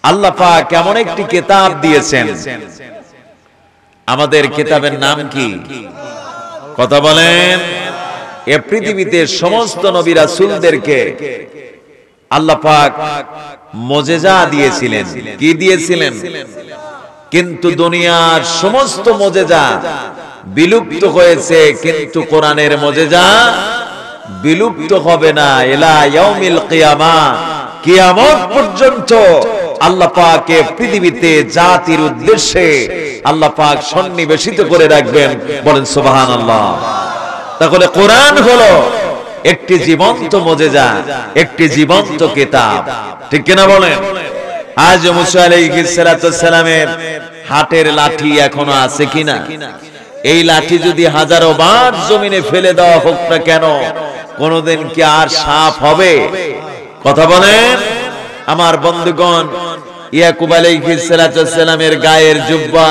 আল্লাহ পাক এমন একটি কিতাব দিয়েছেন, আমাদের কিতাবের নাম কি? কথা বলেন। এই পৃথিবীতে সমস্ত নবী রাসূলদেরকে আল্লাহ পাক মুজিজা দিয়েছিলেন। কি দিয়েছিলেন? কিন্তু দুনিয়ার সমস্ত মুজিজা বিলুপ্ত হয়েছে, কিন্তু কোরআনের মুজিজা বিলুপ্ত হবে না। ইলা ইয়াউমিল কিয়ামা, কিয়ামত পর্যন্ত আল্লাহ পাক পৃথিবীতে জাতির উদ্দেশ্যে আল্লাহ পাক সন্নিবেশিত করে রাখবেন। বলেন সুবহানাল্লাহ। তাহলে কোরআন হলো একটি জীবন্ত মুজিজা, একটি জীবন্ত কিতাব, ঠিক কিনা বলেন? আজ মুসা আলাইহিস সালাতু সালামের হাতের লাঠি এখনো আছে কিনা? এই লাঠি যদি হাজারো বার জমিনে ফেলে দেওয়া হোক না কেন, কোনদিন কি আর সাফ হবে? কথা বলেন। আমার বন্ধুগণ, ইয়াকুব আলাইহিস সালাতু সালামের গায়ের জুব্বা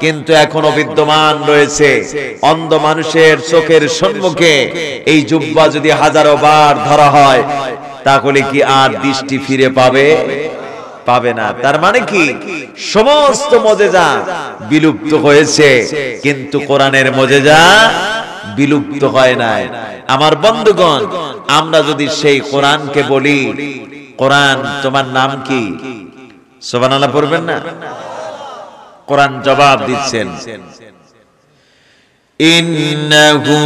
কিন্তু এখনো বিদ্যমান রয়েছে। অন্ধ মানুষের চোখের সম্মুখে এই জুব্বা যদি হাজারো বার ধরা হয়, তাহলে কি আর দৃষ্টি ফিরে পাবে? পাবে না। তার মানে কি? সমস্ত মুজিজা বিলুপ্ত হয়েছে, কিন্তু কোরআনের মুজিজা বিলুপ্ত হয় নাই। আমার বন্ধুগণ, আমরা যদি সেই কোরআনকে বলি, কোরআন তোমার নাম কি? সুবহানাল্লাহ পড়বেন না? কোরআন জবাব দিচ্ছেন, ইন্নাহু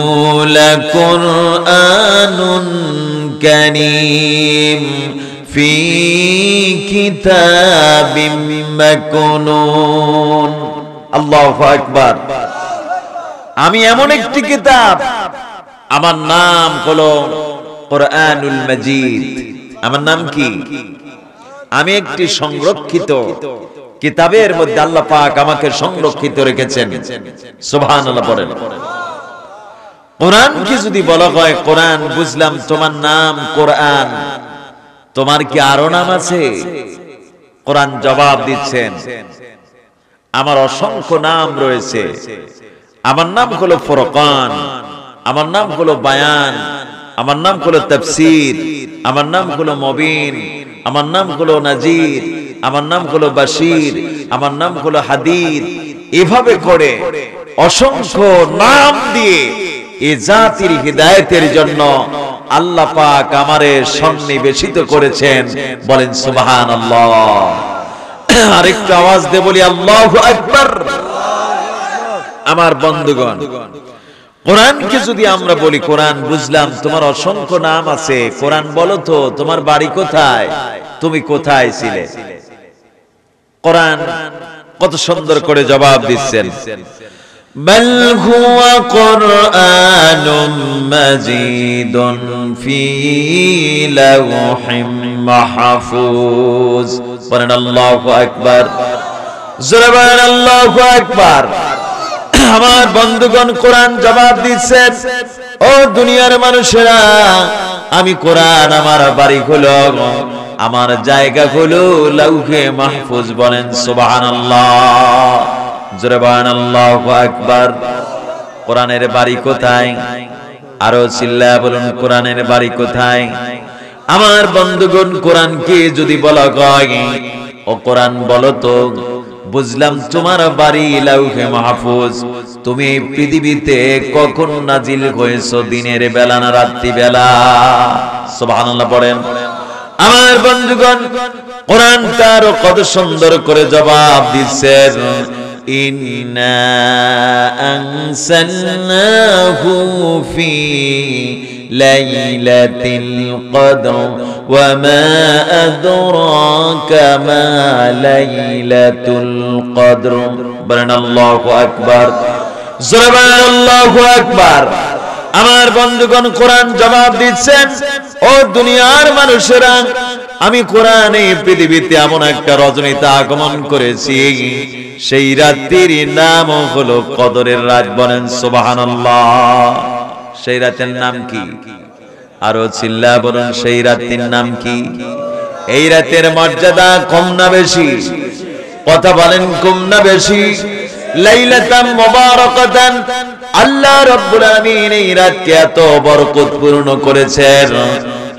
লাকুরআনুন কারীম ফি কিতাবিম মাকনুন। আল্লাহু আকবার। আমি এমন একটি কিতাব, আমার নাম হলো কোরআনুল মাজিদ। আমার নাম কি? আমি একটি সংরক্ষিত কিতাবের মধ্যে আল্লাহ পাক আমাকে সংরক্ষিত রেখেছেন। সুবহানাল্লাহ পড়েন। কোরআন কি যদি বলা হয় কোরআন, বুঝলাম তোমার নাম কোরআন, তোমার কি আরো নাম আছে? কোরআন জবাব দিচ্ছেন, আমার অসংখ্য নাম রয়েছে। আমার নাম হলো ফুরকান, আমার নাম হলো বায়ান, আমার নাম হলো তাফসীর, আমার নাম হলো মুবিন, আমার নাম হলো নাজির, আমার নাম হলো বাশির, আমার নাম হলো হাদিদ। এভাবে করে অসংখ্য নাম দিয়ে এই জাতির হিদায়াতের জন্য আল্লাহ পাক আমারে সন্নিবেশিত করেছেন। বলেন সুবহানাল্লাহ। আরেকটু আওয়াজ দিয়ে বলি আল্লাহু আকবার। আমার বন্ধুগণ, কোরআনকে যদি আমরা বলি কোরআন, বুঝলাম তোমার অসংখ্য নাম আছে। কোরআন বলো তো তোমার বাড়ি কোথায়, তুমি কোথায় ছিলে? কোরআন কত সুন্দর করে জবাব দিচ্ছেন, বাল হুয়া কুরআনুম মাজিদুন ফি লাওহিম মাহফুজ। বলেন আল্লাহু আকবার। জোরে বলেন আল্লাহু আকবার। আমার বন্ধুগণ, কোরআন জবাব দিচ্ছেন, ও দুনিয়ার মানুষেরা, আমি কোরআন আমার বাড়ি হলো, আমার জায়গা হলো লাউহে মাহফুজ। বলেন সুবহানাল্লাহ। জোরে বলেন আল্লাহু আকবার। কোরআনের বাড়ি কোথায়? আরো চিল্লায়া বলুন, কোরআনের বাড়ি কোথায়? আমার বন্ধুগণ, কোরআনকে যদি বলা হয়, ও কোরআন বলো তো, বুঝলাম তোমার বাড়ি লাউহে মাহফুজ, তুমি পৃথিবীতে কখন নাজিল হয়েছো, দিনের বেলা না রাত্রি বেলা? সুবহানাল্লাহ পড়েন। আমার বন্ধুগণ, কোরআন তার কত সুন্দর করে জবাব দিচ্ছেন, ইন্না আনসালনাহু ফি লাইলাতিল কদর ওয়া মা আদরাকা মা লাইলাতুল কদর। বলেন আল্লাহু আকবার। জোরে বলেন আল্লাহু আকবার। আমার বন্ধুগণ, কোরআন জবাব দিচ্ছেন, ও দুনিয়ার মানুষেরা, আমি কোরআনে পৃথিবীতে এমন একটা রজনীতে আগমন করেছি, সেই রাত্রির নাম হলো কদরের রাত। বলেন সুবহানাল্লাহ। সেই রাতের নাম কি? আরো চিল্লা বলুন, সেই রাতের নাম কি? এই রাতের মর্যাদা কম না বেশি? কথা বলেন, কম না বেশি? লাইলাতাম মুবারাকাতান, আল্লাহ রাব্বুল আলামিন এই রাতকে এত বরকতপূর্ণ করেছেন,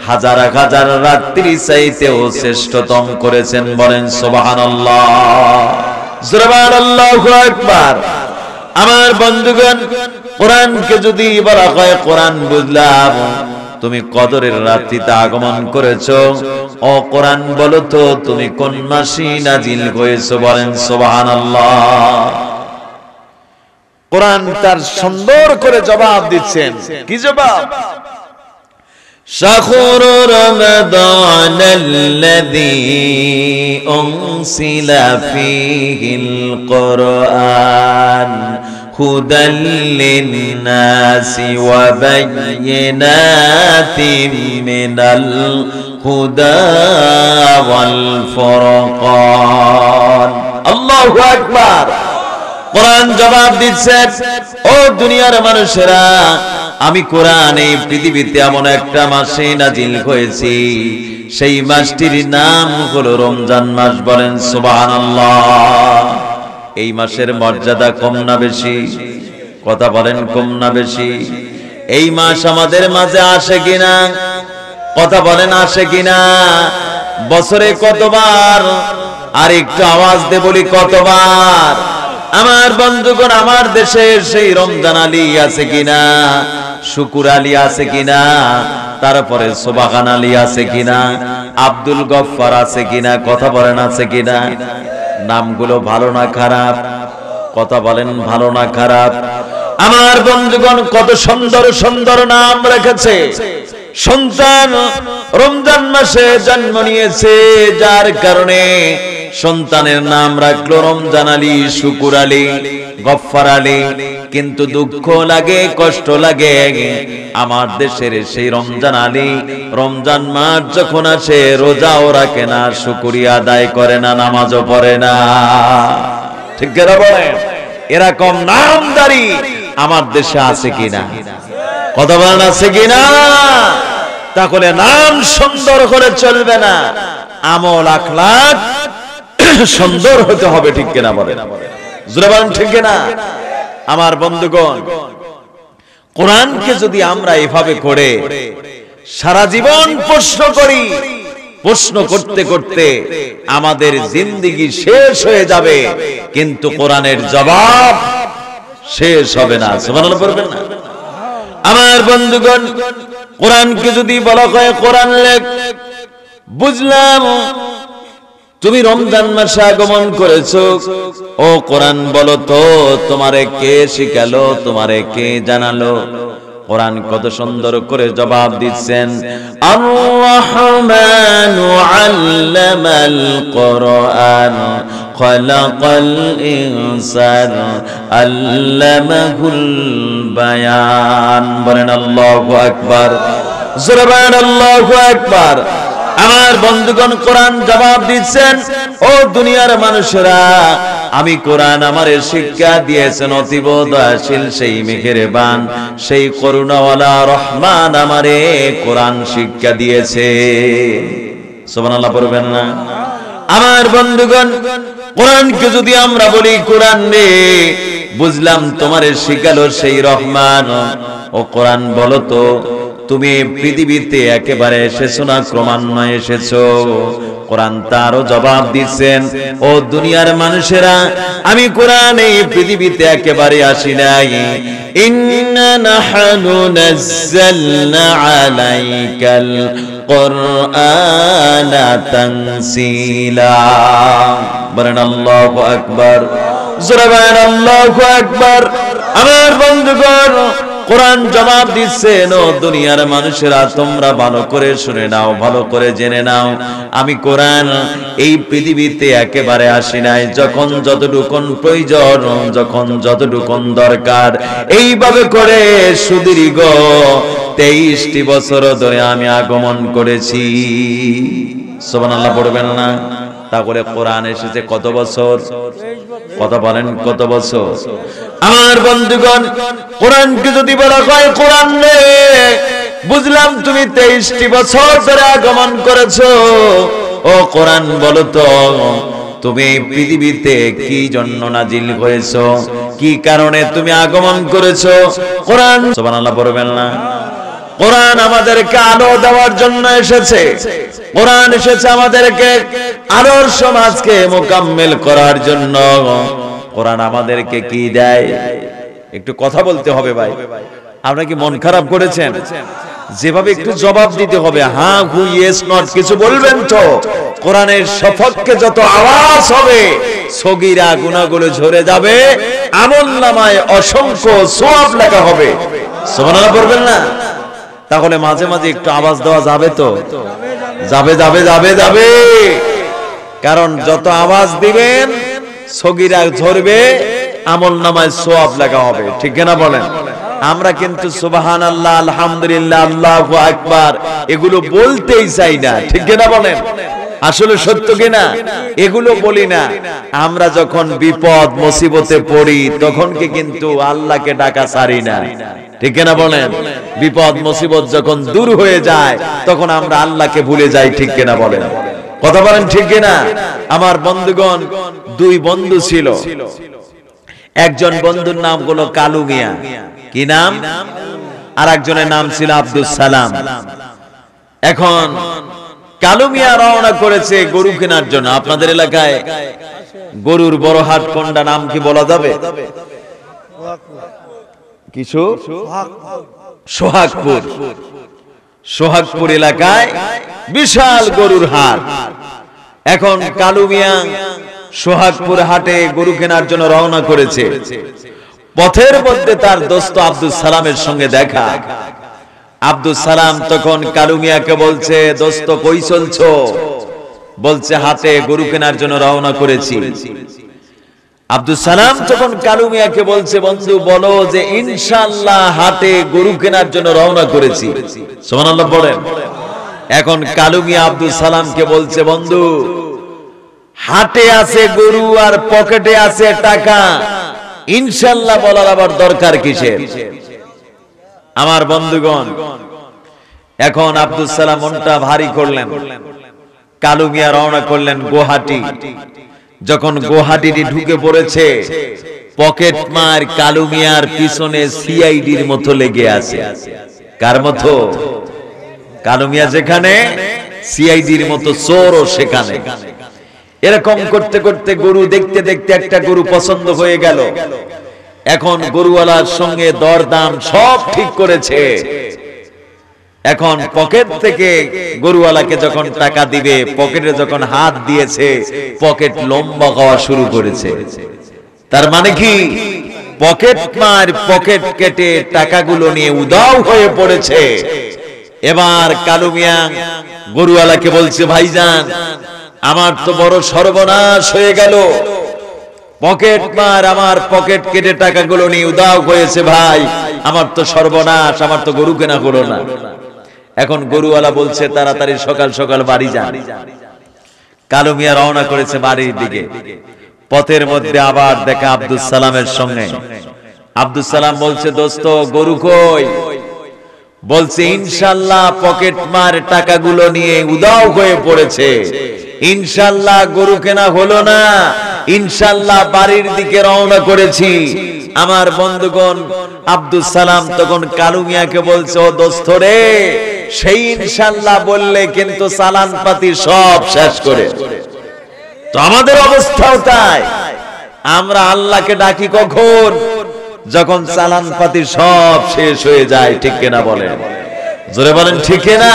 হাজার হাজার রাত্রি চাইতেও শ্রেষ্ঠতম করেছেন। বলেন সুবহানাল্লাহ, সুবহানাল্লাহু আকবার। আমার বন্ধুগণ, কোরআনকে যদি বলা হয় কোরআন বুঝলাম, তুমি কদরের রাত্রিতে আগমন করেছো। ও কোরআন বলো তো তুমি কোন মাসে নাজিল হয়েছো? বলেন সুবহানাল্লাহ। কোরআন তার সুন্দর করে জবাব দিচ্ছেন। কি জবাব? শাহরু রমাদানাল্লাযী উনসিলা ফীহিল কুরআন হুদাল লিন-নাসি ওয়া বায়্যিনাতিন মিনাল হুদা ওয়াল ফুরকান। আল্লাহু আকবার। কোরআন জবাব দিচ্ছে, ও দুনিয়ার মানুষেরা, আমি কোরআন এই পৃথিবীতে এমন একটা মাসে নাজিল হয়েছি, সেই মাসটির নাম হলো রমজান মাস। বলেন সুবহানাল্লাহ। এই মাসের মর্যাদা কম না বেশি? কথা বলেন, কম না বেশি? এই মাস আমাদের মাঝে আসে কিনা? কথা বলেন, আসে কিনা? বছরে কতবার? আর একটু আওয়াজ দে বলি, কতবার? আমার বন্ধুগণ, আমার দেশে সেই রমজান আলী আছে কিনা? শুকুর আলী আছে কিনা? তারপরে সুবহান আলী আছে কিনা? আব্দুল গফফার আছে কিনা? কথা বলেন, আছে কিনা? নামগুলো ভালো না খারাপ? কথা বলেন, ভালো না খারাপ? আমার বন্ধুগণ, কত সুন্দর সুন্দর নাম রেখেছে। সন্তান রমজান মাসে জন্ম নিয়েছে, যার কারণে সন্তানের নাম রাখলো রমজান আলী, শুকুর আলী, গফফার আলী। কিন্তু দুঃখ লাগে, কষ্ট লাগে, আমার দেশের সেই রমজান আলী রমজান মাস যখন আসে রোজাও রাখে না, শুকরিয়া আদায় করে না, নামাজও পড়ে না। ঠিক কিনা বলেন? এরকম নামদারি আমার দেশে আছে কিনা? কথা বলেন, আছে কিনা? তাহলে নাম সুন্দর করে চলবে না, আমল আখলাক সুন্দর হতে হবে। ঠিক কিনা বলেন? জোরে বলেন, ঠিক কিনা? আমার বন্ধুগণ, কোরআনকে যদি আমরা এভাবে করে সারা জীবন প্রশ্ন করি, প্রশ্ন করতে করতে আমাদের জিন্দেগি শেষ হয়ে যাবে, কিন্তু কোরআনের জবাব শেষ হবে না। সুবহানাল্লাহ পড়বেন না? আমার বন্ধুগণ, কোরআনকে যদি বলা হয় কোরআন লেখ, বুঝলাম তুমি রমজান মাসে আগমন করেছো। ও কোরআন বলো তো তোমারে কে শিখালো, তোমারে কে জানালো? কোরআন কত সুন্দর করে জবাব দিচ্ছেন, আর রহমানু আল্লামাল কুরআন খালাকাল ইনসান আল্লামাহুল বায়ান। বলেন আল্লাহু আকবার, জোরে বলেন আল্লাহু আকবার। আমার বন্ধুগণ, কোরআন জবাব দিচ্ছেন, ও দুনিয়ার মানুষেরা, আমি কোরআন আমারে শিক্ষা দিয়েছেন অতীব দয়াশীল সেই মেহেরবান, সেই করুণাওয়ালা রহমান আমারে কোরআন শিক্ষা দিয়েছে। সুবহানাল্লাহ পড়বেন না? আমার বন্ধুগণ, কোরআনকে যদি আমরা বলি কোরআন রে, বুঝলাম তোমারে শিখালো সেই রহমান। ও কোরআন বলো তো তুমি পৃথিবীতে একেবারে এসেছো না ক্রমান্বয়ে এসেছো? কোরআন তারও জবাব দিচ্ছেন, ও দুনিয়ার মানুষেরা, আমি কোরআন এই পৃথিবীতে একেবারে আসি নাই। ইন্না নাহনু নাযালনা আলাইকাল কুরআনা তানসীলা। বলেন আল্লাহু আকবার, জোরে বলেন আল্লাহু আকবার। আমার বন্ধুগণ, কোরআন জবাব দিচ্ছেন, ও দুনিয়ার মানুষেরা, তোমরা ভালো করে শুনে নাও, ভালো করে জেনে নাও, আমি কোরআন এই পৃথিবীতে একেবারে আসি নাই। যখন যতটুকুন প্রয়োজন, যখন যতটুকুন দরকার, এইভাবে করে সুদীর্ঘ 23টি বছর ধরে আমি আগমন করেছি। সুবহানাল্লাহ পড়বেন না? তাহলে কোরআন এসেছে কত বছর? কথা বলেন, কত বছর? আমার বন্ধুগণ, কোরআনকে যদি বলা হয় কোরআন রে, বুঝলাম তুমি 23টি বছর ধরে আগমন করেছো। ও কোরআন বলো তো তুমি পৃথিবীতে কি জন্য নাজিল হয়েছো, কি কারণে তুমি আগমন করেছো? কোরআন। সুবহানাল্লাহ পড়বেন না? কোরআন আমাদেরকে আলো দেওয়ার জন্য এসেছে। কোরআন এসেছে আমাদেরকে আলোর সমাজকে মোকাম্মেল করার জন্য। কোরআন আমাদেরকে কি দেয়? একটু কথা বলতে হবে ভাই। আপনারা কি মন খারাপ করেছেন? যেভাবে একটু জবাব দিতে হবে, হ্যাঁ হু ইয়েস নট কিছু বলবেন তো। কোরআনের সপক্ষে যত আওয়াজ হবে সগীরা গুনাহগুলো ঝরে যাবে, আমলনামায় অসংখ্য সওয়াব লেখা হবে। সুবহানাল্লাহ পড়বেন না? তাহলে মাঝে মাঝে একটু আওয়াজ দেওয়া যাবে তো? যাবে যাবে যাবে যাবে। কারণ যত আওয়াজ দিবেন সগীরা ঝরবে, আমলনামায় সওয়াব লেখা হবে। ঠিক না বলেন? আমরা কিন্তু সুবহানাল্লাহ, আলহামদুলিল্লাহ, আল্লাহু আকবার এগুলো বলতেই চাই না। ঠিক না বলেন? আসলে সত্য কিনা? এগুলো বলি না। আমরা যখন বিপদ মুসিবতে পড়ি তখন কি কিন্তু আল্লাহকে ডাকা ছাড়ি না। ঠিক না বলেন? বিপদ মুসিবত যখন দূর হয়ে যায় তখন আমরা আল্লাহকে ভুলে যাই। ঠিক কিনা বলেন? কথা বলেন ঠিক কিনা? আমার বন্ধুগণ, দুই বন্ধু ছিল। একজন বন্ধুর নাম হলো কালু মিয়া। কি নাম? আর একজনের নাম ছিল আব্দুল সালাম। এখন কালু মিয়া রওনা করেছে গরু কেনার জন্য। আপনাদের এলাকায় গরুর বড় হাট কোনটা, নাম কি বলা যাবে? কিছু সোহাগপুর। সোহাগপুর এলাকায় বিশাল গরুর হাট। এখন কালু মিয়া সোহাগপুর হাটে গরু কেনার জন্য রওনা করেছে। পথের মধ্যে তার দোস্ত আব্দুল সালামের সঙ্গে দেখা। আব্দুল সালাম তখন কালু মিয়াকে বলছে, দোস্ত কই চলছো? বলছে হাটে গরু কেনার জন্য রওনা করেছি। আব্দুল সালাম তখন কালু মিয়াকে বলছে, বন্ধু বলো যে ইনশাআল্লাহ হাটে গরু কেনার জন্য রওনা করেছি। সুবহানাল্লাহ বলেন। এখন কালু মিয়া আব্দুল সালামকে বলছে, বন্ধু হাটে আছে গরু আর পকেটে আছে টাকা, ইনশাআল্লাহ বলার আবার দরকার কিসের? আমার বন্ধুগণ, এখন আব্দুল সালাম মনটা ভারী করলেন। কালু মিয়া রওনা করলেন গুয়াহাটি। যখন গুয়াহাটি ঢুকে পড়েছে, পকেট মার কালু মিয়ার পিছনে সিআইডির মতো লেগে আছে। কার মতো? কালু মিয়া যেখানে, সিআইডির মতো চোরও সেখানে। এরকম করতে করতে গরু দেখতে দেখতে একটা গরু পছন্দ হয়ে গেল। এখন গরুওয়ালার সঙ্গে দরদাম সব ঠিক করেছে। এখন পকেট থেকে গরুওয়ালাকে যখন টাকা দিবে, পকেটে যখন হাত দিয়েছে, পকেট লম্বা হওয়া শুরু করেছে। তার মানে কি? পকেট মার পকেট কেটে টাকাগুলো নিয়ে উধাও হয়ে পড়েছে। এবার কালু মিয়া গরুওয়ালাকে বলছে, ভাইজান আমার তো বড় সর্বনাশ হয়ে গেল। পকেট মার আমার পকেট কেটে টাকাগুলো নিয়ে উধাও হয়েছে ভাই, আমার তো সর্বনাশ, আমার তো গরু কেনা হলো না। এখন গরুওয়ালা বলছে, তাড়াতাড়ি সকাল সকাল বাড়ি যান। কালু মিয়া রওনা করেছে বাড়ির দিকে। পথের মধ্যে আবার দেখা আব্দুল সালামের সঙ্গে। আব্দুল সালাম বলছে, দোস্ত গরু কই? বলছে ইনশাআল্লাহ পকেট মার টাকাগুলো নিয়ে উধাও হয়ে পড়েছে, ইনশাআল্লাহ গরু কেনা হলো না, ইনশাআল্লাহ বাড়ির দিকে রওনা করেছি। আমার বন্ধুগণ, আব্দুল সালাম তখন কালু মিয়াকে বলছে, ও দোস্ত রে, সেই ইনশাআল্লাহ বললে কিন্তু চালান পাতি সব শেষ করে। তো আমাদের অবস্থাও তাই। আমরা আল্লাহকে ডাকি কখন? যখন চালান পাতি সব শেষ হয়ে যায়। ঠিক কিনা বলেন? জোরে বলেন ঠিক কিনা?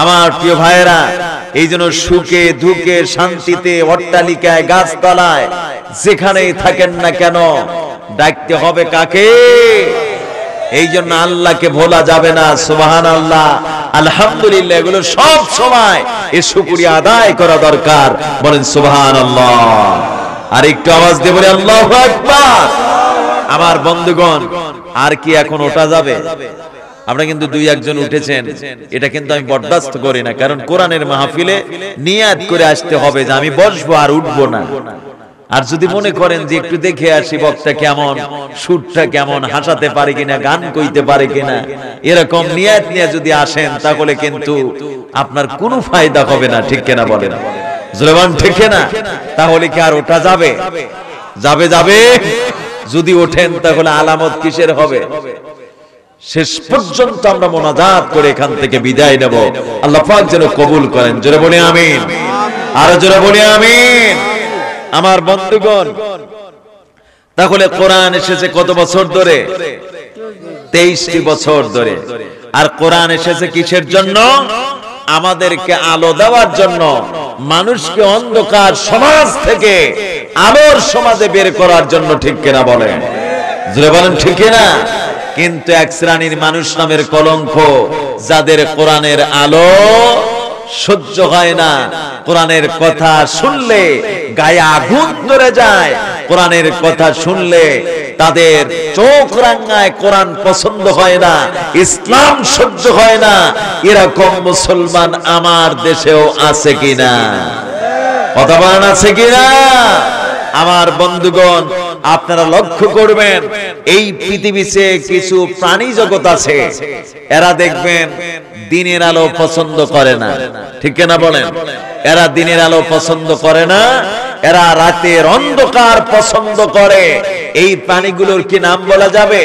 আমার প্রিয় ভাইয়েরা, এই জন্য সুখে দুঃখে শান্তিতে অট্টালিকায় গাছতলায় যেখানেই থাকেন না কেন ডাকতে হবে কাকে? এই জন্য আল্লাহকে ভোলা যাবে না। সুবহানাল্লাহ, আলহামদুলিল্লাহ, এগুলো সব সময় এই শুকরিয়া আদায় করা দরকার। বলেন সুবহানাল্লাহ। আর একটু আওয়াজ দিয়ে বলি আল্লাহু আকবার। আমার বন্ধুগণ, আর কি এখন ওঠা যাবে? আমরা কিন্তু দুই একজন উঠেছেন, এটা কিন্তু আমি বরদাস্ত করি না। কারণ কোরআনের মাহফিলে নিয়াত করে আসতে হবে যে আমি বসবো আর উঠবো না। আর যদি মনে করেন যে একটু দেখে আসি বক্তা কেমন, সুরটা কেমন, হাসাতে পারে কিনা, গান কইতে পারে কিনা, এরকম নিয়াত নিয়ে যদি আসেন তাহলে কিন্তু আপনার কোনো ফায়দা হবে না। ঠিক কিনা বলেন? জোরেবান ঠিক কিনা? তাহলে কি আর ওঠা যাবে? যাবে যাবে। যদি ওঠেন তাহলে আলামত কিসের হবে? শেষ পর্যন্ত আমরা মোনাজাত করে এখান থেকে বিদায় নেব। আল্লাহ পাক যেন কবুল করেন। জোরে বলি আমিন, আর জোরে বলি আমিন। আমার বন্ধুগণ, তাহলে কোরআন এসেছে কত বছর ধরে? 23টি বছর ধরে। আর কোরআন এসেছে কিসের জন্য? আমাদেরকে আলো দেওয়ার জন্য, মানুষকে অন্ধকার সমাজ থেকে আলোর সমাজে বের করার জন্য। ঠিক কিনা বলেন? জোরে বলেন ঠিক কিনা? কিন্তু এক শ্রেণীর মানুষ নামের কলঙ্ক, যাদের কোরআনের আলো সহ্য হয় না, কোরআনের কথা শুনলে গায়ে আগুন ধরে যায়, কোরআনের কথা শুনলে তাদের চোখ রাঙায়, কোরআন পছন্দ হয় না, ইসলাম সহ্য হয় না। এরকম মুসলমান আমার দেশেও আছে কিনা? কথা বলেন, আছে কিনা? আমার বন্ধুগণ, আপনারা লক্ষ্য করবেন, এই পৃথিবীতে কিছু প্রাণী জগৎ আছে, এরা দেখবেন দিনের আলো পছন্দ করে না। ঠিক কিনা বলেন? এরা দিনের আলো পছন্দ করে না, এরা রাতের অন্ধকার পছন্দ করে। এই প্রাণীগুলোর কি নাম বলা যাবে?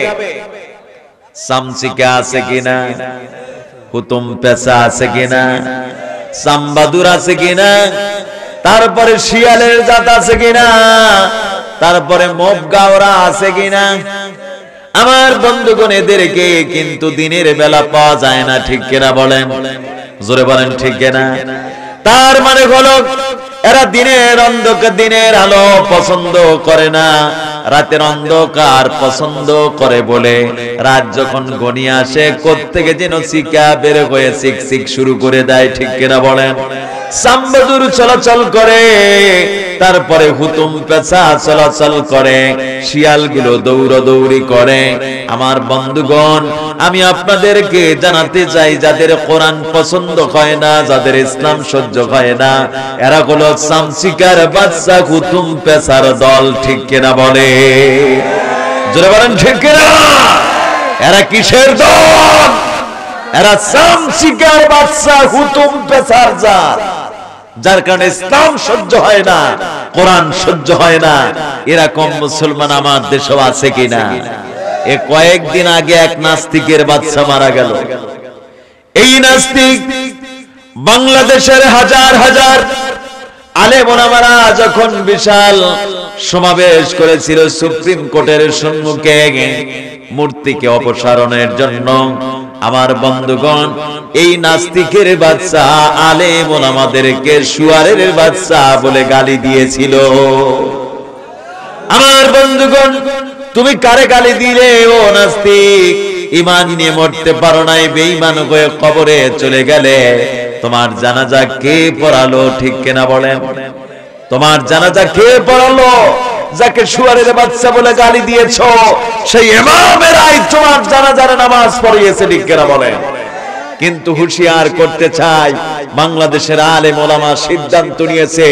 চামচিকা আছে কিনা? হুতুম পেঁচা আছে কিনা? চাম্বাদুর আছে কিনা? তারপরে শিয়ালের জাত আছে কিনা? তারপরে মবগাওরা আছে কিনা? আমার বন্ধুগণ, এদেরকে কিন্তু দিনের বেলা পাওয়া যায় না। ঠিক কিনা বলেন? জোরে বলেন ঠিক কিনা? তার মানে হলো এরা দিনের অন্ধকার, দিনের আলো পছন্দ করে না, রাতের অন্ধকার পছন্দ করে বলে রাত যখন ঘনিয়ে আসে কোত্থেকে যেন চিকা বের হয়ে চিক চিক শুরু করে দেয়। ঠিক কিনা বলেন? চাম্বাদুর চলাচল করে, তারপরে হুতুম পেঁচা চলাচল করে, শিয়ালগুলো দৌড়াদৌড়ি করে। আমার বন্ধুগণ, আমি আপনাদেরকে জানাতে চাই, যাদের কোরআন পছন্দ হয় না, যাদের ইসলাম সহ্য হয় না, এরা হলো চামচিকার বাচ্চা, হুতুম পেঁচার দল। ঠিক কিনা বলে? জোরে বলেন ঠিক কিনা? এরা কিসের দল? এরা চামচিকার বাচ্চা, হুতুম পেঁচার জাত, যার কারণে ইসলাম সহ্য হয় না, কোরআন সহ্য হয় না। এরকম মুসলমান আমার দেশেও আছে কিনা? এ কয়েকদিন আগে এক নাস্তিকের বাচ্চা মারা গেল। এই নাস্তিক বাংলাদেশের হাজার হাজার আলেম ওলামারা যখন বিশাল সমাবেশ করেছিল সুপ্রিম কোর্টের সম্মুখে মূর্তিকে অপসারণের জন্য, আমার বন্ধুগণ, এই নাস্তিকের বাচ্চা আলেম ওলামাদেরকে শুয়ারের বাচ্চা বলে গালি দিয়েছিল। আমার বন্ধুগণ, তুমি কারে গালি দিলে? ও নাস্তিক, ঈমান নিয়ে মরতে পারো নাই, বেঈমান হয়ে কবরে চলে গেলে। তোমার জানাজা কে পড়ালো? ঠিক কিনা বলেন? তোমার জানাজা কে পড়ালো? যাকে শুয়ারের বাচ্চা বলে গালি দিয়েছো, সেই ইমামেরাই তোমার জানাজার নামাজ পড়িয়েছে। ঠিক কিনা বলেন? কিন্তু হুঁশিয়ার করতে চাই, বাংলাদেশের আলেম ওলামা সিদ্ধান্ত নিয়েছে,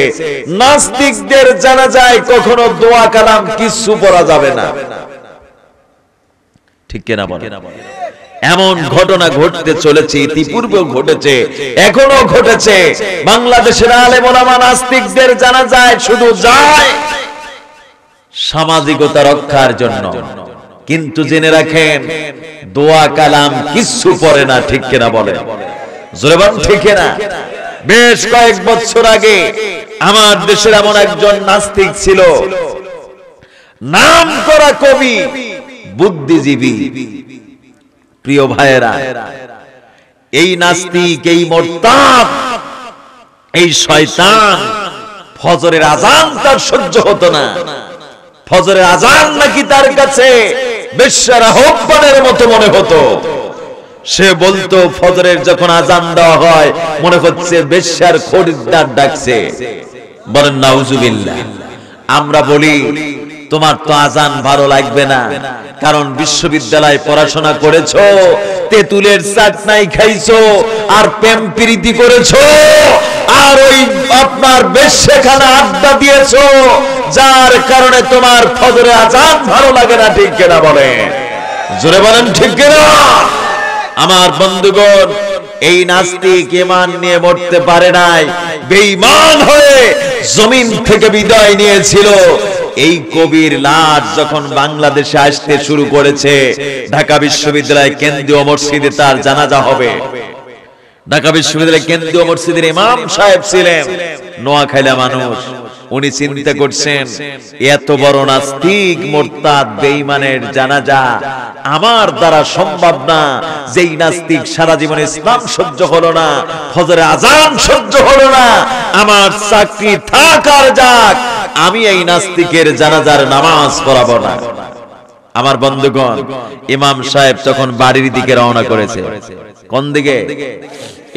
নাস্তিকদের জানাজায় কখনো দোয়া কালাম কিছু পড়া যাবে না। ঠিক কিনা বলেন? এমন ঘটনা ঘটতে চলেছে, ইতিপূর্বেও ঘটেছে, এখনো ঘটেছে। বাংলাদেশের আলেম ওলামা নাস্তিকদের জানাজায় শুধু যায় সামাজিকতা রক্ষার জন্য, কিন্তু জেনে রাখেন দোয়া কালাম কিছু পড়ে না। ঠিক কিনা বলেন? জোরে বলেন ঠিক কিনা? বেশ কয়েক বছর আগে আমার দেশের এমন একজন নাস্তিক ছিল, নাম করা কবি, বুদ্ধিজীবী। প্রিয় ভাইয়েরা, এই নাস্তিক, এই মুরতাদ, এই শয়তান, ফজরের আজান তার সহ্য হতো না। ফজরের আজান নাকি তার কাছে বেশ্যার আহ্বানের মতো মনে হতো। সে বলতো, ফজরের যখন আজান দেওয়া হয় মনে হচ্ছে বেশ্যার খরিদ্দার ডাকছে। বলেন নাউজুবিল্লাহ। আমরা বলি, তোমার তো আজান ভালো লাগবে না, কারণ বিশ্ববিদ্যালয়ে পড়াশোনা করেছো, তেঁতুলের চাটনাই খাইছো, আর প্রেম প্রীতি করেছো, আর ওই আপনার বেশ্যখানা আড্ডা দিয়েছো, যার কারণে তোমার ফজরের আজান ভালো লাগে না। ঠিক কিনা বলেন? জোরে বলেন ঠিক কিনা? আমার বন্ধুগণ, এই নাস্তিক ঈমান নিয়ে মরতে পারে নাই, বেঈমান হয়ে জমিন থেকে বিদায় নিয়েছিল। এই কবির লাশ যখন বাংলাদেশে আসতে শুরু করেছে, ঢাকা বিশ্ববিদ্যালয় কেন্দ্রীয় মসজিদে তার জানাজা হবে। ঢাকা বিশ্ববিদ্যালয় কেন্দ্রীয় মসজিদের ইমাম সাহেব ছিলেন নোয়াখালীর মানুষ। উনি চিন্তা করছেন, এত বড় নাস্তিক মুরতাদ বেঈমানের জানাজা আমার দ্বারা সম্ভব না। যেই নাস্তিক সারা জীবন ইসলাম সহ্য হলো না, ফজরের আযান সহ্য হলো না, আমার চাকরি থাক আর যাক, আমি এই নাস্তিকের জানাজার নামাজ পড়াবো না। আমার বন্ধুগণ, ইমাম সাহেব তখন বাড়ির দিকে রওনা করেছে। কোন দিকে?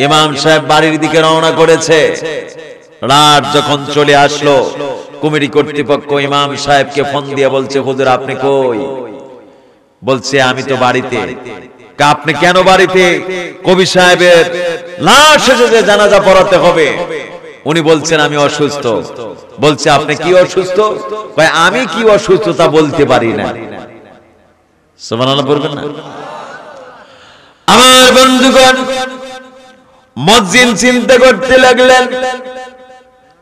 ইমাম সাহেব বাড়ির দিকে রওনা করেছে। রাত যখন চলে আসলো, কমিটি কর্তৃপক্ষ ইমাম সাহেবকে ফোন দিয়ে বলছে, হুজুর আপনি কই? বলছে আমি তো বাড়িতে। আপনি কেন বাড়িতে? কবি সাহেবের লাশ এসেছে, জানাজা পড়াতে হবে। উনি বলছেন আমি অসুস্থ। বলছে আপনি কি অসুস্থ? ভাই আমি কি অসুস্থ তা বলতে পারি না। সুবহানাল্লাহ বলবেন না? আমার বন্ধুগণ, মুয়াজ্জিন চিন্তা করতে লাগলেন,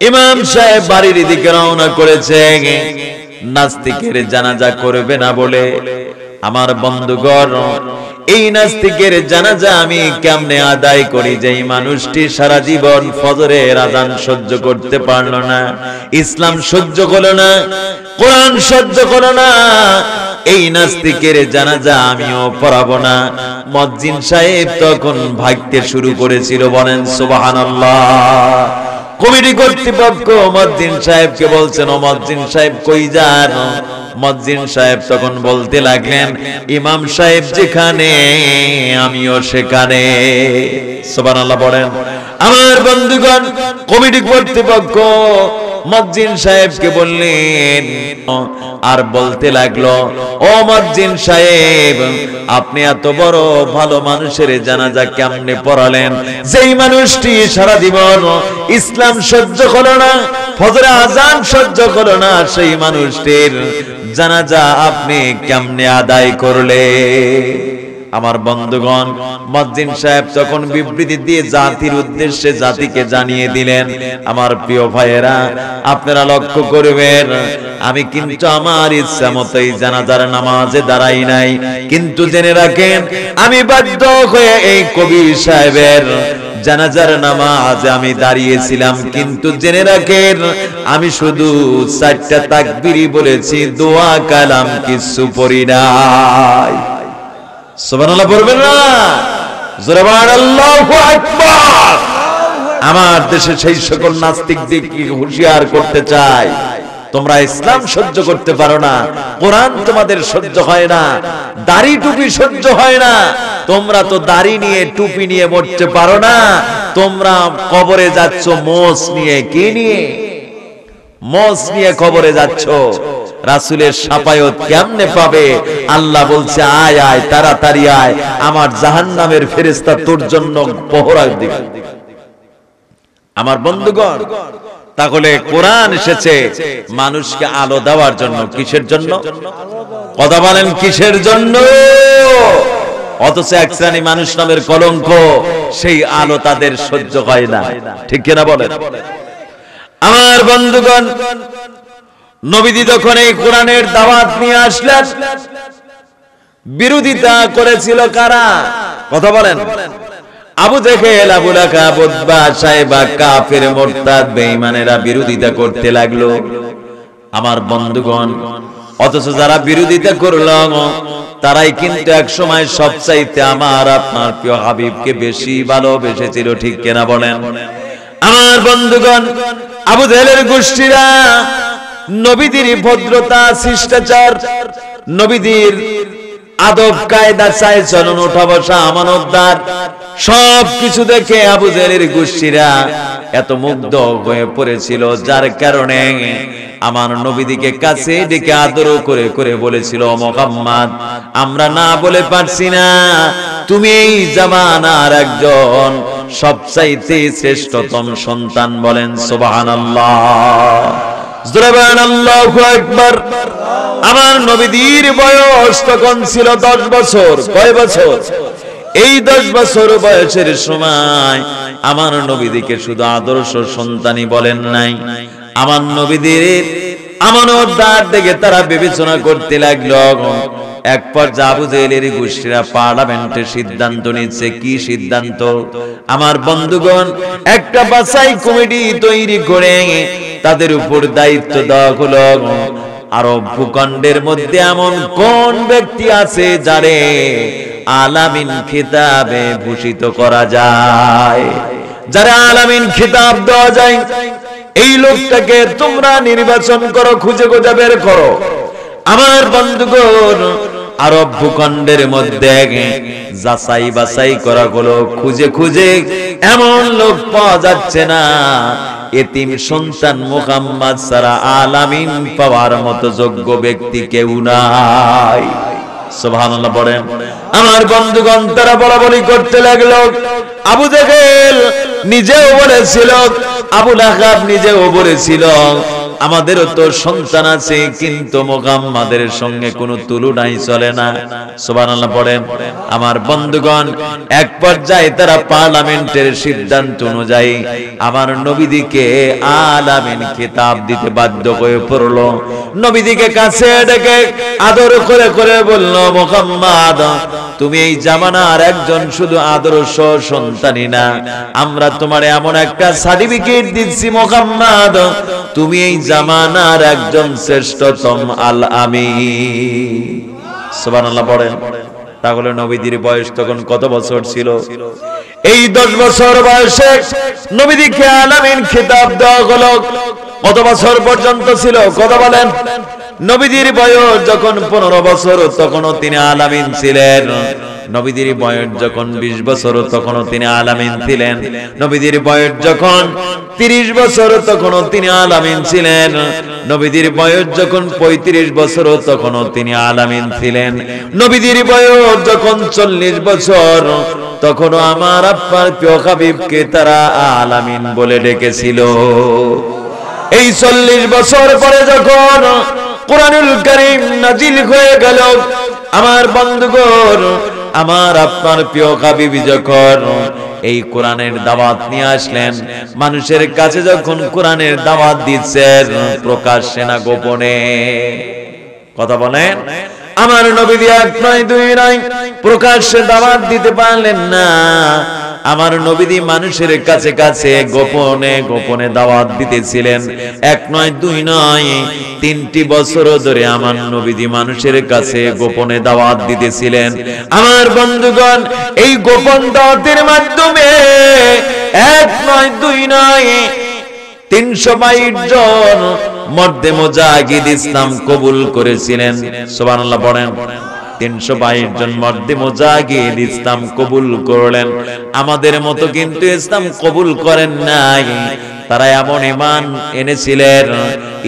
ইমাম সাহেব বাড়ির দিকে রওনা করেছে নাস্তিকের জানাজা করবে না বলে। আমার বন্ধুগণ, এই নাস্তিকের জানাজা আমি কেমনে আদায় করি? যেই মানুষটি সারা জীবন ফজরের আযান সহ্য করতে পারলো না, ইসলাম সহ্য করলো না, কোরআন সহ্য করলো না, এই নাস্তিকের জানাজা আমিও পড়াবো না। মুয়াজ্জিন সাহেব তখন ভাগতে শুরু করেছিল। বলেন সুবহানাল্লাহ। কমিটি কর্তৃপক্ষ মুয়াজ্জিন সাহেবকে বলছেন, ও মুয়াজ্জিন সাহেব কই যান? মুয়াজ্জিন সাহেব তখন বলতে লাগলেন, ইমাম সাহেব যেখানে আমিও সেখানে। সুবহানাল্লাহ বলেন। আমার বন্ধুগণ, কমিটি কর্তৃপক্ষ মুয়াজ্জিন সাহেবকে বললেন আর বলতে লাগলো, ও মুয়াজ্জিন সাহেব আপনি এত বড় ভালো মানুষের জানাজা কেমনে পড়ালেন? যেই মানুষটি সারা জীবন ইসলাম সহ্য করলো না, ফজরের আযান সহ্য করলো না, সেই মানুষটির জানাজা আপনি কেমনে আদায় করলে? আমার বন্ধুগণ, মুয়াজ্জিন সাহেব যখন বিবৃতি দিয়ে জাতির উদ্দেশ্যে জাতিকে জানিয়ে দিলেন, আমার প্রিয় ভাইয়েরা আপনারা লক্ষ্য করবেন, আমি কিন্তু আমার ইচ্ছা মতোই জানাজার নামাজে দাঁড়াই নাই, কিন্তু জেনে রাখেন আমি বাধ্য হয়ে এই কবি সাহেবের জানাজার নামাজে আমি দাঁড়িয়েছিলাম, কিন্তু জেনে রাখেন আমি শুধু 4টা তাকবীরই বলেছি, দোয়া কালাম কিছু পড়ি নাই। সুবহানাল্লাহ পড়বেন না? জোরে বলেন আল্লাহু আকবার। আমার দেশে সেই সকল নাস্তিকদেরকে হুঁশিয়ার করতে চাই, তোমরা ইসলাম সহ্য করতে পারো না, কোরআন তোমাদের সহ্য হয় না, দাড়ি টুপি সহ্য হয় না, তোমরা তো দাড়ি নিয়ে টুপি নিয়ে মরতে পারো না, তোমরা কবরে যাচ্ছ মোষ নিয়ে। কি নিয়ে? মোষ নিয়ে কবরে যাচ্ছ। রাসূলের শাফায়াত কেমনে পাবে? আল্লাহ বলছে আয় আয়, তাড়াতাড়ি আয়, আমার জাহান্নামের ফেরেশতা তোর জন্য পহরা দিবে। আমার বন্ধুগণ, তাহলে কোরআন এসেছে মানুষকে আলো দেওয়ার জন্য। কিসের জন্য? কথা বলেন, কিসের জন্য? অথচ এক শ্রেণী মানুষ নামের কলঙ্ক, সেই আলো তাদের সহ্য হয় না। ঠিক কিনা বলেন? আমার বন্ধুগণ, নবীজি যখন এই কোরআনের দাওয়াত নিয়ে আসলেন, বিরোধিতা করেছিল কারা? কথা বলেন। আবু জেহেল, আবু লাহাব, উতবা, সাইবা, কাফের, মুরতাদ, বেঈমানেরা বিরোধিতা করতে লাগলো। আমার বন্ধুগণ, অথচ যারা বিরোধিতা করলো তারাই কিন্তু এক সময় সবচাইতে আমার আপনার প্রিয় হাবিবকে বেশি ভালোবেসেছিল। ঠিক কিনা বলেন? আমার বন্ধুগণ, আবু জেহেলের গোষ্ঠীরা নবীদের ভদ্রতা, শিষ্টাচার, নবীদের আদব কায়দা, চাই চলন, ওঠা বসা, আমানতদার সবকিছু দেখে আবু জেহেলের গোষ্ঠীরা এত মুগ্ধ হয়ে পড়েছিল, যার কারণে আমার নবীদিকে কাছে ডেকে আদর করে করে বলেছিল, মুহাম্মদ আমরা না বলে পারছি না, তুমি এই জামানার একজন সবচাইতে শ্রেষ্ঠতম সন্তান। বলেন সুবহানাল্লাহ। জোরে বলেন আল্লাহু আকবার। আমার নবীর বয়স তখন ছিল 10 বছর। কয় বছর? এই 10 বছর বয়সের সময় আমার নবীদিকে শুধু আদর্শ সন্তানই বলেন নাই, আমার নবীদের আমানতদার দেখে তারা বিবেচনা করতে লাগলো। এক পর্যায়ে আবু জেহেলের গোষ্ঠীরা পার্লামেন্টে সিদ্ধান্ত নিচ্ছে। কি সিদ্ধান্ত? আমার বন্ধুগণ, একটা বাছাই কমিটি তৈরি করে তাদের উপর দায়িত্ব দেওয়া হলো আরব ভূখণ্ডের মধ্যে এমন কোন ব্যক্তি আছে যারে আলামিন খেতাবে ভূষিত করা যায়, যারা আলামিন খেতাব দেওয়া যায়, এই লোকটাকে তোমরা নির্বাচন করো, খুঁজে খুঁজে বের করো। আমার বন্ধুগণ, আরব ভূখণ্ডের মধ্যে যাচাই বাছাই করা হলো, খুঁজে খুঁজে এমন লোক পাওয়া যাচ্ছে না। এতিম সন্তান মুহাম্মদ ছাড়া আলামিন পাওয়ার মতো যোগ্য ব্যক্তি কেউ নাই। সুবহানাল্লাহ বলেন। আমার বন্ধুগণ, তারা বলাবলি করতে লাগলো। আবু জেহেল নিজেও বলেছিল, আবু লাহাব নিজেও বলেছিল, আমাদেরও তো সন্তান আছে, কিন্তু মুহাম্মাদের সঙ্গে কোনো তুলনাই চলে না। সুবহানাল্লাহ পড়েন। আমার বন্ধুগণ, এক পর্যায়ে তারা পার্লামেন্টের সিদ্ধান্ত অনুযায়ী আমার নবীদিকে আলামিন খেতাব দিতে বাধ্য হয়ে পড়লো। নবীদিকে কাছে ডেকে আদর করে করে বলল, মুহাম্মদ, তুমি এই জামানার একজন শুধু আদর্শ সন্তানই না, আমরা তোমার এমন একটা সার্টিফিকেট দিচ্ছি মুহাম্মদ, তুমি এই জামানার একজন শ্রেষ্ঠতম আল আমিন। সুবহানাল্লাহ পড়েন। তাহলে নবীজির বয়স তখন কত বছর ছিল? এই 10 বছর বয়সে নবীজিকে আলামিন খেতাব দেওয়া হলো। কত বছর পর্যন্ত ছিল? কথা বলেন। নবীজির বয়স যখন 15 বছর, তখনও তিনি আলামিন ছিলেন। নবীজির বয়স যখন 20 বছর, তখনও তিনি আলামিন ছিলেন। নবীজির বয়স যখন 30 বছর, তখনও তিনি আলামিন ছিলেন। নবীজির বয়স যখন 35 বছর, তখনও তিনি আলামিন ছিলেন। নবীজির বয়স যখন 40 বছর, তখনও আমার আপনার প্রিয় হাবিবকে তারা আলামিন বলে ডেকেছিল। এই 40 বছর পরে যখন কুরআনুল কারীম নাজিল হয়ে গেল, আমার বন্ধুগণ, আমার আপনার প্রিয় হাবিব যখন এই কোরআনের দাওয়াত নিয়ে আসলেন, মানুষের কাছে যখন কোরআনের দাওয়াত দিচ্ছেন, প্রকাশ্যে না গোপনে, কথা বলেন, আমার নবী এক নয় দুই নয়, প্রকাশ্যে দাওয়াত দিতে পারলেন না। আমার নবীজি মানুষের কাছে কাছে গোপনে গোপনে দাওয়াত দিতেছিলেন। এক নয় দুই নয়, 3টি বছর ধরে আমার নবীজি মানুষের কাছে গোপনে দাওয়াত দিতেছিলেন। আমার বন্ধুগণ, এই গোপন দাওয়াতের মাধ্যমে এক নয় দুই নয় 322 জন মর্দে মুজাহিদ ইসলাম কবুল করেছিলেন। সুবহানাল্লাহ পড়েন। 322 জন মর্দে মুজাহিদ ইসলাম কবুল করলেন। আমাদের মতো কিন্তু ইসলাম কবুল করেন নাই। তারা এমন ঈমান এনেছিলেন,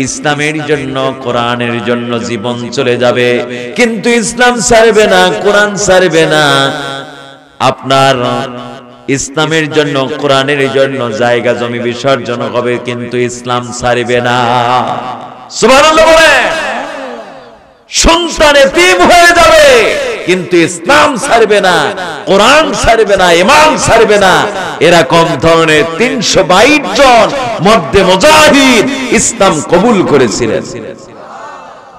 ইসলামের জন্য, কোরআনের জন্য জীবন চলে যাবে, কিন্তু ইসলাম ছাড়বে না, কোরআন ছাড়বে না। আপনার ইসলামের জন্য, কোরআনের জন্য জায়গা জমি বিসর্জন হবে, কিন্তু ইসলাম ছাড়বে না। সুবহানাল্লাহ বলেন। সন্তান এতিম হয়ে যাবে, কিন্তু ইসলাম ছাড়বে না, কোরআন ছাড়বে না, ঈমান ছাড়বে না। এরকম ধরনের 322 জন মর্দে মুজাহিদ ইসলাম কবুল করেছিলেন।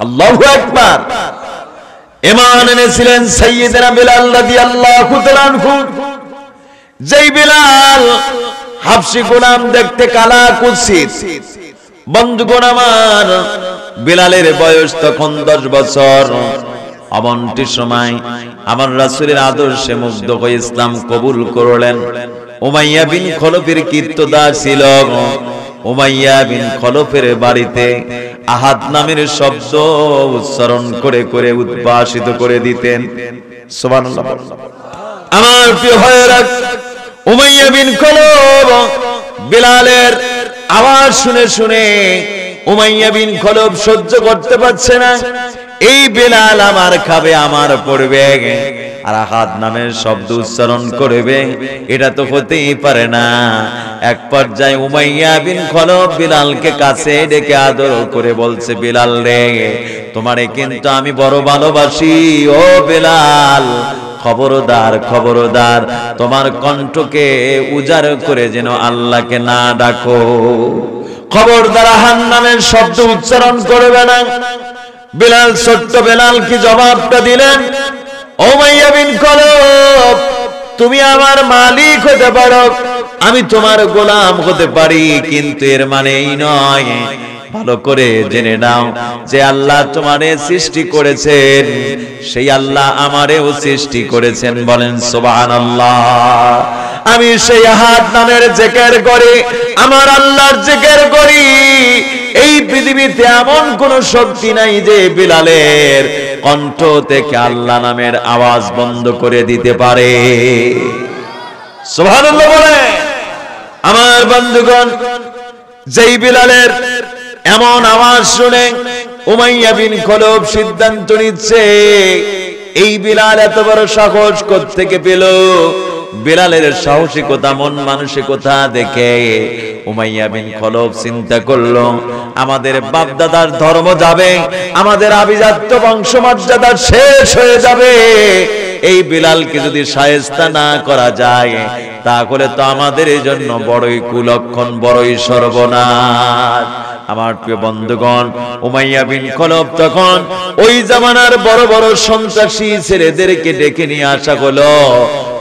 আল্লাহু আকবার। ঈমান এনেছিলেন সাইয়্যিদনা বিলাল রাদিয়াল্লাহু তাআলা আনহু। যেই বিলাল হাবশী গোলাম, দেখতে কালা কুৎসিত। বন্ধুগণ আমার, বিলালের বয়স তখন 10 বছর। এমনটি সময় আমার রাসূলের আদর্শে মুগ্ধ হয়ে ইসলাম কবুল করলেন। উমাইয়া বিন খলফের কীর্তদার ছিল। উমাইয়া বিন খলফের বাড়িতে আহাদ নামের শব্দ উচ্চারণ করে করে উদ্ভাসিত করে দিতেন। সুবহানাল্লাহ। আমার প্রিয় ভাইয়েরা, উমাইয়া বিন খলফ বিলালের আওয়াজ শুনে শুনে উমাইয়া বিন খলফ সহ্য করতে পারছে না। এই বিলাল আমার খাবে, আমার পড়বে, আর আহাদ নামের শব্দ উচ্চারণ করবে, এটা তো হতেই পারে না। এক পর্যায়ে উমাইয়া বিন খলফ বিলালকে কাছে ডেকে আদর করে বলছে, বিলাল রে, তোমারে কিন্তু আমি বড় ভালোবাসি। ও বিলাল, খবরদার খবরদার, তোমার কণ্ঠকে উজাড় করে যেন আল্লাহকে না ডাকো। খবরদার জাহান্নামের শব্দ উচ্চারণ করবে না। বিলাল, ছোট্ট বিলাল কি জবাবটা দিলেন? উমাইয়া বিন খলব, তুমি আমার মালিক হতে পারো, আমি তোমার গোলাম হতে পারি, কিন্তু এর মানে এই নয়, ভালো করে জেনে নাও যে আল্লাহ তোমারে সৃষ্টি করেছেন, সেই আল্লাহ আমারেও সৃষ্টি করেছেন। বলেন সুবহানাল্লাহ। আমি সেই আহাদ নামের জিকির করি, আমার আল্লাহর জিকির করি। এই পৃথিবীতে এমন কোন শক্তি নাই যে বিলালের কণ্ঠ থেকে আল্লাহ নামের আওয়াজ বন্ধ করে দিতে পারে। সুবহানাল্লাহ বলে। আমার বন্ধুগণ, যেই বিলালের এমন আওয়াজ শুনে উমাইয়া বিন খলব সিদ্ধান্ত নিচ্ছে, এই বিলাল এত বড় সাহস কোত্থেকে পেল? বিলালের সাহসিকতা, মন মানসিকতা দেখে উমাইয়া বিন খলব চিন্তা করলো, আমাদের বাপ দাদার ধর্ম যাবে, আমাদের আভিজাত্য বংশমর্যাদা শেষ হয়ে যাবে। এই বিলালকে যদি শায়েস্তা না করা যায়, তাহলে তো আমাদের এই জন্য বড়ই কুলক্ষণ, বড়ই সর্বনাশ। আমার প্রিয় বন্ধুগণ, উমাইয়া বিন খলব তখন ওই জামানার বড় বড় সন্ত্রাসী ছেলেদেরকে ডেকে নিয়ে আসা হলো।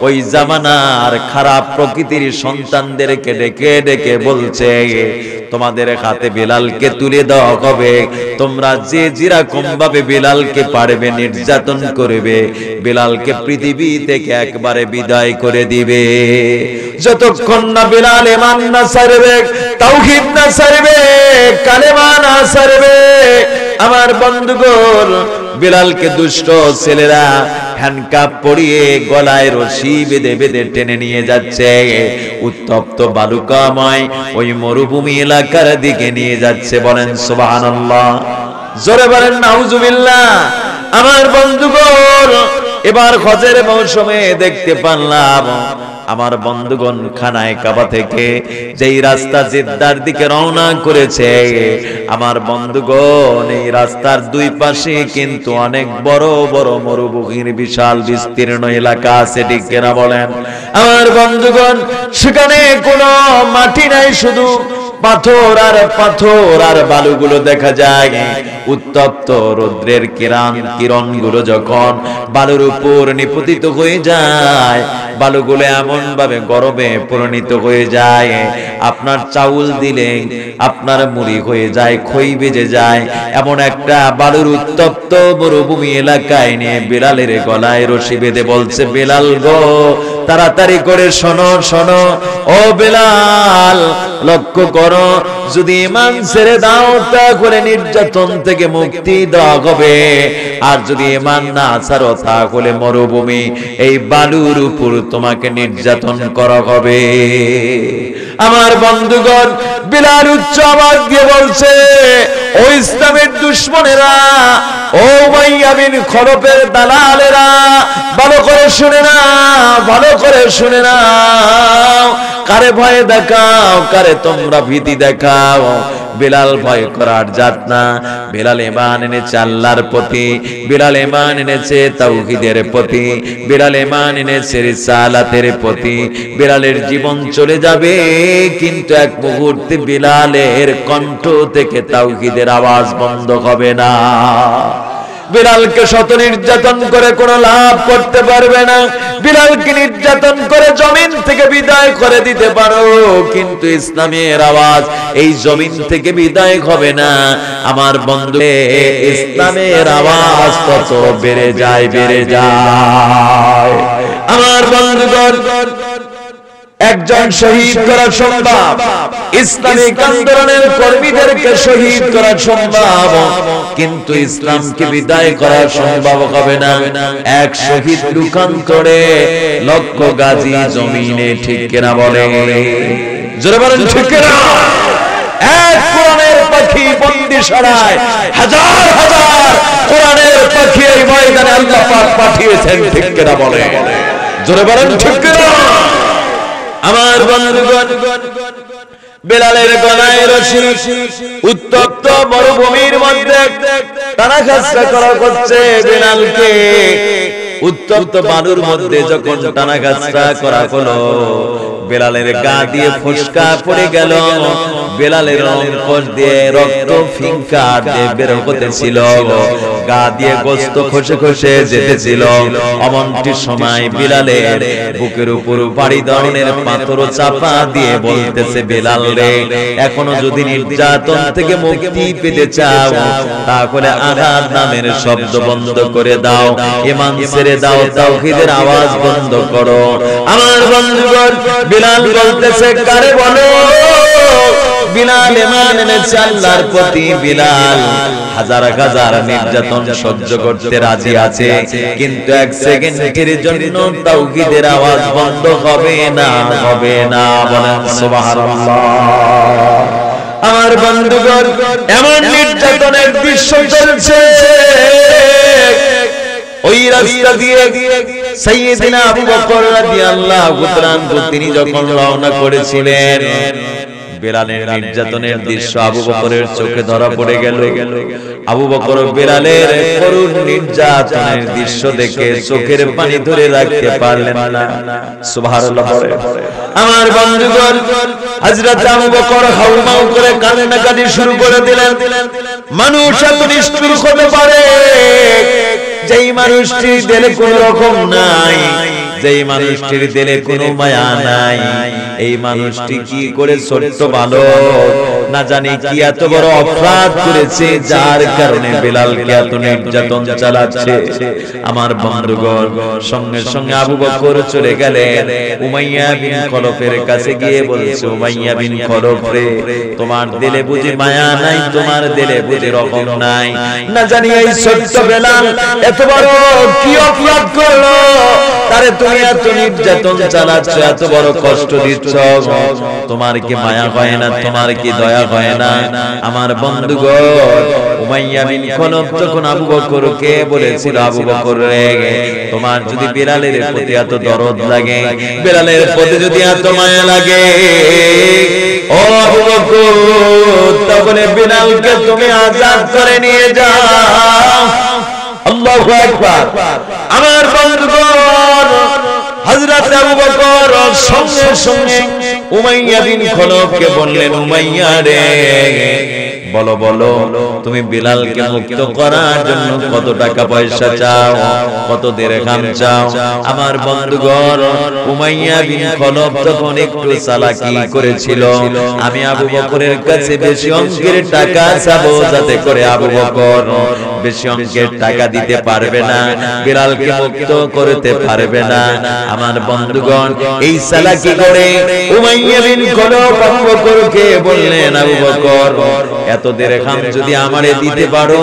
ওই জামানার খারাপ প্রকৃতির সন্তানদেরকে ডেকে ডেকে বলছে, তোমাদের হাতে বিলালকে তুলে দেওয়া হবে, তোমরা যে যেরকম ভাবে বিলালকে পারবে নির্যাতন করবে, বিলালকে পৃথিবী থেকে একবারে বিদায় করে দিবে। যতক্ষণ না বিলাল ঈমান না ছাড়বে, তাওহীদ না ছাড়বে, কালেমা না ছাড়বে। আমার বন্ধুগণ, বিলালকে দুষ্ট ছেলেরা হ্যান্ডকাপ পরিয়ে গলায় রশি বেঁধে বেঁধে টেনে নিয়ে যাচ্ছে, উত্তপ্ত বালুকাময় ওই মরুভূমি এলাকার দিকে নিয়ে যাচ্ছে। বলেন সুবহানাল্লাহ, জোরে বলেন নাউজুবিল্লাহ। আমার বন্ধুগণ, এবার হজের মৌসুমে দেখতে পারলাম আমার বন্ধুগণ খানায় কাবা থেকে যেই রাস্তা জিদ্দার দিকে রওনা করেছে, আমার বন্ধুগণ এই রাস্তার দুই পাশে কিন্তু অনেক বড় বড় মরুভূমির বিশাল বিস্তীর্ণ এলাকা আছে, ঠিক কিনা বলেন? আমার বন্ধুগণ, সেখানে কোনো মাটি নাই, শুধু পাথর আর পাথর আর বালুগুলো দেখা যায়। উত্তপ্ত রৌদ্রের কিরণগুলো যখন বালুর উপর নিপতিত হয়ে যায়, বালুগুলো এমন ভাবে গরমে পরিণত হয়ে যায়, আপনার চাউল দিলে আপনার মুড়ি হয়ে যায়, খই বেজে যায়। এমন একটা বালুর উত্তপ্ত মরুভূমি এলাকায় নিয়ে বিলালের গলায় রশি বেঁধে বলছে, বিলাল গো, তাড়াতাড়ি করে শোনো শোনো, ও বিলাল, লক্ষ্য করো, যদি ঈমান ছেড়ে দাও তাহলে নির্যাতন থেকে মুক্তি দেওয়া হবে, আর যদি ঈমান না ছাড়ো তাহলে মরুভূমি এই বালুর উপর তোমাকে নির্যাতন করা হবে। আমার বন্ধুগণ, বিলাল উচ্চ আওয়াজ দিয়ে বলছে, ও ইসলামের দুশমনেরা, ও উমাইয়া বিন খলবের দালালেরা, ভালো করে শুনে নাও, ভালো করে শুনে নাও, কারে ভয় দেখাও, কারে তোমরা ভীতি দেখাও। বিলাল ভয় করার জাত না, বিলাল ঈমান এনেছে আল্লাহর প্রতি, বিলাল ঈমান এনেছে তাওহীদের প্রতি, বিলাল ঈমান এনেছে রিসালাতের প্রতি। বিলালের জীবন চলে যাবে, কিন্তু এক মুহূর্তে বিলালের কণ্ঠ থেকে তাওহীদের আওয়াজ বন্ধ হবে না। বিলালকে শত নির্যাতন করে কোনো লাভ করতে পারবে না। বিলালকে নির্যাতন করে জমিন থেকে বিদায় করে দিতে পারো, কিন্তু ইসলামের আওয়াজ এই জমিন থেকে বিদায় হবে না। আমার বন্ধু, ইসলামের আওয়াজ তত বেড়ে যায়, বেড়ে যায়। আমার বন্ধুগণ, একজন শহীদ করা সম্ভব, ইসলামিক আন্দোলনের কর্মীদেরকে শহীদ করা সম্ভব, কিন্তু ইসলামকে বিদায় করা সম্ভব হবে না। এক শহীদ রূপান্তরে লক্ষ গাজী জমিনে, ঠিক কিনা বলে? জোরে বলেন ঠিক কিনা? এক কোরআনের পাখি বন্দিশালায় হাজার হাজার কোরআনের পাখি এই ময়দানে আল্লাহ পাক পাঠিয়েছেন, ঠিক কিনা বলে? জোরে বলেন ঠিক কিনা? আমার বন্ধুগণ, বিলালের গলায় রশি, উত্তপ্ত মরুভূমির মধ্যে টানা খাসা করা করছে বিলালকে। উত্তপ্ত বালুর মধ্যে যখন টানা গাছটা করা হলো, বেলালের গা দিয়ে ফোসকা পড়ে গেল, বেলালের রক্ত দিয়ে রক্ত ফিঙ্কা দিয়ে বের হতেছিল, গা দিয়ে গোশত খসে খসে যেতেছিল। এমনটি সময় বেলালের বুকের উপর ভারী ধরনের পাথর চাপা দিয়ে বলতেছে, বেলাল রে, এখনো যদি নির্যাতন থেকে মুক্তি পেতে চাও তাহলে আঘাত নামের শব্দ বন্ধ করে দাও, ঈমান ছেড়ে দাও, তাওহীদের আওয়াজ বন্ধ করো। আমার বন্ধুগণ, বেলাল বলতেছে, কারে বলো? বেলাল ঈমান এনেছে আল্লাহর প্রতি। বেলাল হাজার হাজার নির্যাতন সহ্য করতে রাজি আছে, কিন্তু এক সেকেন্ডের জন্য তাওহীদের আওয়াজ বন্ধ হবে না, হবে না। বলেন সুবহানাল্লাহ। আমার বন্ধুগণ, এমন নির্যাতনের দৃশ্য চলছে, ওই রাস্তা দিয়ে সাইয়েদনা আবু বকর রাদিয়াল্লাহু তাআলা তিনি যখন রওনা করেছিলেন, বেলালের নির্যাতনের দৃশ্য আবু বকরের চোখে ধরা পড়ে গেল। আবু বকর বেলালের করুণ নির্যাতনের দৃশ্য দেখে চোখের পানি ধরে রাখতে পারলেন না। সুবহানাল্লাহ। আমার বন্ধুগণ, হযরত আবু বকর হাউমাউ করে কান্নাকাটি শুরু করে দিলেন। মানুষ এত নিষ্ঠুর হতে পারে, যেই মানুষটির দিলে কোনো রকম নাই, যেই মানুষটির দিলে কোনো মায়া নাই, এই মানুষটি কি করে ছোট্ট বালক না জানি কি এত বড় অপরাধ করেছে, যার কারণে বেলালকে এত নির্যাতন চালাচ্ছে। আমার বন্ধুগণ, সঙ্গে সঙ্গে আবু বকর চলে গেলেন উমাইয়া বিন খলফের কাছে, গিয়ে বলছে, উমাইয়া বিন খলফ রে, তোমার দিলে বুঝি মায়া নাই, তোমার দিলে বুঝি রকম নাই, না জানি এই ছোট্ট বেলাল এত বড় কি অপরাধ করলো, তারে তুমি এত নির্যাতন চালাচ্ছ, এত বড় কষ্ট দিচ্ছ, তোমার কি মায়া হয় না, তোমার কি দয়া হয় না? আমার বন্ধুগণ, উমাইয়া বিন খলফ যখন আবু বকরকে বলেছিল, আবু বকর রে, তোমার যদি বেলালের প্রতি এত দরদ লাগে, বেলালের প্রতি যদি এত মায়া লাগে, ও আবু বকর, তাহলে বেলালকে তুমি আযাদ করে নিয়ে যাও। আল্লাহু আকবার। আমার বন্ধুগণ, হযরত আবু বকর সঙ্গে সঙ্গে উমাইয়া বিন খলফকে বললেন, উমাইয়া রে, বলো বলো, তুমি বেলালকে মুক্ত করার জন্য কত টাকা পয়সা চাও, কত দিরহাম চাও? আমার বন্ধুগণ, উমাইয়া বিন খলফ তখন একটু চালাকি করেছিল, আমি আবু বকরের কাছে বেশি অঙ্কের টাকা চাবো, যাতে করে আবু বকর বেশি অঙ্কের টাকা দিতে পারবে না, বেলালকে মুক্ত করতে পারবে না। আমার বন্ধুগণ, এই চালাকি করে উমাইয়া বিন খলফ আবু বকরকে বললেন, আবু বকর, এত দিরহাম যদি আমারে দিতে পারো,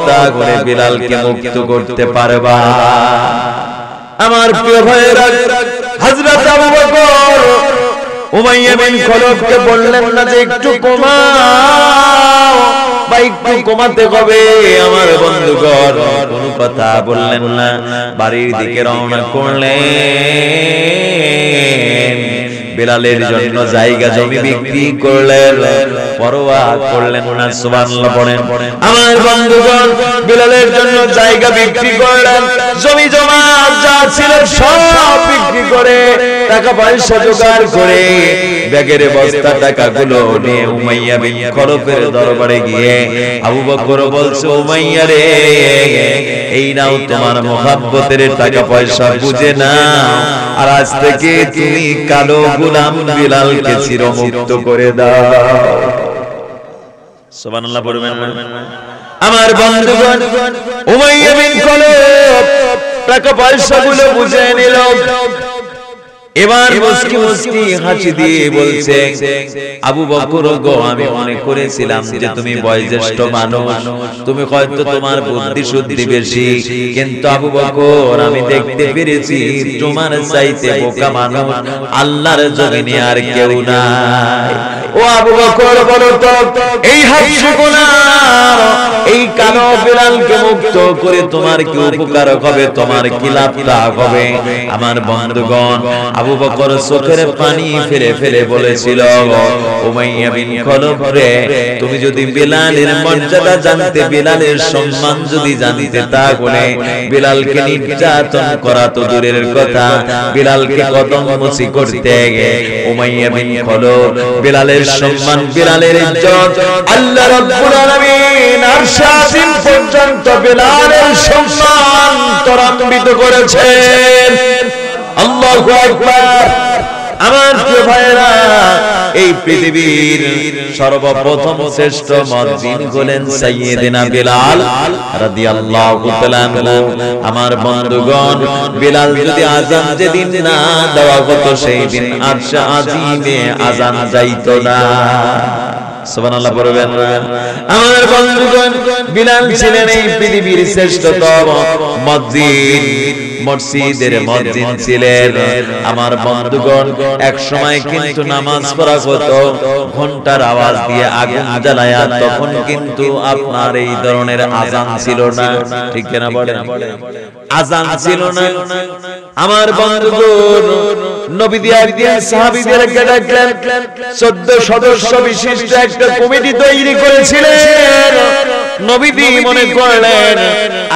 তাহলে বেলালকে মুক্ত করতে পারবা। আমার প্রিয় ভাইরা, হযরত আবু বকর উমাইয়া বিন খলফকে বললেন না যে একটু কমাও, বা একটু কমাতে হবে। আমার বন্ধুগণ, কোনো কথা বললেন না, বাড়ির দিকে রওনা করলেন। বেলালের জন্য জায়গা জমি বিক্রি করলেন, পরোয়া করলেন না। সুবহানাল্লাহ পড়েন। আমার বন্ধুগণ, বেলালের জন্য জায়গা বিক্রি করলেন, জমি জমা যা ছিল সব বিক্রি করে টাকা পয়সা জোগাড় করে ব্যাগের বস্তা টাকাগুলো নিয়ে উমাইয়া বিন খলফের দরবারে গিয়ে আবু বকর বলছে, উমাইয়া রে, এই নাও তোমার মোহাব্বতের টাকা পয়সা, বুঝে নাও, আর আজ থেকে তুমি কালো গোলাম বেলালকে চিরমুক্ত করে দাও। সুবহানাল্লাহ পড়বেন। আমার বন্ধুগণ, উমাইয়া বিন খলফ টাকা পয়সাগুলো বুঝে নিল। এবার মুস্কি মুস্কি হাসি দিয়ে বলছে, আবু বকর গো, আমি মনে করেছিলাম যে তুমি বয়োজ্যেষ্ঠ মানুষ, তুমি হয়তো তোমার বুদ্ধি শুদ্ধি বেশি, কিন্তু আবু বকর, আমি দেখতে পেরেছি তোমার চাইতে বোকা মানুষ আল্লাহর জমিনে আর কেউ নাই। ও আবু বকর, বলো তো, এই হাবশী গোলাম, এই কালো বিলালকে মুক্ত করে তোমার কি উপকার হবে, তোমার কি লাভটা হবে? আমার বন্ধুগণ, আবু বকর চোখের পানি ফেলে ফেলে বলেছিল, উমাইয়া বিন খলফ রে, তুমি যদি বিলালের মর্যাদা জানতে, বিলালের সম্মান যদি জানতে, তাহলে বিলালকে নির্যাতন করা তো দূরের কথা, বিলালকে কদম মুচি করতে উমাইয়া বিন খলফ বিলালের সম্মান, বিলালের ইজ্জত আল্লাহ রাব্বুল আলামিন আরশ আজিম পর্যন্ত বিলালের সম্মান ত্বরান্বিত করেছেন। আল্লাহু আকবার। আমার প্রিয় ভাইরা, এই পৃথিবীর সর্বপ্রথম শ্রেষ্ঠ মুয়াজ্জিন হলেন সাইয়্যিদিনা বিলাল রাদিয়াল্লাহু তাআলা আনহু। আমার বন্ধুগণ, বিলাল যদি আযান যেদিন না দেওয়া হতো, সেই দিন আরশে আজিমে আযান যাইতো না। সুবহানাল্লাহ বলবেন। আমার বন্ধুগণ, বিলাল ছিলেন এই পৃথিবীর শ্রেষ্ঠতম মুয়াজ্জিন, মসজিদের মুয়াজ্জিন ছিলেন। আমার বন্ধুগণ, এক সময় কিন্তু নামাজ পড়া হতো ঘন্টার আওয়াজ দিয়ে আগুন জ্বালায়া, তখন কিন্তু আপনার এই ধরনের আযান ছিল না, ঠিক না বলেন? আযান ছিল না। আমার বন্ধুগণ, নবীজি একদিন সাহাবীদেরকে ডাকলেন, 14 সদস্য বিশিষ্ট একটা কমিটি তৈরি করেছিলেন। নবীজি মনে করলেন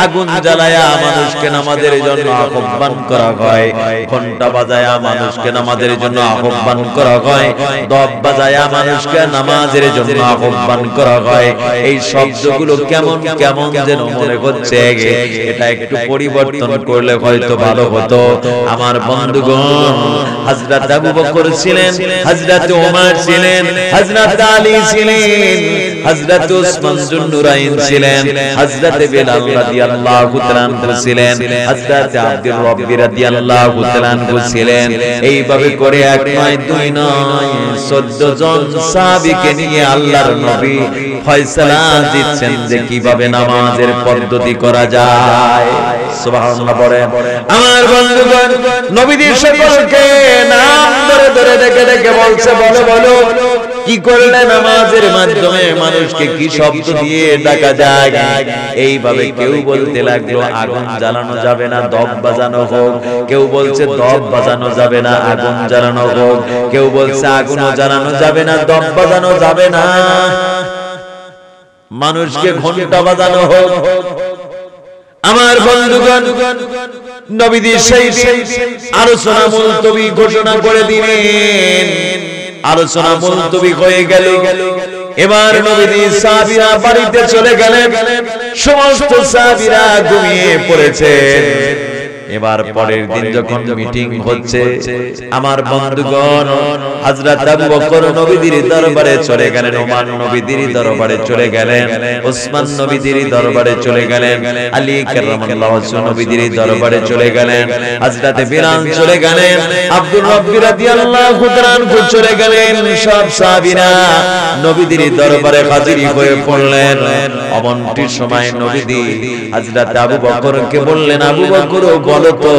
আগুন জ্বালায়া মানুষকে নামাজের জন্য আহ্বান করা হয়, ঘন্টা বাজায়া মানুষকে নামাজের জন্য আহ্বান করা হয়, দব বাজায়া মানুষকে নামাজের জন্য আহ্বান করা হয়। এই শব্দগুলো কেমন কেমন যেন মনে হচ্ছে, এটা একটু পরিবর্তন করলে হয়তো ভালো হতো। আমার বন্ধুগণ, হযরত আবু বকর ছিলেন, হযরত ওমর ছিলেন, হযরত আলী ছিলেন, হযরত উসমান যুন্নুরাইন ছিলেন, হযরত বিলাল রাদিয়াল্লাহু তাআলা আনহু ছিলেন, হযরত আব্দুর রাব্বি রাদিয়াল্লাহু তাআলা আনহু ছিলেন। এইভাবে করে এক নয় দুই নয় 14 জন সাহাবীকে নিয়ে আল্লাহর নবী ফয়সালা দিচ্ছেন যে কিভাবে নামাজের পদ্ধতি করা যায়। সুবহানাল্লাহ বলেন। আমার বন্ধুগণ, নবীজি সকলকে নাম ধরে ধরে ডেকে ডেকে বলছে, বলো বলো কি করলে নামাজের মাধ্যমে মানুষকে কি শব্দ দিয়ে ডাকা যায়? এইভাবে কেউ বলতে লাগলো আগুন জ্বালানো যাবে না, দব বাজানো হোক। কেউ বলছে দব বাজানো যাবে না, আগুন জ্বালানো হোক। কেউ বলছে আগুনও জ্বালানো যাবে না, দব বাজানো যাবে না, মানুষকে ঘন্টা বাজানো হোক। আমার বন্ধুগণ, নবীজি সেই আলোচনা মুলতবি ঘোষণা করে দিলেন। আলোচনা মুলতবি হয়ে গেল। এবার নবীজি সাহাবীরা বাড়িতে চলে গেলেন, সমস্ত সাহাবীরা ঘুমিয়ে পড়েছেন। এবার পরের দিন যখন মিটিং হচ্ছে, আমার বন্ধুগণ, হযরত আবু বকর নবীজির দরবারে চলে গেলেন, ওমর নবীজির দরবারে চলে গেলেন, ওসমান নবীজির দরবারে চলে গেলেন, আলী কারামাল্লাহু ওয়াজহু নবীজির দরবারে চলে গেলেন, হযরত বিলাল চলে গেলেন, আব্দুর রাব্বি রাদিয়াল্লাহু তাআলা আনহু চলে গেলেন। সব সাহাবীরা নবীজির দরবারে হাজির হয়ে পড়লেন। অমনটির সময় নবীজি হযরত আবু বকরকে বললেন, আবু বকর বলো তো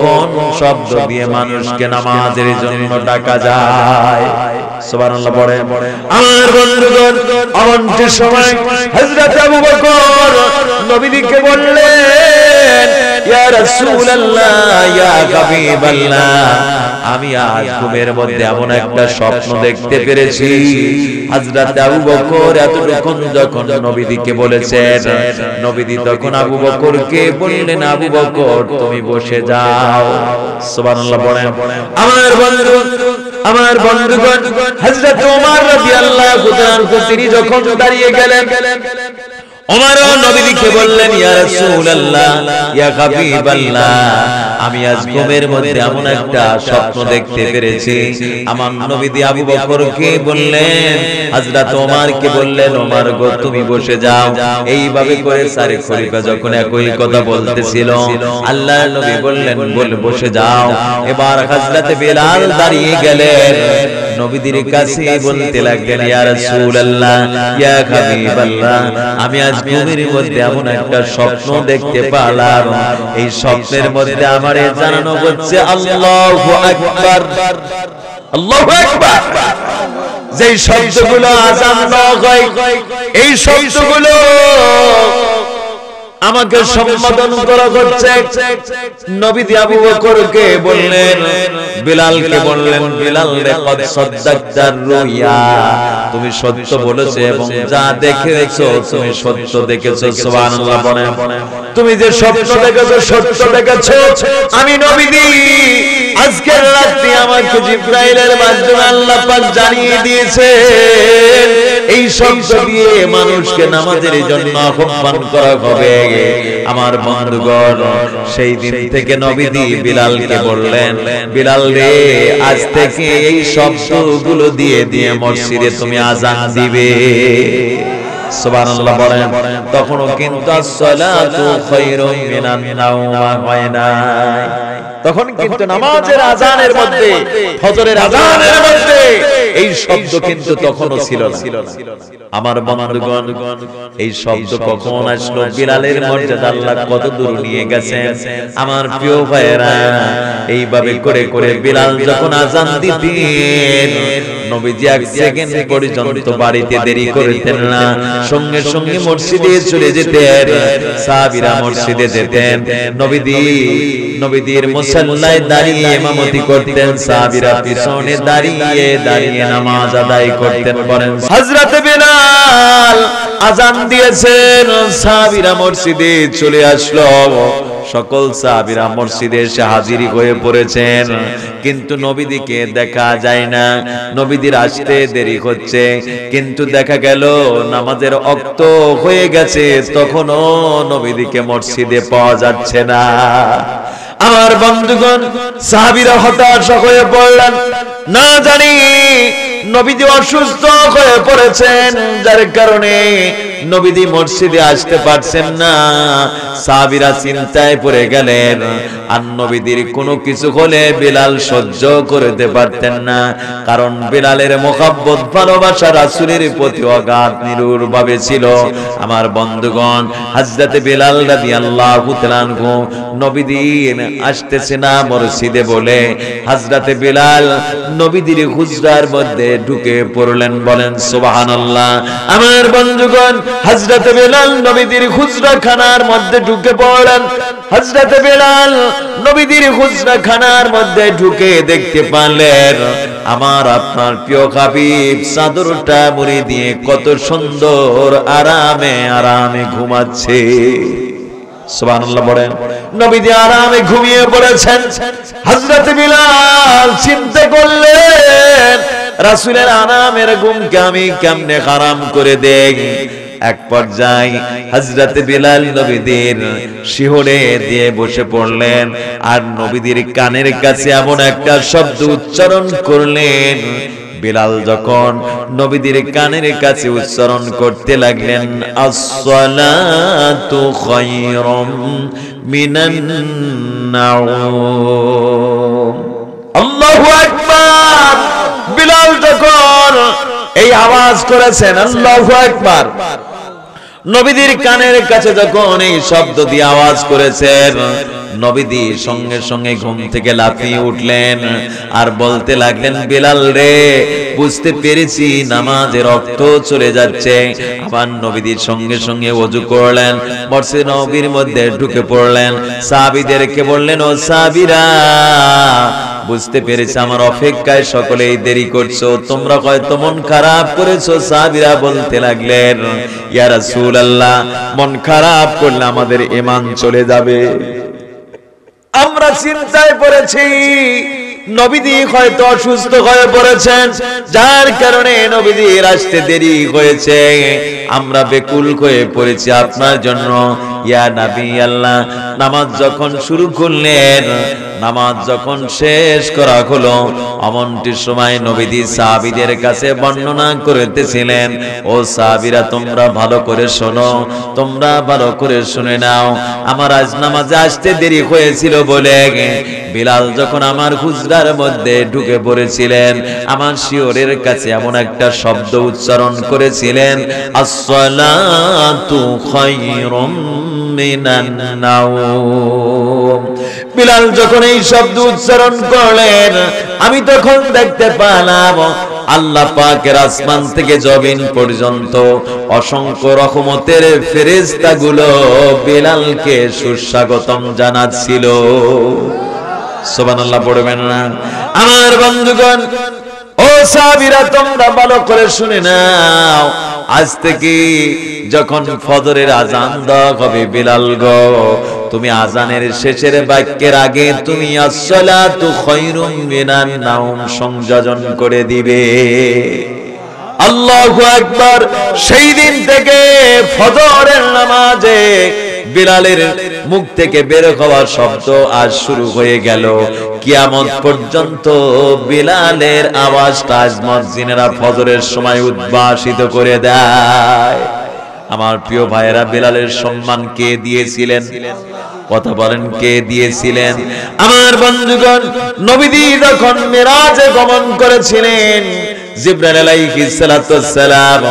কোন শব্দ দিয়ে মানুষকে নামাজের জন্য ডাকা যায়? সুবহানাল্লাহ বলেন। আমার বন্ধুগণ, অমনটির সময় হযরত আবু বকর নবীজিকে বললেন, ইয়া রাসূলুল্লাহ, ইয়া হাবিবাল্লাহ, আমি আজ ঘুমের মধ্যে এমন একটা স্বপ্ন দেখতে পেরেছি। হযরত আবু বকর এতটুকুন যখন নবীজিকে বলেছেন, নবীজি তখন আবু বকরকে বললেন, আবু বকর তুমি বসে যাও। সুবহানাল্লাহ বলেন। আমার বন্ধুগণ, হযরত ওমর রাদিয়াল্লাহু তাআলা তিনি যখন দাঁড়িয়ে গেলেন, ওমর নবীজিকে বললেন, ইয়া রাসূলুল্লাহ, ইয়া হাবিবাল্লাহ, আমি আজ ঘুমের মধ্যে এমন একটা স্বপ্ন দেখতে পেরেছি। আমার নবীজি আবু বকরকে বললেন, হযরত ওমরকে বললেন, ওমর গো তুমি বসে যাও। এইভাবে করে সারে খলিফা যখন একই কথা বলতেছিল, আল্লাহর নবী বললেন, বসে যাও। এবার হযরত বিলাল দাঁড়িয়ে গেলেন, নবীজির কাছে বলতে লাগলেন, ইয়া রাসূলুল্লাহ, ইয়া হাবিবাল্লাহ, আমি আজ ঘুমের মধ্যে এমন একটা স্বপ্ন দেখতে পেলাম। এই স্বপ্নের মধ্যে আমারে জানানো হচ্ছে আল্লাহু আকবার, আল্লাহু আকবার। যেই শব্দগুলো আযান হয়, এই শব্দগুলো আমাকে সম্বোধন করা হচ্ছে। নবী আবু বকরকে বললেন, বিলালকে বললেন, বিলাল রে কদ সাদ্দাকতার রুয়া, তুমি সত্য বলেছো এবং যা দেখেছো তুমি সত্য দেখেছো। সুবহানাল্লাহ বলেন। তুমি যে স্বপ্ন দেখেছো সত্য দেখেছো। আমি নবী আজকের রাতে আমাকে জিবরাইলের মাধ্যমে আল্লাহ পাক জানিয়ে দিয়েছেন এই শব্দ দিয়ে মানুষকে নামাজের জন্য আহ্বান করা হবে। আমার বন্ধুগণ, সেই দিন থেকে নবী বিলালকে বললেন, বিলাল রে আজ থেকে এই শব্দগুলো দিয়ে দিয়ে মসজিদে তুমি আযান দিবে। সুবহানাল্লাহ বলেন। তখনও কিন্তু আসসালাতু খায়রুম মিনান নাওম হয় নাই। তখন কিন্তু নামাজের আযানের মধ্যে, ফজরের আযানের মধ্যে এই শব্দ কিন্তু তখনও ছিল না। আমার বন্ধুগণ, এই শব্দ কখন আসলো? বিলালের মর্যাদা আল্লাহ কত দূর নিয়ে গেছেন আমার প্রিয় ভাইয়েরা। এইভাবে করে করে বিলাল যখন আযান দিতেন, নবীজি এক সেকেন্ড পর্যন্ত বাড়িতে দেরি করতেন না, সঙ্গে সঙ্গে মসজিদে চলে যেতেন। সাহাবীরা মসজিদে যেতেন, নবীজির মুসাল্লায় দাঁড়িয়ে ইমামতি করতেন, সাহাবীরা পিছনে দাঁড়িয়ে দাঁড়িয়ে নামাজ আদায় করতেন। বলেন, হযরত বিলাল আযান দিয়েছেন, সাহাবীরা মসজিদে চলে আসলো। সকল সাহাবীরা মসজিদে এসে হাজির হয়ে পড়েছেন, কিন্তু নবীদিকে দেখা যায় না। নবীদের আসতে দেরি হচ্ছে, কিন্তু দেখা গেল নামাজের ওয়াক্ত হয়ে গেছে, তখনও নবীদিকে মসজিদে পাওয়া যাচ্ছে না। আমার বন্ধুগণ, সাহাবীরা হতাশ হয়ে পড়লেন। না জানি নবীজি অসুস্থ হয়ে পড়েছেন, যার কারণে নবীজি মসজিদে আসতে পারছেন না। সাহাবীরা চিন্তায় পড়ে গেলেন। আর নবীজির কোনো কিছু হলে বিলাল সহ্য করতে পারতেন না, কারণ বিলালের মোহাব্বত ভালোবাসা রাসূলের প্রতি অগাধ নিরুর ভাবে ছিল। আমার বন্ধুগণ, হযরত বিলাল রাদিয়াল্লাহু তাআলা আনহু নবীজি আসতেছে না মসজিদে বলে হযরত বিলাল নবীজির হুজরার মধ্যে ঢুকে পড়লেন। বলেন সুবহানাল্লাহ। আমার বন্ধুগণ, হযরত বিলাল নবীজির হুজরাখানার মধ্যে ঢুকে পড়লেন। হযরত বিলাল নবীজির হুজরাখানার মধ্যে ঢুকে দেখতে পারলেন আমার আপনার প্রিয় হাবিব চাদরটা মুড়ি দিয়ে কত সুন্দর আরামে আরামে ঘুমাচ্ছে। সুবহানাল্লাহ বলেন। নবীজি আরামে ঘুমিয়ে পড়েছেন। হযরত বিলাল চিন্তা করলেন, রাসূলের আরামের ঘুমকে আমি কেমনে হারাম করে দেই। এক পর্যায়ে হযরত বিলাল নবীদের শিহরে দিয়ে বসে পড়লেন, আর নবীদের কানের কাছে এমন একটা শব্দ উচ্চারণ করলেন। বিলাল যখন নবীদের কানের কাছে উচ্চারণ করতে লাগলেন, আসসালাতু খায়রুম মিনান নাওম, আল্লাহু আকবার। বিলাল যখন এই আওয়াজ করেছেন আল্লাহু আকবার, নবীদের কানের কাছে যখন এই শব্দ দিয়ে আওয়াজ করেছেন, নবীজি সঙ্গে সঙ্গে ঘুম থেকে লাফিয়ে উঠলেন আর বলতে লাগলেন, বিলাল রে, বুঝতে পেরেছি নামাজের রক্ত চলে যাচ্ছে। আবার নবীজির সঙ্গে সঙ্গে ওযু করলেন, মসজিদ নববীর মধ্যে ঢুকে পড়লেন। সাহাবীদেরকে বললেন, ও সাহাবীরা, বুঝতে পেরেছি আমার অপেক্ষায় সকলেই দেরি করছো, তোমরা হয়তো মন খারাপ করেছো। সাহাবীরা বলতে লাগলেন, ইয়া রাসূলুল্লাহ, মন খারাপ করলে আমাদের ঈমান চলে যাবে। আমরা চিন্তায় পড়েছি নবীজি হয়তো অসুস্থ হয়ে পড়েছেন, যার কারণে নবীজির আসতে দেরি হয়েছে। আমরা বেকুল হয়ে পড়েছি আপনার জন্য। ইয়া নবী আল্লাহ, নামাজ যখন শুরু করলেন, নামাজ যখন শেষ করা হলো, অমনটির সময় নবীজি সাহাবীদের কাছে বর্ণনা করতেছিলেন, ও সাহাবীরা, তোমরা ভালো করে শোনো, তোমরা ভালো করে শুনে নাও। আমার আজ নামাজে আসতে দেরি হয়েছিল বলে বিলাল যখন আমার হুজরার মধ্যে ঢুকে পড়েছিলেন, আমার শিয়রের কাছে এমন একটা শব্দ উচ্চারণ করেছিলেন, আসসালাতু খায়রুম মিনান নাওম। বিলাল যখন এই শব্দ উচ্চারণ করলেন, আমি তখন দেখতে পেলাম আল্লাহ পাকের আসমান থেকে জমিন পর্যন্ত অসংখ্য রহমতের ফেরেশতাগুলো বিলালকে সুস্বাগতম জানাচ্ছিল। সুবহানাল্লাহ পড়বেন না? আমার বন্ধুগণ, ও সাহাবীরা, তোমরা ভালো করে শুনে নাও, আজ থেকে যখন ফজরের আজান দেওয়া হবে, বিলাল গো, তুমি আজানের শেষের বাক্যের আগে তুমি আসসালাতু খায়রুম মিনান নাওম সংযোজন করে দিবে। আল্লাহু আকবার। সেই দিন থেকে ফজরের নামাজে বিলালের মুখ থেকে বের হওয়া শব্দ আজ শুরু হয়ে গেল। কিয়ামত পর্যন্ত বিলালের আওয়াজটা আজ মুয়াজ্জিনেরা ফজরের সময় উদ্ভাসিত করে দেয়। আমার প্রিয় ভাইয়েরা, বিলালের সম্মান কে দিয়েছিলেন? কথা বলেন, কে দিয়েছিলেন? আমার বন্ধুগণ, নবীজি যখন মিরাজে গমন করেছিলেন, জিবরাইল আলাইহিস সালাতু ওয়াস সালাম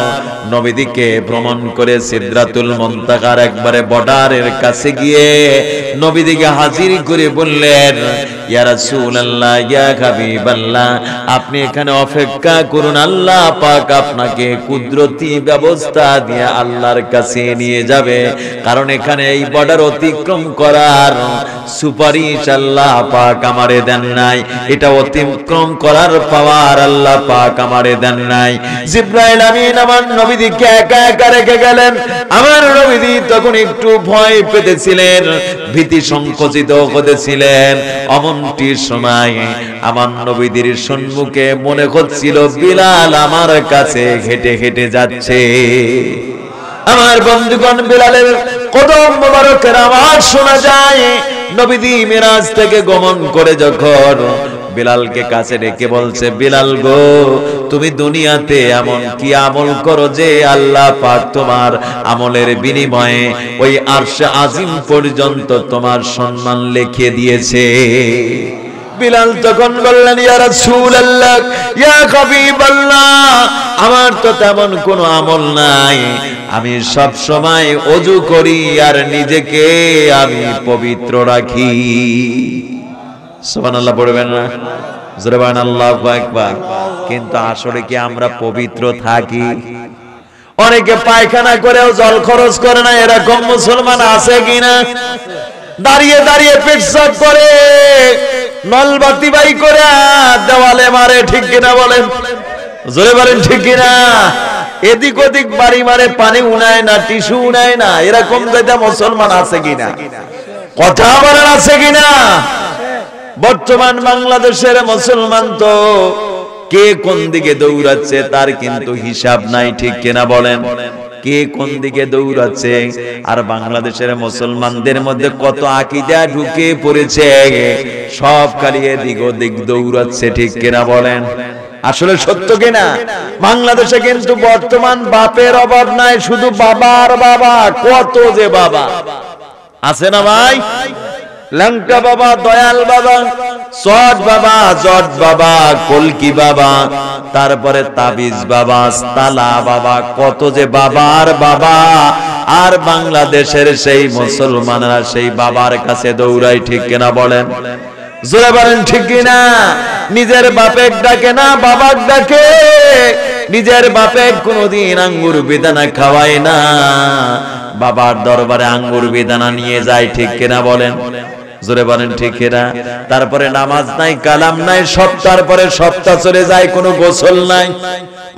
নবীদিকে ভ্রমণ করে সিদরাতুল মুনতাহার একবারে বর্ডারের কাছে গিয়ে নবীদিকে হাজির করে বললেন, ইয়া রাসূলুল্লাহ, ইয়া হাবিবাল্লাহ, আপনি এখানে অপেক্ষা করুন, আল্লাহ পাক আপনাকে কুদরতি ব্যবস্থা দিয়ে আল্লাহর কাছে নিয়ে যাবে। কারণ এখানে এই বর্ডার অতিক্রম করার সুপারিশ আল্লাহ পাক আমারে দেন নাই, এটা অতিক্রম করার পাওয়ার আল্লাহ পাক আমারে দেন নাই। জিবরাইল আমিন আমার নবীদিকে একা একা রেখে গেলেন। আমার নবীজি তখন একটু ভয় পেতেছিলেন, ভীতি সংকুচিত হতেছিলেন। অমনটির সময় আমার নবীদের সম্মুখে মনে হচ্ছিল বিলাল আমার কাছে হেঁটে হেঁটে যাচ্ছে। আমার বন্ধুগণ, বিলালের কদম মোবারকের আওয়াজ শোনা যায়। নবীজি মিরাজ থেকে গমন করে যখন বিলালকে কাছে রেখে বলছে, বিলাল গো, তুমি দুনিয়াতে এমন কি আমল করো যে আল্লাহ পাক তোমার আমলের বিনিময়ে ওই আরশে আজিম পর্যন্ত তোমার সম্মান লিখে দিয়েছে। বিলাল তখন বললেন, ইয়া রাসূলুল্লাহ, ইয়া হাবিবাল্লাহ, আমার তো তেমন কোনো আমল নাই, আমি সব সময় ওযু করি আর নিজেকে আমি পবিত্র রাখি। সুবহানাল্লাহ পড়বেন না? জোরে বলেন আল্লাহু আকবার। কিন্তু আসলে কি আমরা পবিত্র থাকি? অনেকে পায়খানা করেও জল খরচ করে না, এরকম মুসলমান আছে কিনা? দাঁড়িয়ে দাঁড়িয়ে পেটসাপ করে, নলবাতি বাই করে দেওয়ালে মারে, ঠিক কিনা বলেন? জোরে বলেন ঠিক কিনা? এদিক ওদিক বাড়ি মারে, পানি উনায় না, টিস্যু উনায় না, এরকম যেটা মুসলমান আছে কিনা? কথা বলেন, আছে কিনা? বর্তমান বাংলাদেশের মুসলমান তো কে কোন দিকে দৌড়াচ্ছে তার কিন্তু হিসাব নাই, ঠিক কিনা বলেন? কে কোন দিকে দৌড়াচ্ছে। আর বাংলাদেশের মুসলমানদের মধ্যে কত আকীদা ঢুকে পড়েছে, সব খালি এদিক ওদিক দৌড়াচ্ছে, ঠিক কিনা বলেন? আসলে সত্য কিনা? বাংলাদেশে কিন্তু বর্তমান বাপের অভাব নাই, শুধু বাবার বাবা। কত যে বাবা আছে না ভাই? লঙ্কা বাবা, দয়াল বাবা, সট বাবা, জট বাবা, কলকি বাবা, তারপরে তাবিজ বাবা, তালা বাবা, কত যে বাবার বাবা। আর বাংলাদেশের সেই মুসলমানরা সেই বাবার কাছে দৌড়ায়, ঠিক কিনা বলেন? জোরে বলেন ঠিক কিনা? নিজের বাপের ডাকে না, বাবার ডাকে। নিজের বাপে কোনদিন আঙ্গুর বেদানা খাওয়ায় না, বাবার দরবারে আঙ্গুর বেদানা নিয়ে যায়, ঠিক কিনা বলেন? জোরে বলেন ঠিক কিনা? তারপরে নামাজ নাই, কালাম নাই, সপ্তাহের পরে সপ্তাহ চলে যায়, কোনো গোসল নাই।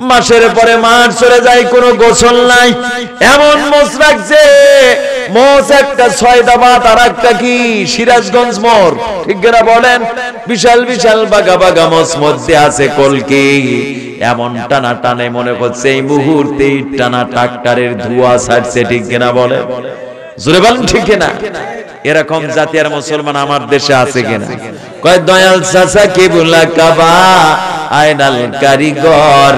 মাসের পরে মাস চলে যায়, কোনো গোসল নাই। এমন মোষ রাখছে, মোষ একটা 6 দাবাত, আর একটা কি সিরাজগঞ্জ মোড়, ঠিক কিনা বলেন? বিশাল বিশাল বাগা বাগা মোষ, মধ্যে আছে কলকি। এমন টানা টানে মনে করছে এই মুহূর্তে টানা ট্রাক্টরের ধোঁয়া ছাড়ছে, ঠিক কিনা বলেন? জোরে বলেন ঠিক কিনা? এরকম জাতীয় মুসলমান আমার দেশে আছে কিনা? কয় দয়াল চাচা কিবলা কাবা, আয়নাল কারিগর,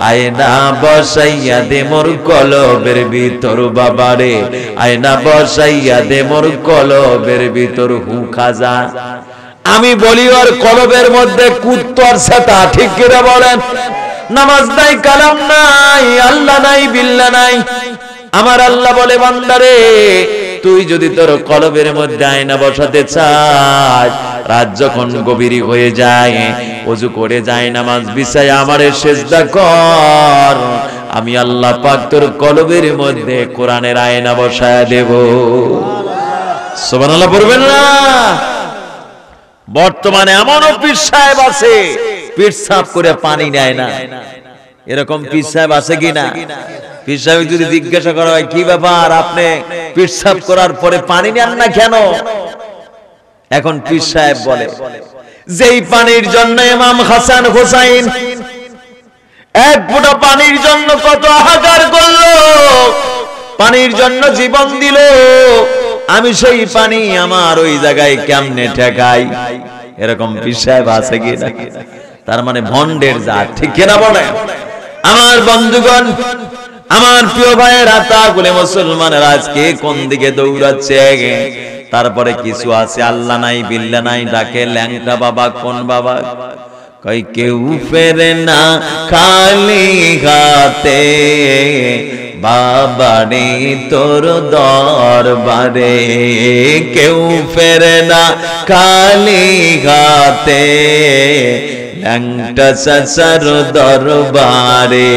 আয়না বসাইয়া দে মোর কলবের ভিতর বাবারে, আয়না বসাইয়া দে মোর কলবের ভিতর হু খাজা। আমি বলি ওর কলবের মধ্যে কুত্তর ছাতা, ঠিক কিনা বলেন? নামাজ নাই, কালাম নাই, আল্লাহ নাই, বিল্লাহ নাই। আমার আল্লাহ বলে, বান্দারে তুই যদি তোর কলবের মধ্যে আয়না বসাতে চাস, রাত যখন গভীর হয়ে যায়, ওযু করে যায় নামাজ বিছায় আমারে সিজদা কর, আমি আল্লাহ পাক তোর কলবের মধ্যে কোরআনের আয়না বসায় দেব। সুবহানাল্লাহ পড়বেন না? বর্তমানে এমনও পীর সাহেব আছে পীর সাহেব করে পানি নেয় না। এরকম পীর সাহেব আছে কিনা? পীর সাহেব যদি জিজ্ঞাসা করা হয় কি ব্যাপার, আপনি পীর সাহেব করার পরে পানি নেন না কেন? এখন পীর সাহেব বলে, যেই পানির জন্য ইমাম হাসান হুসাইন এক ফোঁটা পানির জন্য কত হাহাকার করলো, পানির জন্য জীবন দিল, আমি সেই পানি আমার ওই জায়গায় কেমনে ঠেকাই? এরকম পীর সাহেব আছে কিনা? তার মানে ভন্ডের জাত, ঠিক কিনা বলে? আমার বন্ধুগণ, আমার প্রিয় ভাইয়েরা, তাহলে মুসলমানের আজকে কোন দিকে দৌড়াচ্ছে? তারপরে কিছু আছে আল্লাহ নাই বিল্লাহ নাই, ডাকে ল্যাংটা বাবা। কোন বাবা? কই কেউ ফেরে না খালি হাতে, বাবারে তোর দরবারে, কেউ ফেরে না খালি হাতে, ল্যাংটা চাচার দরবারে।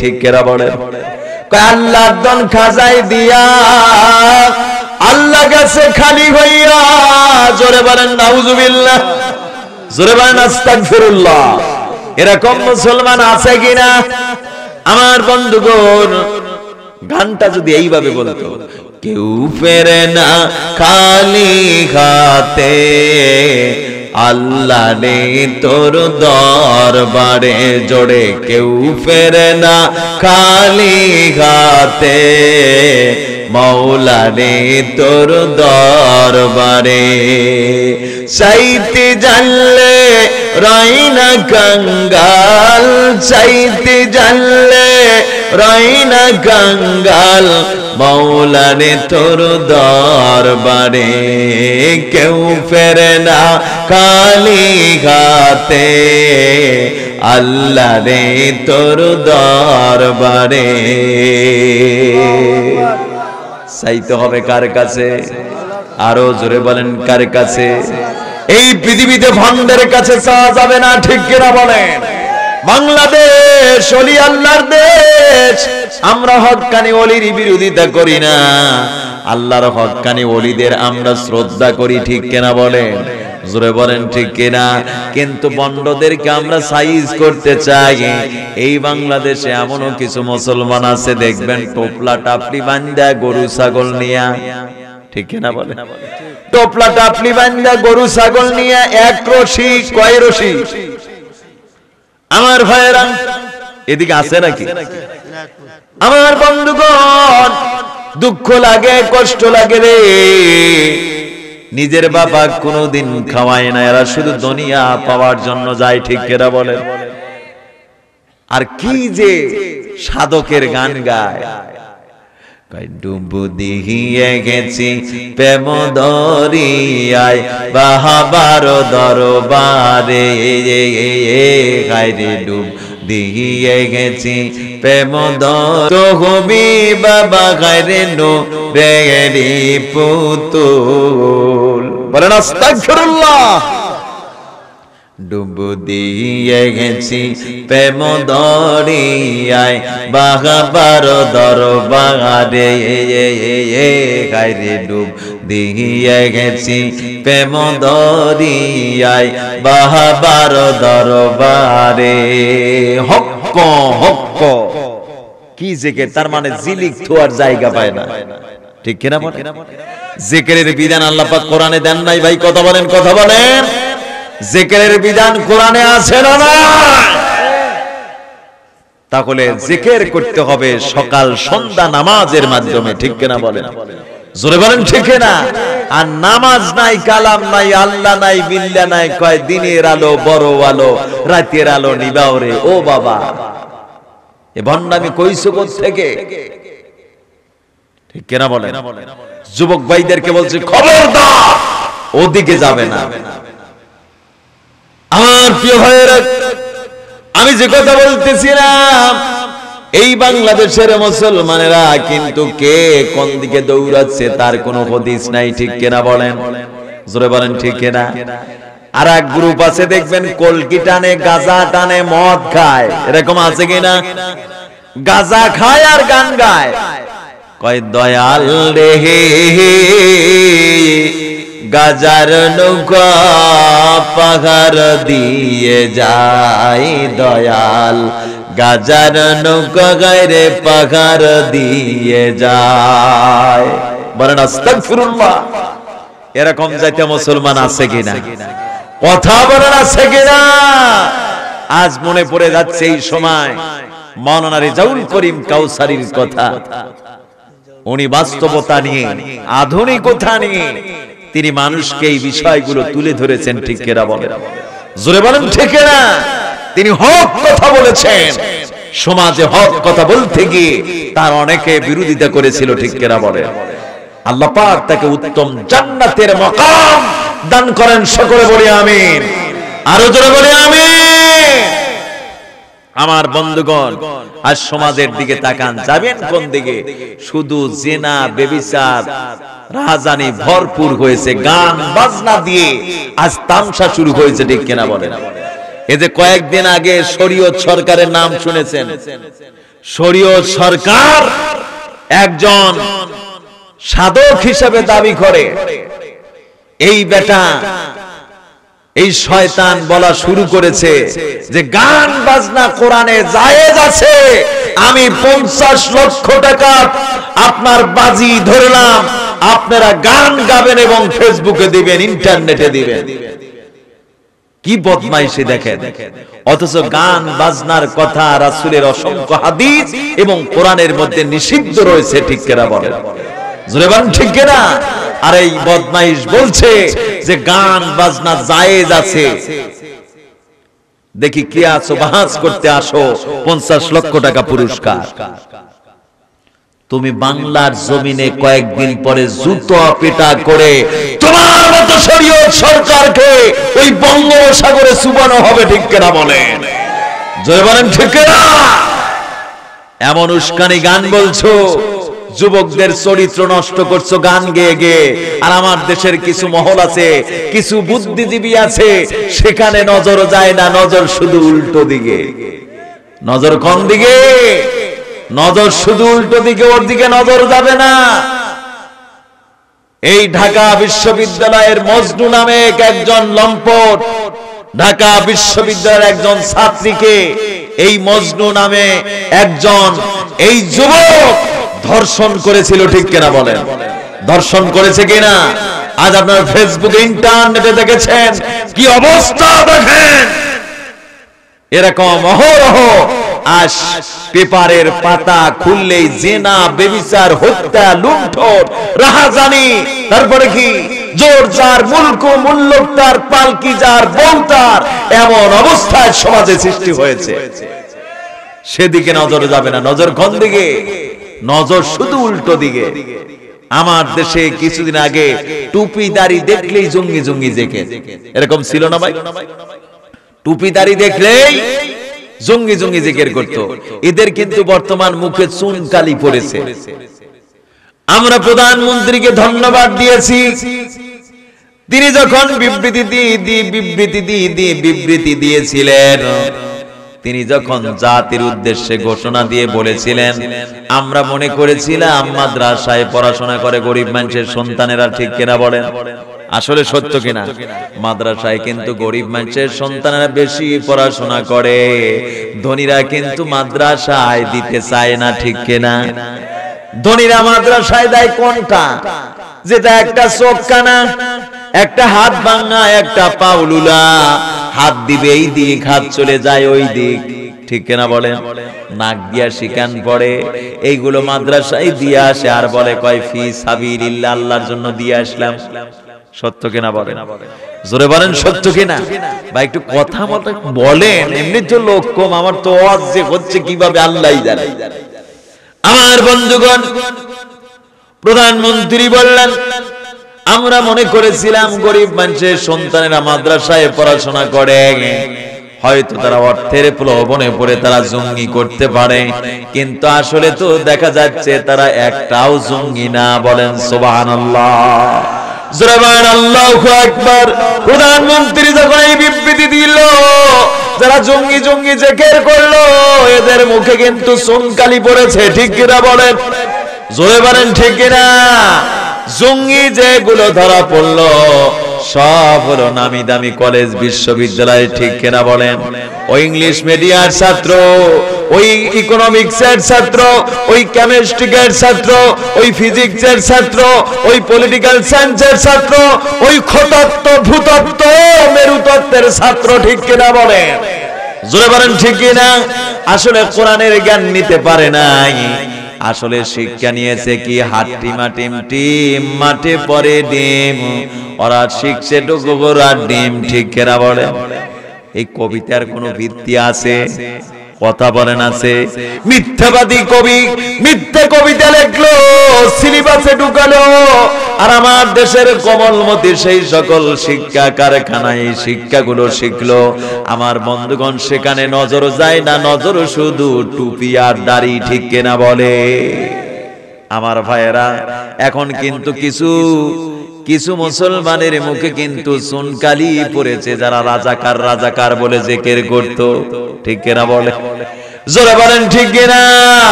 ঠিক কেরা বলে? আল্লাহ দন খাজাই দিয়া আল্লাহ গেছে খালি হইয়া। জোরে বলেন নাউজুবিল্লাহ, জোরে বলেন আস্তাগফিরুল্লাহ। এরকম মুসলমান আছে কিনা? আমার বন্ধুগণ, গানটা যদি এইভাবে বলতো, কেউ ফেরে না খালি হাতে, আল্লাহ রে তোর দরবারে, জোরে কেউ ফেরে না খালি হাতে, মৌলা রে তোর দরবারে। চাইতে জানলে রাইনা কাঙ্গাল, চাইতে জানলে রাইনা কাঙ্গাল, মৌলা রে তোর দরবারে, কেউ ফেরে না খালি হাতে, আল্লাহ রে তোর দরবারে। চাইতে হবে কার কাছে? আরো জোরে বলেন কার কাছে? এই পৃথিবীতে ভন্ডের কাছে চাওয়া যাবে না, ঠিক কিনা বলেন? বাংলাদেশ ওলি আল্লাহর দেশ, আমরা হক্কানি ওলির বিরোধিতা করি না, আল্লাহর হক্কানি ওলিদের আমরা শ্রদ্ধা করি, ঠিক কিনা বলেন? জোরে বলেন ঠিক কিনা? কিন্তু বন্ডদেরকে আমরা সাইজ করতে চাই। এই বাংলাদেশে এমনও কিছু মুসলমান আছে, দেখবেন টোপলা টাপলি বান্ধা গরু ছাগল নিয়া, ঠিক কিনা বলেন? টোপলা টাপলি বান্ধা গরু ছাগল নিয়া এক রশি কয় রশি? আমার ভাইয়েরা এদিকে আছে নাকি? আমার বন্ধুগণ, দুঃখ লাগে, কষ্ট লাগে রে। নিজের বাবা কোনোদিন খাওয়ায় না, এরা শুধু দুনিয়া পাওয়ার জন্য যায়, ঠিক কিনা বলেন? আর কি যে সাধকের গান গায়, ডুব দিয়ে গেছি প্রেম দরিয়ায়, বাহাবার দরবারে, গায়রে ডুব দিয়ে গেছি প্রেম দরবারে, বাবা গায়রে নো রেরি পুতুল। বলেন আস্তাগফিরুল্লাহ। ডুব দিয়ে গেছি প্রেম দরিয়ায়, বাহাবার দরবারে, গায়রে ডুব দিয়ে গেছি প্রেম দরিয়ায়, বাহাবার দরবারে। হক্ক হক্ক কি জিকির? তার মানে জিলিক থোয়ার জায়গা পায় না, ঠিক কিনা বলেন? জিকিরের বিধান আল্লাহ পাক কোরআনে দেন নাই ভাই, কথা বলেন, কথা বলেন। জিকিরের বিধান কোরআনে আছে না? তাহলে জিকির করতে হবে সকাল সন্ধ্যা নামাজের মাধ্যমে, ঠিক কিনা বলেন? জোরে বলেন ঠিক কিনা? আর নামাজ নাই, কালাম নাই, আল্লাহ নাই, বিল্লাহ নাই, কয় দিনের আলো বড় আলো, রাতের আলো নিবাও রে। ও বাবা, এ ভণ্ডামি কইছো কোথা থেকে? ঠিক কিনা বলেন? যুবক ভাইদেরকে বলছি, খবরদার ওদিকে যাবে না। আমার প্রিয় ভাইয়েরা, আমি যে কথা বলতেছিলাম, এই বাংলাদেশের মুসলমানেরা কিন্তু কে কোন দিকে দৌড়াচ্ছে তার কোনো হদিস নাই, ঠিক কিনা বলেন? জোরে বলেন ঠিক কিনা? আর এক গ্রুপ আছে দেখবেন কলকি টানে, গাঁজা টানে, মদ খায়, এরকম আছে কিনা? গাঁজা খায় আর গান গায়, কয় দয়াল রে গাজার নৌকা পাহাড় দিয়ে যায়, দয়াল গাজার নৌকা গায়রে পাহাড় দিয়ে যায়। বলেন আস্তাগফিরুল্লাহ। এরকম যাইতে মুসলমান আছে কিনা? কথা বলেন আছে কিনা? আজ মনে পড়ে যাচ্ছে এই সময় মাওলানা রেজাউল করিম কাউসারীর কথা। উনি বাস্তবতা নিয়ে, আধুনিকতা নিয়ে তিনি মানুষকে এই বিষয়গুলো তুলে ধরেছেন, ঠিক কিনা বলেন? জোরে বলেন ঠিক কিনা? তিনি হক কথা বলেছেন, সমাজে হক কথা বলতে গিয়ে তার অনেকে বিরোধিতা করেছিল, ঠিক কিনা বলেন? আল্লাহ পাক তাকে উত্তম জান্নাতের মাকাম দান করেন, সকলে বলি আমিন। আরো জোরে বলি আমিন। আমার বন্ধুগণ, আজ সমাজের দিকে তাকান, যাবেন কোন দিকে? শুধু জিনা, ব্যভিচার, রাহাজানি ভরপুর হয়েছে, গান বাজনা দিয়ে আজ তামসা শুরু হয়েছে, ঠিক কিনা বলেন? এই যে কয়েকদিন আগে শরীয়ত সরকারের নাম শুনেছেন, শরীয়ত সরকার একজন সাধক হিসেবে দাবি করে। এই বেটা, এই শয়তান বলা শুরু করেছে যে গান বাজনা কোরআনে জায়েজ আছে, আমি 50 লক্ষ টাকা আপনার বাজি ধরলাম, আপনারা গান গাবেন এবং ফেসবুকে দিবেন, ইন্টারনেটে দিবেন। কি বদমাইশি দেখেন! অথচ গান বাজনার কথা রাসূলের অসংখ্য হাদিস এবং কোরআনের মধ্যে নিষিদ্ধ রয়েছে, ঠিক কিনা বলেন? জোরে বলেন ঠিক কিনা? আর এই বদমাইশ বলছে যে গান বাজনা জায়েজ আছে। দেখি কি আছো, বাহাস করতে আসো, 50 লক্ষ টাকা পুরস্কার। তুমি বাংলার জমিনে কয়েকদিন পরে জুতো পেটা করে তোমার মতো শরীয়ত সরকারকে ওই বঙ্গোপসাগরে চুবানো হবে, ঠিক কিনা বলেন? জোরে বলেন ঠিক কিনা? এমন উস্কানি গান বলছো, যুবকদের চরিত্র নষ্ট করছো গান গেয়ে গেয়ে। আর আমার দেশের কিছু মহল আছে, কিছু বুদ্ধিজীবী আছে, সেখানে নজর যায় না, নজর শুধু উল্টো দিকে। নজর কোন দিকে? নজর শুধু উল্টো দিকে, ওর দিকে নজর যাবে না। এই ঢাকা বিশ্ববিদ্যালয়ের মজনু নামে একজন লম্পট, ঢাকা বিশ্ববিদ্যালয়ের একজন ছাত্রীকে এই মজনু নামে একজন এই যুবক ধর্ষণ করেছিল, ঠিক কিনা বলেন? ধর্ষণ করেছে কিনা? আজ আপনারা ফেসবুকে, ইন্টারনেটে দেখেছেন কি অবস্থা, দেখেন এরকম অহরহ আজ পেপারের পাতা খুললেই জিনা, ব্যভিচার, হত্যা, লুণ্ঠন, রাহাজানি, তারপরে কি জোর যার, মুলক মুল্লক তার, পালকি যার, বউ তার, এমন অবস্থায় সমাজে সৃষ্টি হয়েছে। সেদিকে নজর যাবে না। নজর কোন দিকে? নজর শুধু উল্টো দিকে। আমার দেশে কিছুদিন আগে টুপিদারি দেখলেই জঙ্গি জঙ্গি জেকে, এরকম ছিল না ভাই? টুপিদারি দেখলেই জঙ্গি জঙ্গি জিকির করত। এদের কিন্তু বর্তমান মুখে চুন কালি পড়েছে। আমরা প্রধানমন্ত্রীকে ধন্যবাদ দিয়েছি, তিনি যখন বিবৃতি দিয়েছিলেন, তিনি যখন জাতির উদ্দেশ্যে ঘোষণা দিয়ে বলেছিলেন, আমরা মনে করেছিলাম মাদ্রাসায় পড়াশোনা করে গরিব মানুষের সন্তানেরা, ঠিক কিনা বলেন? আসলে সত্য কিনা? মাদ্রাসায় কিন্তু গরিব মানুষের সন্তানেরা বেশি পড়াশোনা করে, ধনীরা কিন্তু মাদ্রাসায় দিতে চায় না, ঠিক কিনা? ধনীরা মাদ্রাসায় দেয় কোনটা? যেটা একটা চোখ কানা, একটা হাত ভাঙা, একটা পাউলুলা, হাত দিবে এই দিক, হাত চলে যায় ওই দিক, ঠিক কিনা বলেন? নাক দিয়া শিকান পড়ে, এইগুলো মাদ্রাসায় দিয়ে আসে আর বলে কয় ফি সাবিলিল্লাহ, আল্লাহর জন্য দিয়ে আসলাম। সত্য কিনা বলেন? জোরে বলেন সত্য কিনা? ভাই একটু কথা মতো বলেন, এমনি তো লোক কম, আমার তো ওয়াজ যে হচ্ছে কিভাবে আল্লাহই জানে। আমার বন্ধুগণ, প্রধানমন্ত্রী বললেন, আমরা মনে করেছিলাম গরিব মানুষের সন্তানেরা মাদ্রাসায় পড়াশোনা করে, হয়তো তারা অর্থের প্রলোভনে পড়ে তারা জঙ্গি করতে পারে, কিন্তু আসলে তো দেখা যাচ্ছে তারা একটাও জঙ্গি না। বলেন সুবহানাল্লাহ, জোরে বলেন আল্লাহু আকবার। প্রধানমন্ত্রী যখন এই বিবৃতি দিল, যারা জঙ্গি জঙ্গি জেকের করলো, এদের মুখে কিন্তু চুনকালি পড়েছে। ঠিক কিনা বলেন, জোরে বলেন ঠিক কিনা? জঙ্গি যেগুলো ধরা পড়লো সব হলো নামি দামি কলেজ বিশ্ববিদ্যালয়। ঠিক কিনা বলেন? ওই ইংলিশ মিডিয়ার ছাত্র, ওই ইকোনমিক্সের ছাত্র, ওই কেমিস্ট্রির ছাত্র, ওই ফিজিক্সের ছাত্র, ওই পলিটিক্যাল সায়েন্সের ছাত্র, ওই খতত্ব ভূতত্ব মেরুতত্ত্বের ছাত্র। ঠিক কিনা বলেন, জোরে বলেন ঠিক কিনা? আসলে কোরআনের জ্ঞান নিতে পারে নাই, আসলে শিক্ষা নিয়েছে কি হাট্টি মাটিম টিম মাঠে পরে ডিম, ওরা শিখছে ডুগুর আর ডিম। ঠিক কেনা বলে? এই কবিতার কোনো ভিত্তি আছে? কথা বলেন আছে? মিথ্যাবাদী কবি মিথ্যে কবিতা লিখলো, সিলেবাসে ঢুকালো, আর আমার দেশের কমলমতি সেই সকল শিক্ষা কারখানায় শিক্ষাগুলো শিখলো। আমার বন্ধুগণ, সেখানে নজর যায় না, নজর শুধু টুপি আর দাড়ি। ঠিক কিনা বলে? আমার ভাইয়েরা, এখন কিন্তু কিছু মুসলমানের মুখে কিন্তু চুনকালি পড়েছে, যারা রাজাকার রাজাকার বলে জিকির করত। ঠিক কিনা বলে? জোরে বলেন ঠিক কিনা?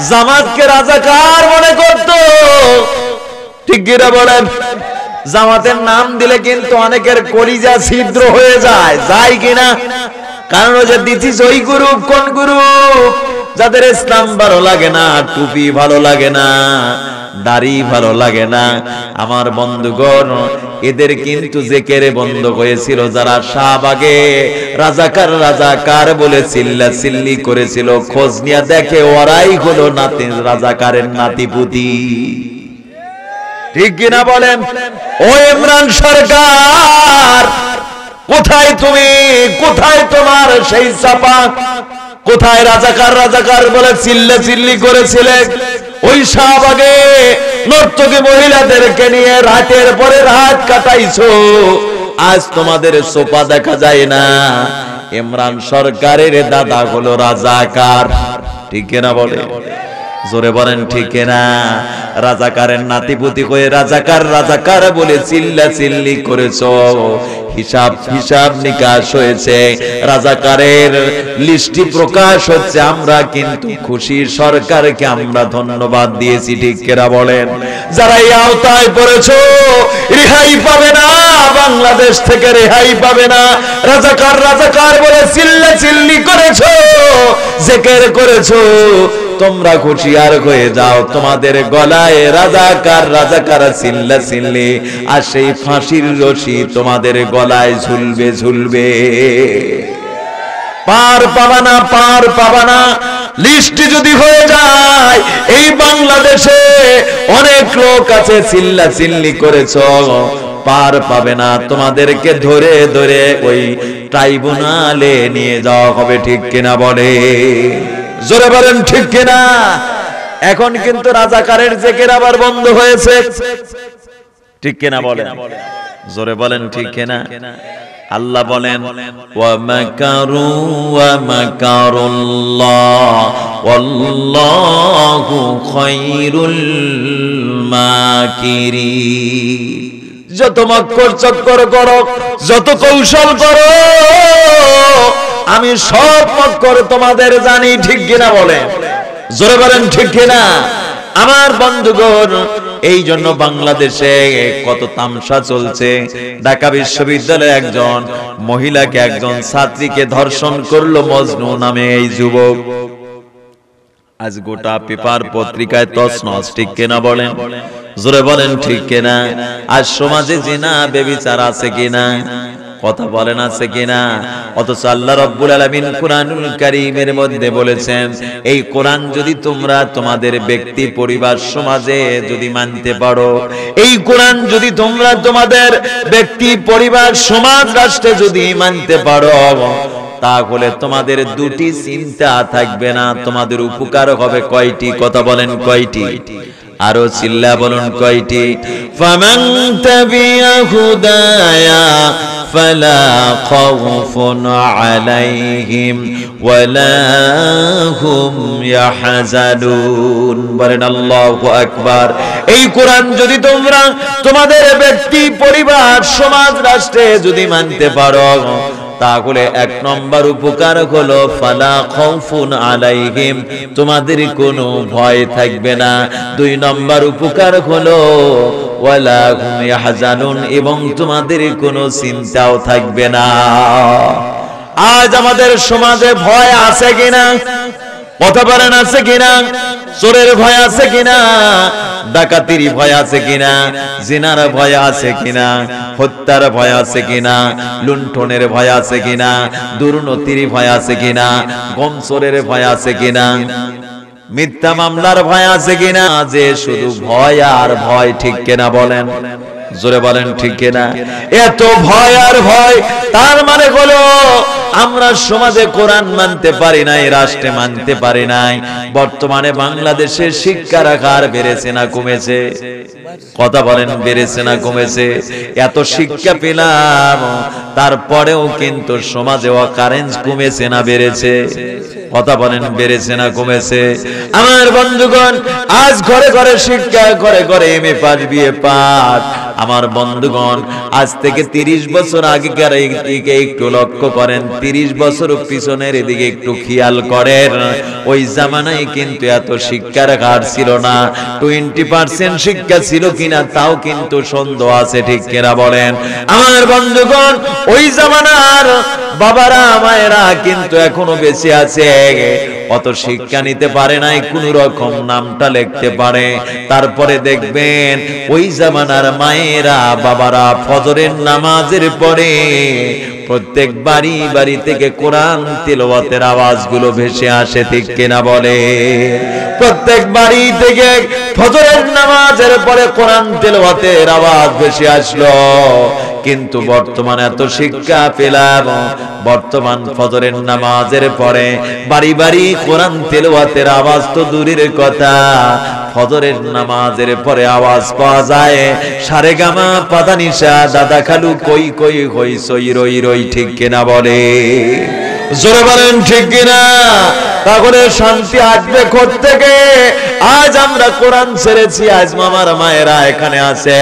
জামাতকে রাজাকার মনে করত। ঠিক কিনা বলেন? জামাতের নাম দিলে কিন্তু অনেকের কলিজা ছিদ্র হয়ে যায়, যায় কিনা? কারণ ওই যে দিচ্ছিস ওই গ্রুপ, কোন গ্রুপ? যাদের ইসলাম ভালো লাগে না, টুপি ভালো লাগে না, দাড়ি ভালো লাগে না। আমার বন্ধুগণ, এদের কিন্তু জিকিরে বন্ধ হয়েছিল। যারা শাহবাগে রাজাকার রাজাকার বলে চিল্লা চিল্লি করেছিল, খোঁজ নিয়ে দেখে ওরাই হলো নাতি রাজাকারের নাতিপুতি। ঠিক কিনা বলেন? ও ইমরান সরকার, কোথায় তুমি? কোথায় তোমার সেই চাপা? কোথায় রাজাকার রাজাকার বলে চিল্লা চিল্লি করেছিলে? ওই শাহবাগে নর্তকী মহিলাদেরকে নিয়ে রাতের পরে রাত কাটাইছো, আজ তোমাদের সোপা দেখা যায় না। ইমরান সরকারের দাদা হলো রাজাকার। ঠিক কিনা বলে? জোরে বলেন ঠিক কিনা? রাজাকারের নাতিপুতি হয়ে রাজাকার রাজাকার বলে চিল্লা চিল্লি করেছো, হিসাব নিকাশ হয়েছে, রাজাকারের লিস্টি প্রকাশ হচ্ছে। আমরা কিন্তু খুশি, সরকারকে আমরা ধন্যবাদ দিয়েছি। ঠিক কিনা বলেন? যারা এই আওতায় পড়েছো, রেহাই পাবে না, বাংলাদেশ থেকে রেহাই পাবে না। রাজাকার রাজাকার বলে চিল্লা চিল্লি করেছো, জিকির করেছো, তোমরা খুশিয়ার হয়ে যাও। তোমাদের গলায় রাজাকার রাজাকার চিল্লা চিল্লি, আর সেই ফাঁসির রশি তোমাদের গলায় ঝুলবে ঝুলবে। পার পাবা না, পার পাবা না। লিস্টি যদি হয়ে যায়, এই বাংলাদেশে অনেক লোক আছে চিল্লা চিল্লি করেছো, পার পাবে না। তোমাদেরকে ধরে ধরে ওই ট্রাইব্যুনালে নিয়ে যাওয়া হবে। ঠিক কিনা বলে? জোরে বলেন ঠিক কিনা? এখন কিন্তু রাজাকারের জিকির আবার বন্ধ হয়েছে। ঠিক কিনা বলেন? জোরে বলেন ঠিক কিনা? আল্লাহ বলেন, ওয়া মাকারু ওয়া মাকারুল্লাহ ওয়াল্লাহু খায়রুল মাকিরিন। যত মক্কর চক্কর করো, যত কৌশল করো, আমি সব মক্কর তোমাদের জানি। ঠিক কিনা বলেন? জোরে বলেন ঠিক কিনা? আমার বন্ধুগণ, এই জন্য বাংলাদেশে কত তামসা চলছে। ঢাকা বিশ্ববিদ্যালয়ে একজন মহিলাকে, একজন ছাত্রীকে ধর্ষণ করলো মজনু নামে এই যুবক। আজ গোটা পেপার পত্রিকায় তছনছ। ঠিক কিনা বলেন? জোরে বলেন ঠিক কিনা? আজ সমাজে জিনা ব্যভিচার আছে কিনা? কথা বলেন আছে কিনা? অথচ আল্লাহ রাব্বুল আলামিন কুরআনুল কারীমের মধ্যে বলেছেন, এই কোরআন যদি তোমরা তোমাদের ব্যক্তি পরিবার সমাজে যদি মানতে পারো, এই কোরআন যদি তোমরা তোমাদের ব্যক্তি পরিবার সমাজ রাষ্ট্রে যদি মানতে পারো, তাহলে তোমাদের দুটি চিন্তা থাকবে না, তোমাদের উপকার হবে। কয়টি? কথা বলেন কয়টি? আরো চিল্লা বলুন কয়টি? ফামান তাবিয়া হুদায়া فلا خوف عليهم ولا هم يحزنون বলেন আল্লাহু আকবার। এই কোরআন যদি তোমরা তোমাদের ব্যক্তি পরিবার সমাজ রাষ্ট্রে যদি মানতে পারো তাহলে এক নম্বর উপকার হলো ফালা খাউফুন আলাইহিম, তোমাদের কোনো ভয় থাকবে না। দুই নম্বর উপকার হলো ওয়ালা হুম ইয়াহজানুন, এবং তোমাদের কোনো চিন্তাও থাকবে না। আজ আমাদের সমাজে ভয় আছে কিনা? কথা বলেন আছে কিনা? চোরের ভয় আছে কিনা? ডাকাতির ভয় আছে কিনা? জিনার ভয় আছে কিনা? হত্যার ভয় আছে কিনা? লুণ্ঠনের ভয় আছে কিনা? দুর্নীতির ভয় আছে কিনা? গমচোরের ভয় আছে কিনা? মিথ্যা মামলার ভয় আছে কিনা? যে শুধু ভয় আর ভয়, ঠিক কিনা বলেন? জোরে বলেন ঠিক কিনা? এত ভয় আর ভয়, তার মানে হলো আমরা সমাজে কোরআন মানতে পারি নাই, রাষ্ট্রে মানতে পারি নাই। বর্তমানে বাংলাদেশে শিক্ষার হার বেড়েছে না কমেছে? কথা বলেন, বেড়েছে না কমেছে? এত শিক্ষা পেলাম, তারপরেও কিন্তু সমাজে অকারেন্স কমেছে না বেড়েছে? কথা বলেন, বেড়েছে না কমেছে? আমার বন্ধুগণ, আজ ঘরে ঘরে শিক্ষা, ঘরে ঘরে এমএ পাস, বিএ পাস। আমার বন্ধুগণ, আজ থেকে 30 বছর আগেকার দিকে একটু লক্ষ্য করেন, 30 বছর পিছনের দিকে একটু খেয়াল করেন। ওই জামানায় কিন্তু এত শিক্ষার হার ছিল না। 20% শিক্ষা ছিল কিনা তাও কিন্তু সন্দেহ আছে, ঠিক কিনা বলেন? আমার বন্ধুগণ, ওই জামানার বাবারা মায়েরা কিন্তু এখনো বেঁচে আছে, অত শিক্ষা নিতে পারে নাই, কোন রকম নামটা লিখতে পারে। তারপরে দেখবেন ওই জামানার মায়েরা বাবারা ফজরের নামাজের পরে প্রত্যেক বাড়ি বাড়ি থেকে কোরআন তিলাওয়াতের আওয়াজগুলো ভেসে আসে, ঠিক কিনা বলে? প্রত্যেক বাড়ি থেকে ফজরের নামাজের পরে কোরআন তিলাওয়াতের আওয়াজ ভেসে আসলো। কিন্তু বর্তমানে এত শিক্ষা পেলাম, বর্তমান ফজরের নামাজের পরে বাড়ি বাড়ি কোরআন তিলাওয়াতের আওয়াজ তো দূরের কথা, ফজরের নামাজের পরে আওয়াজ পাওয়া যায় সারেগামা পাদানিসা দাদা খালু কই কই হই সই রই রই, ঠিক কিনা বলে? জোরে বলেন ঠিক কিনা? তাহলে শান্তি আসবে কোত্থেকে? আজ আমরা কোরআন ছেড়েছি, আজ মামার মায়েরা এখানে আছে,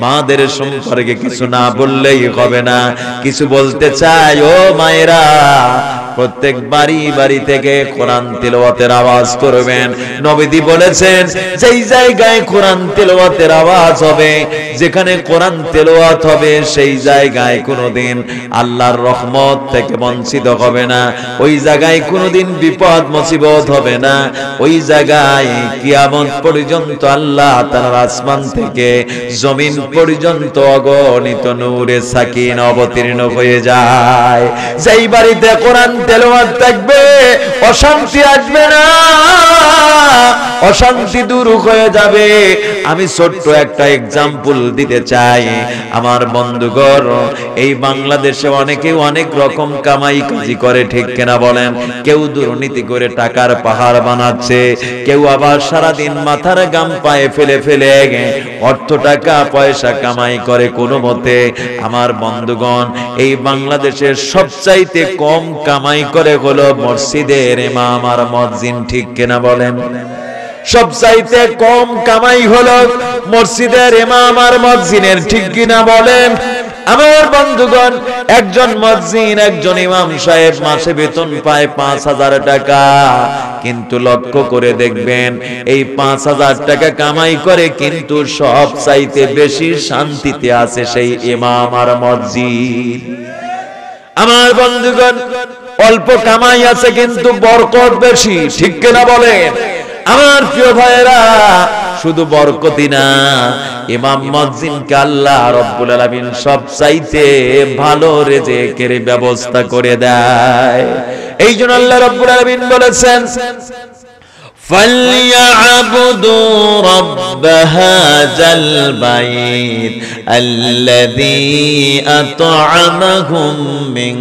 মাদের সম্পর্কে কিছু না বললেই হবে না। কিছু বলতে চাই, ও মায়েরা, প্রত্যেক বাড়ি বাড়ি থেকে কোরআন তিলাওয়াতের আওয়াজ করবেন। নবীজি বলেছেন, যেই জায়গায় কোরআন তিলাওয়াতের আওয়াজ হবে, যেখানে কোরআন তিলাওয়াত হবে, সেই জায়গায় কোনোদিন আল্লাহর রহমত থেকে বঞ্চিত হবে না। ওই জায়গায় কোনোদিন বিপদ মুসিবত হবে না। ওই জায়গায় কিয়ামত পর্যন্ত আল্লাহ তাআলার আসমান থেকে জমিন পর্যন্ত অগণিত নূরে সাকিন অবতীর্ণ হয়ে যায়। যেই বাড়িতে কোরআন তেলাওয়াত থাকবে, অশান্তি আসবে না, অশান্তি দূর হয়ে যাবে। আমি ছোট্ট একটা এক্সাম্পল দিতে চাই। আমার বন্ধুগণ, এই বাংলাদেশে অনেকে অনেক রকম কামাই কাজি করে, ঠিক কিনা বলেন? কেউ দুর্নীতি করে টাকার পাহাড় বানাচ্ছে, কেউ আবার সারাদিন মাথার গাম পায়ে ফেলে ফেলে অর্থ টাকা পয়সা কামাই করে কোনো মতে। আমার বন্ধুগণ, এই বাংলাদেশের সবচাইতে কম কামাই করে হলো মসজিদের ইমাম আর মুয়াজ্জিন, ঠিক কিনা বলেন? সবচাইতে কম কামাই হলো মসজিদের ইমাম আর মুয়াজ্জিনের, ঠিক কিনা বলেন? আমার বন্ধুগণ, একজন মুয়াজ্জিন, একজন ইমাম সাহেব মাসে বেতন পায় 5000 টাকা, কিন্তু লক্ষ্য করে দেখবেন এই 5000 টাকা কামাই করে কিন্তু সব চাইতে বেশি শান্তিতে আছে সেই ইমাম আর মুয়াজ্জিন। আমার বন্ধুগণ, অল্প কামাই আছে কিন্তু বরকত বেশি, ঠিক কিনা বলেন? আমার প্রিয় ভাইয়েরা, শুধু বরকতই না, ইমাম মুয়াজ্জিনকে আল্লাহ রাব্বুল আলামিন সবচাইতে ভালো রিজিকের ব্যবস্থা করে দেয়। এইজন্য আল্লাহ রাব্বুল আলামিন বলেছেন, فَلْيَعْبُدُوا رَبَّ هَذَا الْبَيْتِ الَّذِي أَطْعَمَهُم مِّن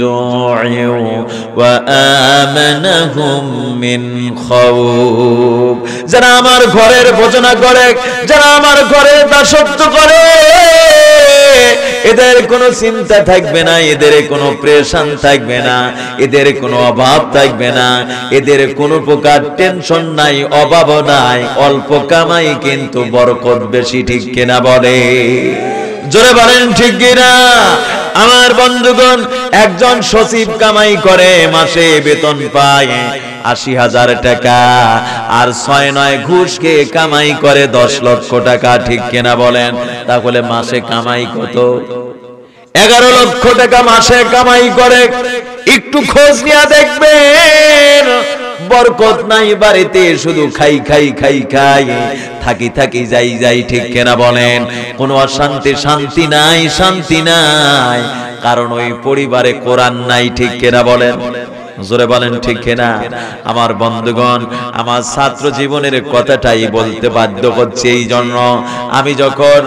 جُوعٍ وَآمَنَهُم مِّن خَوْفٍ। যারা আমার ঘরের ভোজনা করে, যারা আমার ঘরে দাসত্ব করে, এদের কোনো চিন্তা থাকবে না, এদের কোনো প্রেশান থাকবে না, এদের কোনো অভাব থাকবে না, এদের কোনো প্রকার টেনশন নাই, অভাব নাই, অল্প কামাই কিন্তু বরকত বেশি, ঠিক কিনা বলে? জোরে বলেন ঠিক কিনা? আমার বন্ধুগণ, একজন সচিব কামাই করে, মাসে বেতন পায় ৮০,০০০ টাকা, আর ৬-৯ ঘুষ খেয়ে কামাই করে ১০ লক্ষ টাকা, ঠিক কিনা বলেন? তাহলে মাসে কামাই কত? ১১ লক্ষ টাকা মাসে কামাই করে। একটু খোঁজ নিয়ে দেখবেন, বরকত নাই বাড়িতে, শুধু খাই খাই খাই খাই, থাকি থাকি যাই যাই, ঠিক কিনা বলেন? কোনো অশান্তি, শান্তি নাই, শান্তি নাই, কারণ ওই পরিবারে কোরআন নাই, ঠিক কিনা বলেন? জোরে বলেন ঠিক কিনা? আমার বন্ধুগণ, আমার ছাত্র জীবনের কথাটাই বলতে বাধ্য করছে। এই জন্য আমি যখন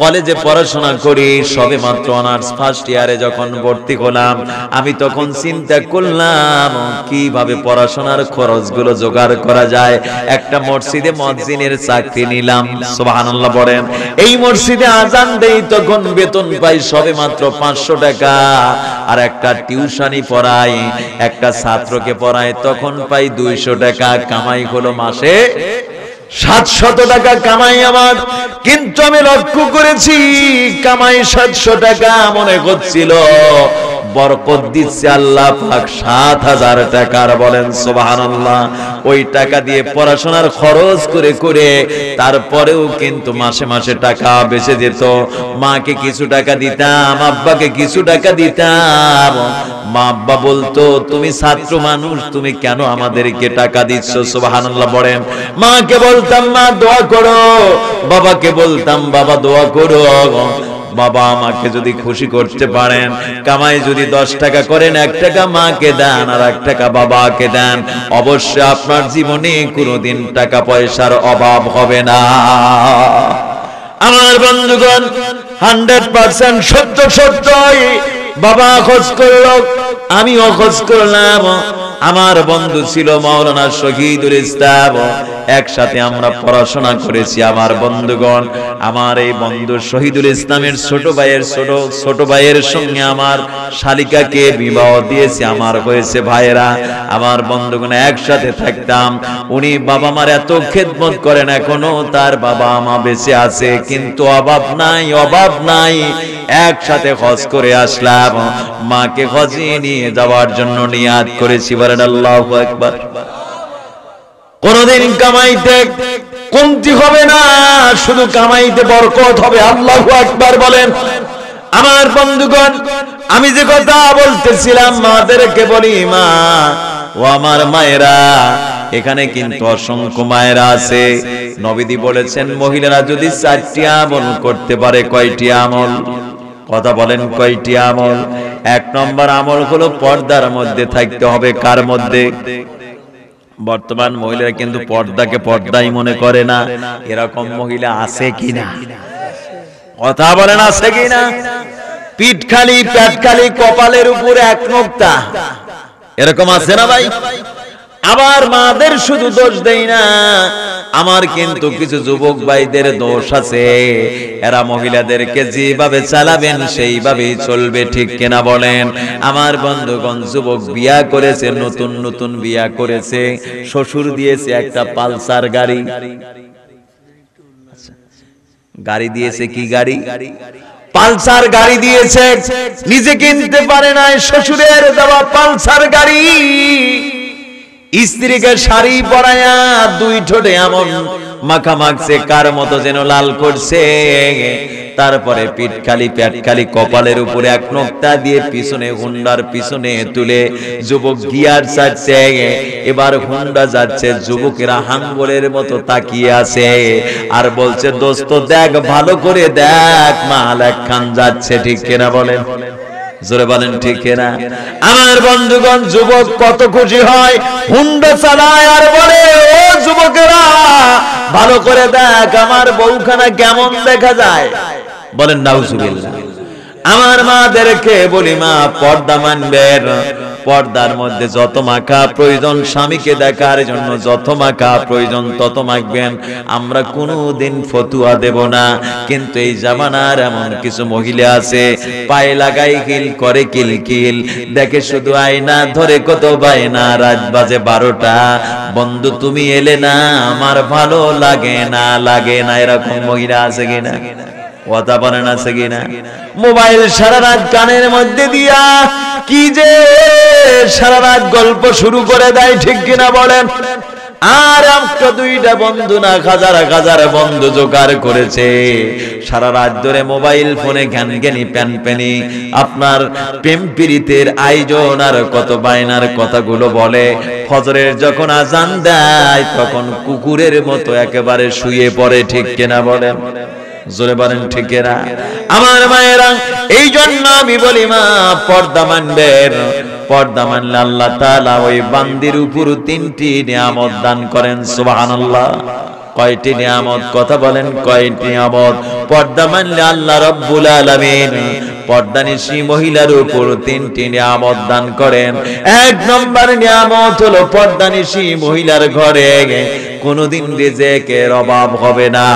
কলেজে পড়াশোনা করি, সবে মাত্র অনার্স ফার্স্ট ইয়ারে যখন ভর্তি হলাম, আমি তখন চিন্তা করলাম কিভাবে পড়াশোনার খরচগুলো জোগাড় করা যায়। একটা মসজিদে মুয়াজ্জিনের চাকরি নিলাম, সুবহানাল্লাহ বলেন। এই মসজিদে আজান দেই, তখন বেতন পাই সবে মাত্র 500 টাকা, আর একটা টিউশনি পড়াই, একটা ছাত্রকে পড়ায়, তখন পাই 200 টাকা। কামাই হলো মাসে 700 টাকা কামাই আমার। কিন্তু আমি লক্ষ্য করেছি, কামাই 700 টাকা, মনে হচ্ছিল বরকত দিচ্ছে আল্লাহ পাক ৭,০০০ টাকার, বলেন সুবহানাল্লাহ। ওই টাকা দিয়ে পড়াশোনার খরচ করে করে তারপরেও কিন্তু মাসে মাসে টাকা বেঁচে যেত। মাকে কিছু টাকা দিতাম, আব্বাকে কিছু টাকা দিতাম। মা আব্বা বলতো, তুমি ছাত্র মানুষ, তুমি কেন আমাদেরকে টাকা দিচ্ছ? সুবহানাল্লাহ বলেন। মাকে বলতাম, মা দোয়া করো, বাবাকে বলতাম, বাবা দোয়া করো, বাবা আমাকে যদি খুশি করতে পারেন, কামাই যদি 10 টাকা করেন, 1 টাকা মাকে দেন আর 1 টাকা বাবাকে দেন, অবশ্যই আপনার জীবনে কোনোদিন টাকা পয়সার অভাব হবে না। আমার বন্ধুগণ, 100% সত্য সত্যই। বাবা খোঁজ করল, আমিও খোঁজ করলাম। আমার বন্ধু ছিল মাওলানা শহীদুল ইসলাম, একসাথে আমরা পড়াশোনা করেছি। আমার বন্ধুগণ, আমার এই বন্ধু শহীদুল ইসলামের ছোট ভাইয়ের সঙ্গে আমার শালিকাকে বিবাহ দিয়েছে, আমার হয়েছে ভাইয়েরা। আমার বন্ধুগণ, একসাথে থাকতাম। উনি বাবা মার এত খেদমত করেন, এখনো তার বাবা মা বেঁচে আছে, কিন্তু অভাব নাই, অভাব নাই। একসাথে হজ করে আসলাম, মাকে হজে নিয়ে যাওয়ার জন্য নিয়াত করেছি, বলেন আল্লাহু আকবার। কোনদিন কামাইতে কমতি হবে না, শুধু কামাইতে বরকত হবে, আল্লাহু আকবার বলেন। আমার বন্ধুগণ, আমি যে কথা বলতেছিলাম, মাদেরকে বলি, মা ও আমার মায়েরা, এখানে কিন্তু অসংখ্য মায়েরা আছে। নবীজি বলেছেন, মহিলারা যদি 4টি আমল করতে পারে, কয়টি আমল? কথা বলেন, কয়টি আমল? 1 নম্বর আমল হলো পর্দার মধ্যে থাকতে হবে। কার মধ্যে? বর্তমান মহিলারা কিন্তু পর্দাকে পর্দাই মনে করে না। এরকম মহিলা আছে কিনা? কথা বলেন, আছে কিনা? পিঠ খালি, পেট খালি, কপালের উপরে 1 নোক্তা, এরকম আছে না ভাই? আবার মাদের শুধু দোষ দেই না, আমার কিন্তু কিছু যুবক ভাইদের দোষ আছে। এরা মহিলাদেরকে যেভাবে চালাবেন সেইভাবেই চলবে, ঠিক কিনা বলেন? আমার বন্ধুগণ, যুবক বিয়া করেছে, নতুন নতুন বিয়া করেছে, শ্বশুর দিয়েছে একটা পালসার গাড়ি। গাড়ি দিয়েছে, কি গাড়ি? পালসার গাড়ি দিয়েছে। নিজে কিনতে পারে না, শ্বশুরের দেওয়া পালসার গাড়ি। স্ত্রীকে শাড়ি পরায়া 2 ঠোঁটে এমন মাখা মাখছে, কার মতো যেন লাল করছে। তারপরে পিঠ খালি, পেট খালি, কপালের উপরে 1 নোক্তা দিয়ে পিছনে, হুন্ডার পিছনে তুলে যুবক গিয়ার ছাড়ছে। এবার হুন্ডা যাচ্ছে, যুবকেরা হাঙ্গলের মতো তাকিয়ে আছে আর বলছে, দোস্ত দেখ, ভালো করে দেখ, মাল একখান যাচ্ছে, ঠিক কিনা বলেন? জোরে বলেন, ঠিক কিনা? আমার বন্ধুগণ, যুবক কত খুশি হয়, হুন্ডা চালায় আর বলে, ও যুবকেরা, ভালো করে দেখ, আমার বউখানা কেমন দেখা যায়। বলেন নাউজুবিল্লাহ। আমার মাদেরকে বলি, মা পর্দা মানবেন, পর্দার মধ্যে যত মাখা প্রয়োজন, স্বামীকে দেখার জন্য যত মাখা প্রয়োজন তত মাখবেন। আমরা কোনোদিন ফতুয়া দেব না। কিন্তু এই জামানার এমন কিছু মহিলা আছে, পায়ে লাগাই কিল করে কিলকিল, দেখে শুধু আয়না ধরে কত বায়না, রাত বাজে 12টা, বন্ধু তুমি এলে না, আমার ভালো লাগে না, লাগে না, এরকম মহিলা আছে কিনা? কথা বলেন আছে কিনা? মোবাইল সারা রাত কানের মধ্যে দিয়া কি যে সারা রাত গল্প শুরু করে দেয়, ঠিক কিনা বলেন? আর একটা দুইটা বন্ধু না, হাজার হাজার বন্ধু জোগাড় করেছে, সারা রাত ধরে মোবাইল ফোনে জ্ঞানজ্ঞানী প্যানপ্যানি আপনার প্রেম প্রীতির আয়োজন আর কত বায়নার কথাগুলো বলে। ফজরের যখন আজান দেয় তখন কুকুরের মতো একেবারে শুয়ে পড়ে, ঠিক কিনা বলেন? জোরে বলেন ঠিক কিনা? আমার মায়েরা, এই জন্য আমি বলি মা পর্দা মানবেন। পর্দা মানলে আল্লাহ তাআলা ওই বান্দির উপর 3টি নিয়ামত দান করেন। সুবহানাল্লাহ। কয়টি নিয়ামত? কথা বলেন, কয়টি নিয়ামত? পর্দা মানলে আল্লাহ রাব্বুল আলামিন পর্দানিশী মহিলার উপর 3টি নিয়ামত দান করেন। 1 নম্বর নিয়ামত হলো পর্দানিশী মহিলার ঘরে কোনোদিন রিজিকের অভাব হবে না।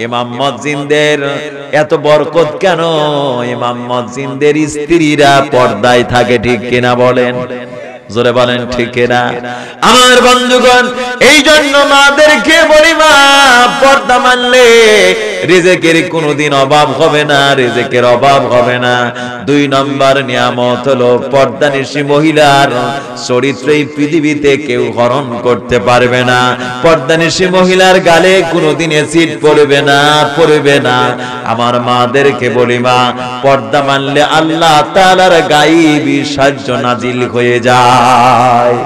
ইমাম মুয়াজ্জিনদের এত বরকত কেন? ইমাম মুয়াজ্জিনদের স্ত্রীরা পর্দায় থাকে, ঠিক কিনা বলেন? জোরে বলেন ঠিক কিনা? আমার বন্ধুগণ, এই জন্য মাদেরকে বলি মা পর্দা মানলে রিজিকের কোনোদিন অভাব হবে না, রিজিকের অভাব হবে না। 2 নম্বর নিয়ামত হলো পর্দানিশী মহিলার চরিত্র এই পৃথিবীতে কেউ হরণ করতে পারবে না। পর্দানিশী মহিলার গালে কোনোদিন অ্যাসিড পড়বে না, পড়বে না। আমার মাদেরকে বলি মা পর্দা মানলে আল্লাহ তাআলার গায়েবী সাহায্য নাজিল হয়ে যায়।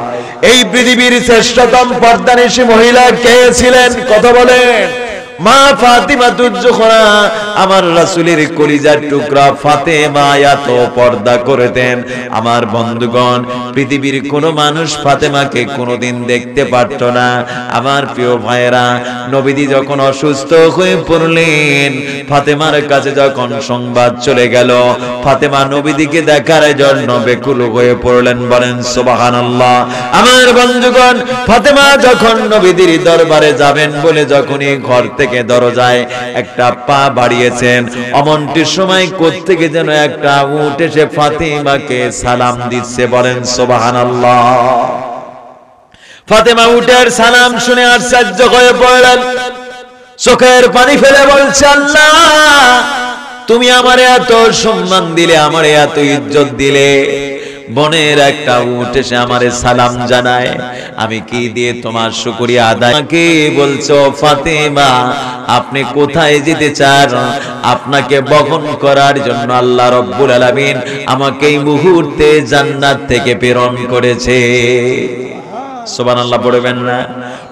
এই পৃথিবীর শ্রেষ্ঠতম পর্দানিশী মহিলা কে ছিলেন? কথা বলেন। মা ফাতিমাতুজ জোহরা, আমার রাসূলের কলিজার টুকরা ফাতেমা এত পর্দা করতেন। আমার বন্ধুগণ, পৃথিবীর কোন মানুষ ফাতেমাকে কোনোদিন দেখতে পারত না। আমার প্রিয় ভাইয়েরা, নবীজি যখন অসুস্থ হয়ে পড়লেন, ফাতেমার কাছে যখন সংবাদ চলে গেল, ফাতেমা নবীজিকে দেখার জন্য বেকুল হয়ে পড়লেন। বলেন সুবহানাল্লাহ। আমার বন্ধুগণ, ফাতেমা যখন নবীজির দরবারে যাবেন বলে যখনই ঘর থেকে দরজায় একটা পা বাড়িয়েছেন, অমনটির সময় কোত্থেকে যেন একটা উট এসে ফাতেমাকে সালাম দিচ্ছে। বলেন সুবহানাল্লাহ। ফাতেমা উটের সালাম শুনে আশ্চর্য হয়ে পড়লেন, চোখের পানি ফেলে বলছে, আল্লাহ তুমি আমারে এত সম্মান দিলে, আমারে এত ইজ্জত দিলে, বনের একটা উট এসে আমারে সালাম জানায়, আমি কি দিয়ে তোমার শুকরিয়া আদায়? আমাকে বলছো ফাতেমা আপনি কোথায় যেতে চান? আপনাকে বহন করার জন্য আল্লাহ রাব্বুল আলামিন আমাকে এই মুহূর্তে জান্নাত থেকে প্রেরণ করেছে। সুবহানাল্লাহ পড়বেন না?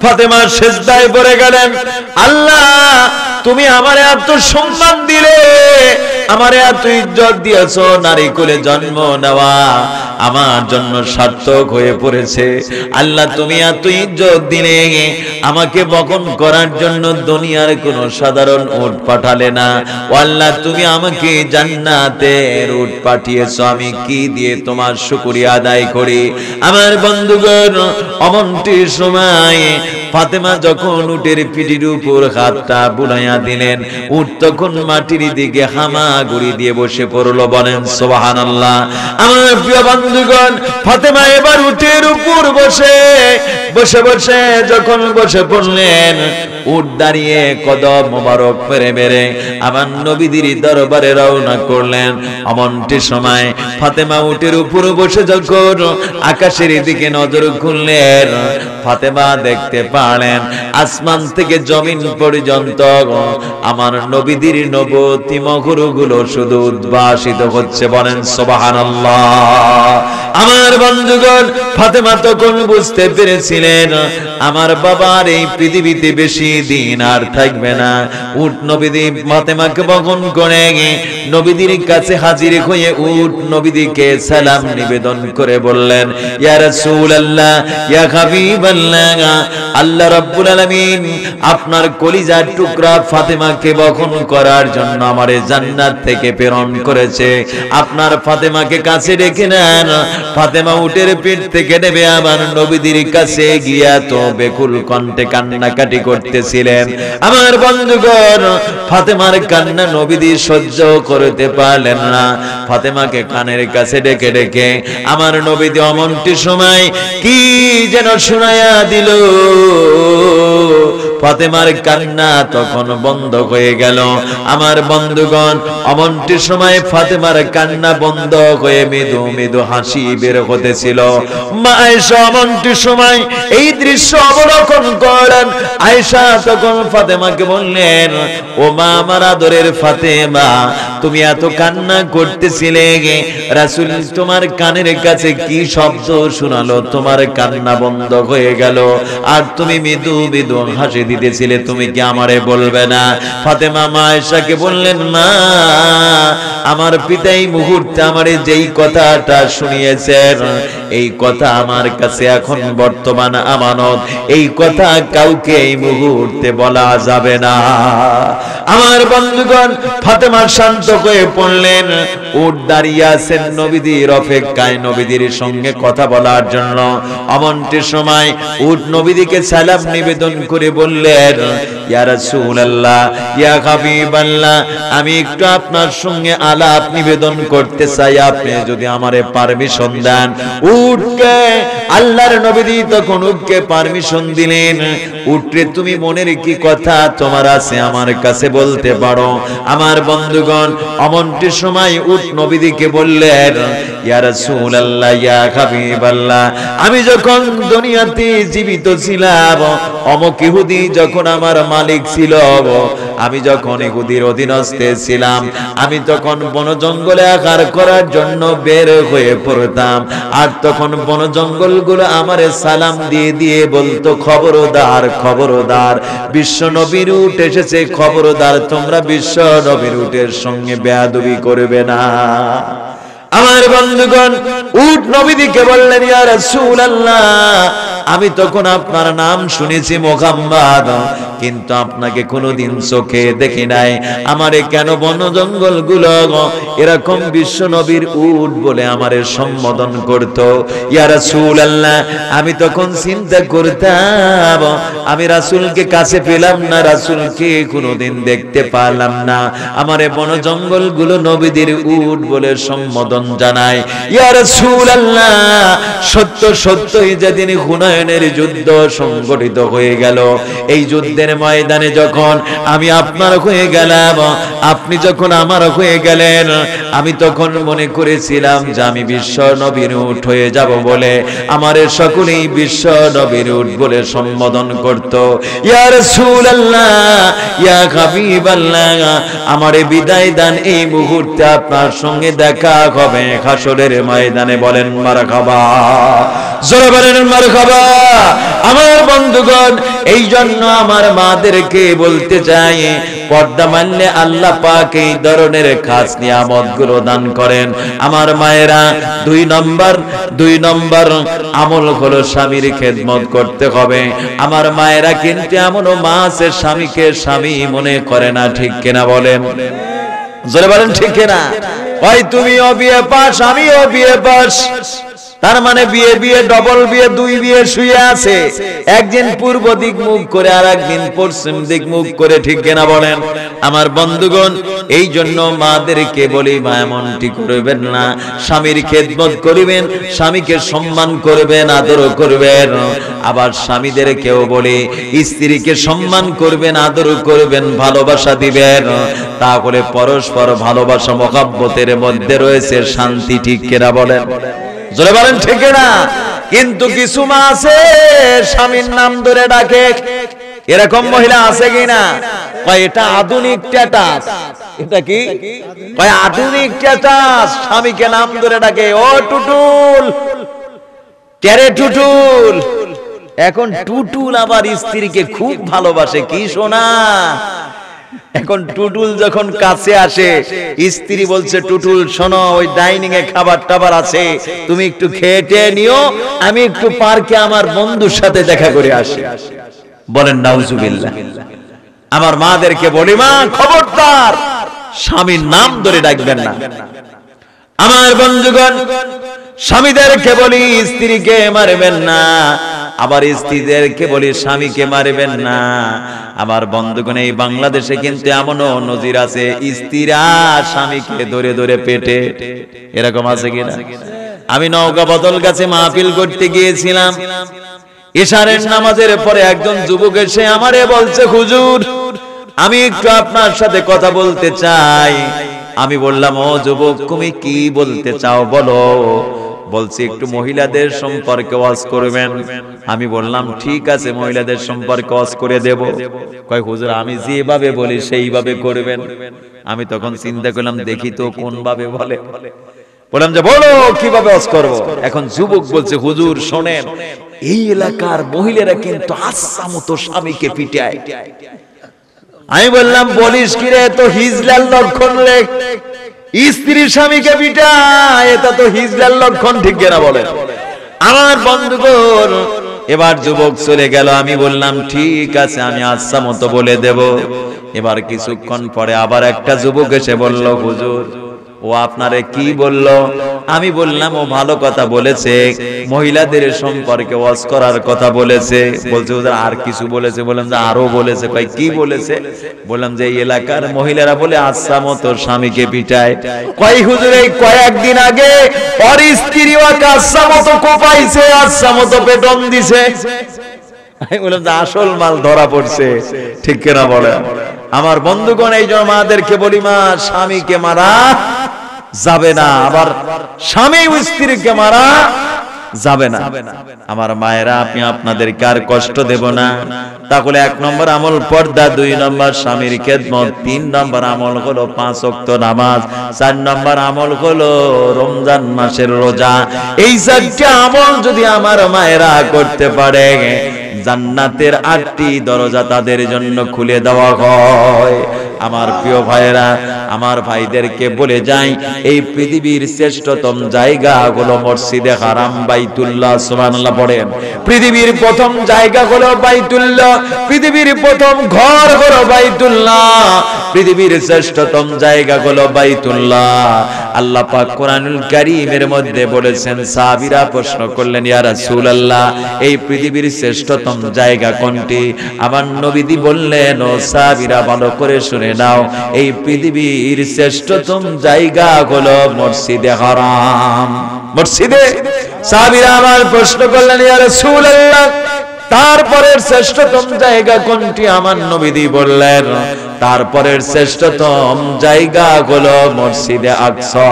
ফাতেমা সিজদায় পড়ে গেলেন, আল্লাহ তুমি আমারে এত সম্মান দিলে, আমারে এত ইজ্জত দিয়েছো, নারী কুলে জন্ম নেওয়া আমার জন্য সার্থক হয়ে পড়েছে। আল্লাহ তুমি এত ইজ্জত দিলে, আমাকে বহন করার জন্য দুনিয়ার কোন সাধারণ উট পাঠালে না। ও আল্লাহ তুমি আমাকে জান্নাতের উট পাঠিয়েছো, আমি কি দিয়ে তোমার শুকরিয়া আদায় করি? আমার বন্ধুগণ, অমনটির সময় ফাতেমা যখন উটের পিঠির উপর হাতটা বুলাইয়া দিলেন, উট তখন মাটির দিকে হামাগুড়ি দিয়ে বসে পড়লো। বলেন সুবহানাল্লাহ। আমার প্রিয় বন্ধুগণ, ফাতেমা এবার উটের উপর বসে বসে বসে যখন বসে পড়লেন, উট দাঁড়িয়ে কদম মোবারক পেরে বেড়ে আমার নবীদের দরবারে রওনা করলেন। অমনটি সময় ফাতেমা উটের উপর বসে যখন আকাশের দিকে নজর খুললেন, ফাতেমা দেখতে পারলেন আসমান থেকে জমিন পর্যন্ত আমার নবীদের নবতী মখলুকগুলো শুধু উদ্ভাসিত হচ্ছে। বলেন সুবহানাল্লাহ। আমার বন্ধুগণ, ফাতেমা তখন বুঝতে পেরেছিলেন আমার বাবার এই পৃথিবীতে বেশি দিন আর থাকবে না। উট নবীজি ফাতেমাকে বহন করে নবীজির কাছে হাজির হয়ে উট নবীজিকে সালাম নিবেদন করে বললেন, ইয়া রাসূলুল্লাহ, ইয়া হাবিবাল্লাহ, আল্লাহ রাব্বুল আলামিন আপনার কলিজার টুকরা ফাতেমাকে বহন করার জন্য আমারে জান্নাত থেকে প্রেরণ করেছে। আপনার ফাতেমাকে কাছে রেখে নেন। ফাতেমা উটের পিঠ থেকে নেমে আমার নবীদের কাছে গিয়া তো বেকুল কণ্ঠে কান্নাকাটি করতেছিলেন। আমার বন্ধুগণ, ফাতেমার কান্না নবীদি সহ্য করতে পারলেন না। ফাতেমাকে কানের কাছে ডেকে ডেকে আমার নবীদি অমনটি সময় কি যেন শোনায়া দিল। ফাতেমার কান্না তখন বন্ধ হয়ে গেল। আমার বন্ধুগণ, অমনটি সময় ফাতেমার কান্না বন্ধ হয়ে মৃদু মৃদু হাসি বের হতেছিল। মা আয়েশা অমনটি সময় এই দৃশ্য অবলোকন করেন। আয়েশা তখন ফাতেমাকে বললেন, ও মা, আমার আদরের ফাতেমা, তুমি এত কান্না করতেছিলে, রাসূল তোমার কানের কাছে কি শব্দ শোনালো, তোমার কান্না বন্ধ হয়ে গেল আর তুমি মৃদু মৃদু হাসি দিতেছিলে, তুমি কি আমারে বলবে না? ফাতেমা মা আয়েশাকে বললেন, মা, আমার পিতা এই মুহূর্তে আমারে যেই কথাটা শুনিয়েছেন, এই কথা আমার কাছে এখন বর্তমান আমানত, এই কথা কাউকে এই মুহূর্তে বলা যাবে না। আমার বন্ধুগণ, ফাতেমা শান্ত হয়ে পড়লেন। উট দাঁড়িয়ে আছেন নবীদের অপেক্ষায় নবীদের সঙ্গে কথা বলার জন্য। অমনটি সময় উট নবীদিকে সালাম নিবেদন করে বললেন, ইয়া রাসূলুল্লাহ, ইয়া হাবিবাল্লাহ, আমি একটু আপনার সঙ্গে আলাপ নিবেদন করতে চাই, আপনি যদি আমারে পারমিশন দেন। উটকে আল্লাহর নবী তখন উটকে পারমিশন দিলেন। উটরে, তুমি মনের কি কথা তোমার আছে আমার কাছে বলতে পারো। আমার বন্ধুগণ, অমনটি সময় উট নবীদিকে বললেন, ইয়া রাসূলুল্লাহ, ইয়া হাবিবাল্লাহ, আমি যখন দুনিয়াতে জীবিত ছিলাম, অমুক ইহুদি যখন আমার মালিক ছিল, আমি যখন ইহুদির অধীনস্থে ছিলাম, আমি তখন বন জঙ্গলে আহার করার জন্য বের হয়ে পড়তাম। আর তখন বন জঙ্গলগুলো আমারে সালাম দিয়ে দিয়ে বলতো, খবরদার খবরদার, বিশ্ব নবীর উট এসেছে, খবরদার তোমরা বিশ্ব নবীর উটের সঙ্গে বেয়াদবি করবে না। আমার বন্ধুগণ, উট নবীদিকে বললেন, ইয়া রাসূলুল্লাহ, আমি তখন আপনার নাম শুনেছি মুহাম্মদ, কিন্তু আপনাকে কোনোদিন চোখে দেখি নাই। আমারে কেন বন জঙ্গল গুলো এরকম বিশ্ব নবীর উট বলে আমারে সম্বোধন করত? ইয়া রাসূলুল্লাহ, আমি তখন চিন্তা করতাম, আমি রাসূলকে কাছে পেলাম না, রাসূলকে কোনোদিন দেখতে পারলাম না, আমারে বন জঙ্গল গুলো নবীদের উট বলে সম্বোধন জানায়। ইয়া রাসূলুল্লাহ, সত্য সত্যই যেদিন হুনায়নের যুদ্ধ সংগঠিত হয়ে গেল, এই যুদ্ধের ময়দানে যখন আমি আপনার হয়ে গেলাম, আপনি যখন আমার হয়ে গেলেন, আমি তখন মনে করেছিলাম যে আমি বিশ্ব নবীর উট হয়ে যাব বলে আমারে সকলেই বিশ্ব নবীর উট বলে সম্বোধন করত। ইয়া রাসূলুল্লাহ, ইয়া হাবিবাল্লাহ, আমারে বিদায় দান, এই মুহূর্তে আপনার সঙ্গে দেখা হবে হাসরের ময়দানে। বলেন মারহাবা, জোরে বলেন মারহাবা। আমার বন্ধুগণ, এই জন্য আমার মাদেরকে বলতে চাই, পর্দা মানলে আল্লাহ পাক এই ধরনের খাস নিয়ামত গুলো দান করেন। আমার মায়েরা, দুই নম্বর আমল হলো স্বামীর খেদমত করতে হবে। আমার মায়েরা কিন্তু এমনও মা আছে স্বামীকে স্বামী মনে করে না, ঠিক কিনা বলেন? জোরে বলেন ঠিক কিনা? ভাই, তুমিও বিয়ে পাস, আমিও বিয়ে পাস, তার মানে বিয়ে বিয়ে ডবল বিয়ে, দুই বিয়ে শুয়ে আছে, একদিন পূর্ব দিক মুখ করে আর একদিন পশ্চিম দিক মুখ করে, ঠিক কিনা বলেন? আমার বন্ধুগণ, এই জন্য মাদেরকে বলি, মা এমনটি করবেন না, স্বামীর খেদমত করিবেন, স্বামীকে সম্মান করবেন, আদর করবেন। আবার স্বামীদেরকেও বলি, স্ত্রীকে সম্মান করবেন, আদর করবেন, ভালোবাসা দিবেন, তাহলে পরস্পর ভালোবাসা মহব্বতের মধ্যে রয়েছে শান্তি, ঠিক কিনা বলেন? জোরে বলেন ঠিক না? কিন্তু কিছু মা আছে স্বামীর নাম ধরে ডাকে, এরকম মহিলা আছে কিনা? কয় এটা আধুনিক স্ট্যাটাস। এটা কি? কয় আধুনিক স্ট্যাটাস। স্বামীকে নাম ধরে ডাকে, ও টুটুল, তেরে টুটুল। এখন টুটুল আবার স্ত্রীকে খুব ভালোবাসে, কি শোনা। এখন টুটুল যখন কাছে আসে, স্ত্রী বলছে, টুটুল শোনো, ওই ডাইনিং এ খাবার টাবার আছে, তুমি একটু খেয়ে নিও, আমি একটু পার্কে আমার বন্ধুর সাথে দেখা করে আসি। বলেন নাউজুবিল্লাহ। আমার মাদেরকে বলি, মা খবরদার স্বামীর নাম ধরে ডাকবেন না। আমার বন্ধুগণ, স্বামীদেরকে বলি স্ত্রীকে মারবেন না, আবার স্ত্রীদেরকে বলি স্বামীকে মারবেন না। আমার বন্ধুগণ, এই বাংলাদেশে কিন্তু এমনও নজির আছে, স্ত্রীরা স্বামীকে ধরে ধরে পেটে। এরকম আছে কিনা? আমি নওগাঁ বদল গাছে মাহফিল করতে গিয়েছিলাম। ইশারের নামাজের পরে একজন যুবক এসে আমারে বলছে, হুজুর আমি একটু আপনার সাথে কথা বলতে চাই। আমি বললাম, ও যুবক, তুমি কি বলতে চাও বলো। বলছি, একটু মহিলাদের সম্পর্কে ওয়াজ করবেন। আমি বললাম, ঠিক আছে, মহিলাদের সম্পর্কে ওয়াজ করে দেব। কয়, হুজুর আমি যেভাবে বলি সেইভাবে করবেন। আমি তখন চিন্তা করলাম, দেখি তো কোন ভাবে বলে। বললাম যে, বলো কিভাবে ওয়াজ করব। এখন যুবক বলছে, হুজুর শোনেন, এই এলাকার মহিলারা কিন্তু আচ্ছা মতো স্বামীকে পিটায়। আমি বললাম, বলিস কি রে, তো হিজলার লক্ষণ রে, স্ত্রী স্বামীকে পিটায়, এটা তো হিজলার লক্ষণ, ঠিক কিনা বলেন? আমার বন্ধুগণ, এবার যুবক চলে গেল। আমি বললাম, ঠিক আছে, আমি আচ্ছা মতো বলে দেব। এবার কিছুক্ষণ পরে আবার একটা যুবক এসে বলল, হুজুর ও আপনারে কি বলল? আমি বললাম, ও ভালো কথা বলেছে, মহিলাদের সম্পর্কে ওয়াজ করার কথা বলেছে। বলছে, হুজুর আর কিছু বলেছে? বললাম যে আরো বলেছে। কয়, কি বলেছে? বললাম যে এই এলাকার মহিলারা বলে আচ্ছা মতো স্বামীকে পিটায়। কয়, হুজুর এই কয়েকদিন আগে ওর স্ত্রী ওকে আচ্ছা মতো কোপাইছে, আচ্ছা মতো পেটন দিছে। আমি বললাম যে আসল মাল ধরা পড়ছে, ঠিক কিনা বলেন? আমার বন্ধুগণ, এই জন্য মাদেরকে বলি, মা স্বামীকে মারা যাবে না, আবার স্বামী স্ত্রীকে মারা যাবে না। আমার মায়েরা, আমি আপনাদেরকে আর কষ্ট দেব না। তাহলে 1 নম্বর আমল পর্দা, 2 নম্বর স্বামীর খেদমত, 3 নম্বর আমল হলো 5 ওয়াক্ত নামাজ, 4 নম্বর আমল হলো রমজান মাসের রোজা। এই 4টা আমল যদি আমার মায়েরা করতে পারে, জান্নাতের 8টি দরজা তাদের জন্য খুলে দেওয়া হয়। আমার প্রিয় ভাইরা, আমার ভাইদেরকে বলে যাই, এই পৃথিবীর শ্রেষ্ঠতম জায়গা হলো মসজিদে হারাম, বাইতুল্লাহ। সুবহানাল্লাহ পড়েন। পৃথিবীর প্রথম জায়গা হলো বাইতুল্লাহ, পৃথিবীর প্রথম ঘর হলো বাইতুল্লাহ, পৃথিবীর শ্রেষ্ঠতম জায়গা হলো বাইতুল্লাহ। আল্লাহ পাক কোরআনুল কারীমের মধ্যে বলেছেন, সাহাবীরা প্রশ্ন করলেন, ইয়া রাসূলুল্লাহ এই পৃথিবীর শ্রেষ্ঠতম জায়গা কোনটি? আমার নবীজি বললেন, ও সাহাবীরা ভালো করে শুনে নাও, এই পৃথিবীর শ্রেষ্ঠতম জায়গা হলো মসজিদে হারাম। মসজিদে। সাহাবীরা আমার প্রশ্ন করলেন, ইয়া রাসূলুল্লাহ তারপরের শ্রেষ্ঠতম জায়গা কোনটি? আমার নবীজি বললেন, তারপরের শ্রেষ্ঠতম জায়গা হলো মসজিদে আকসা।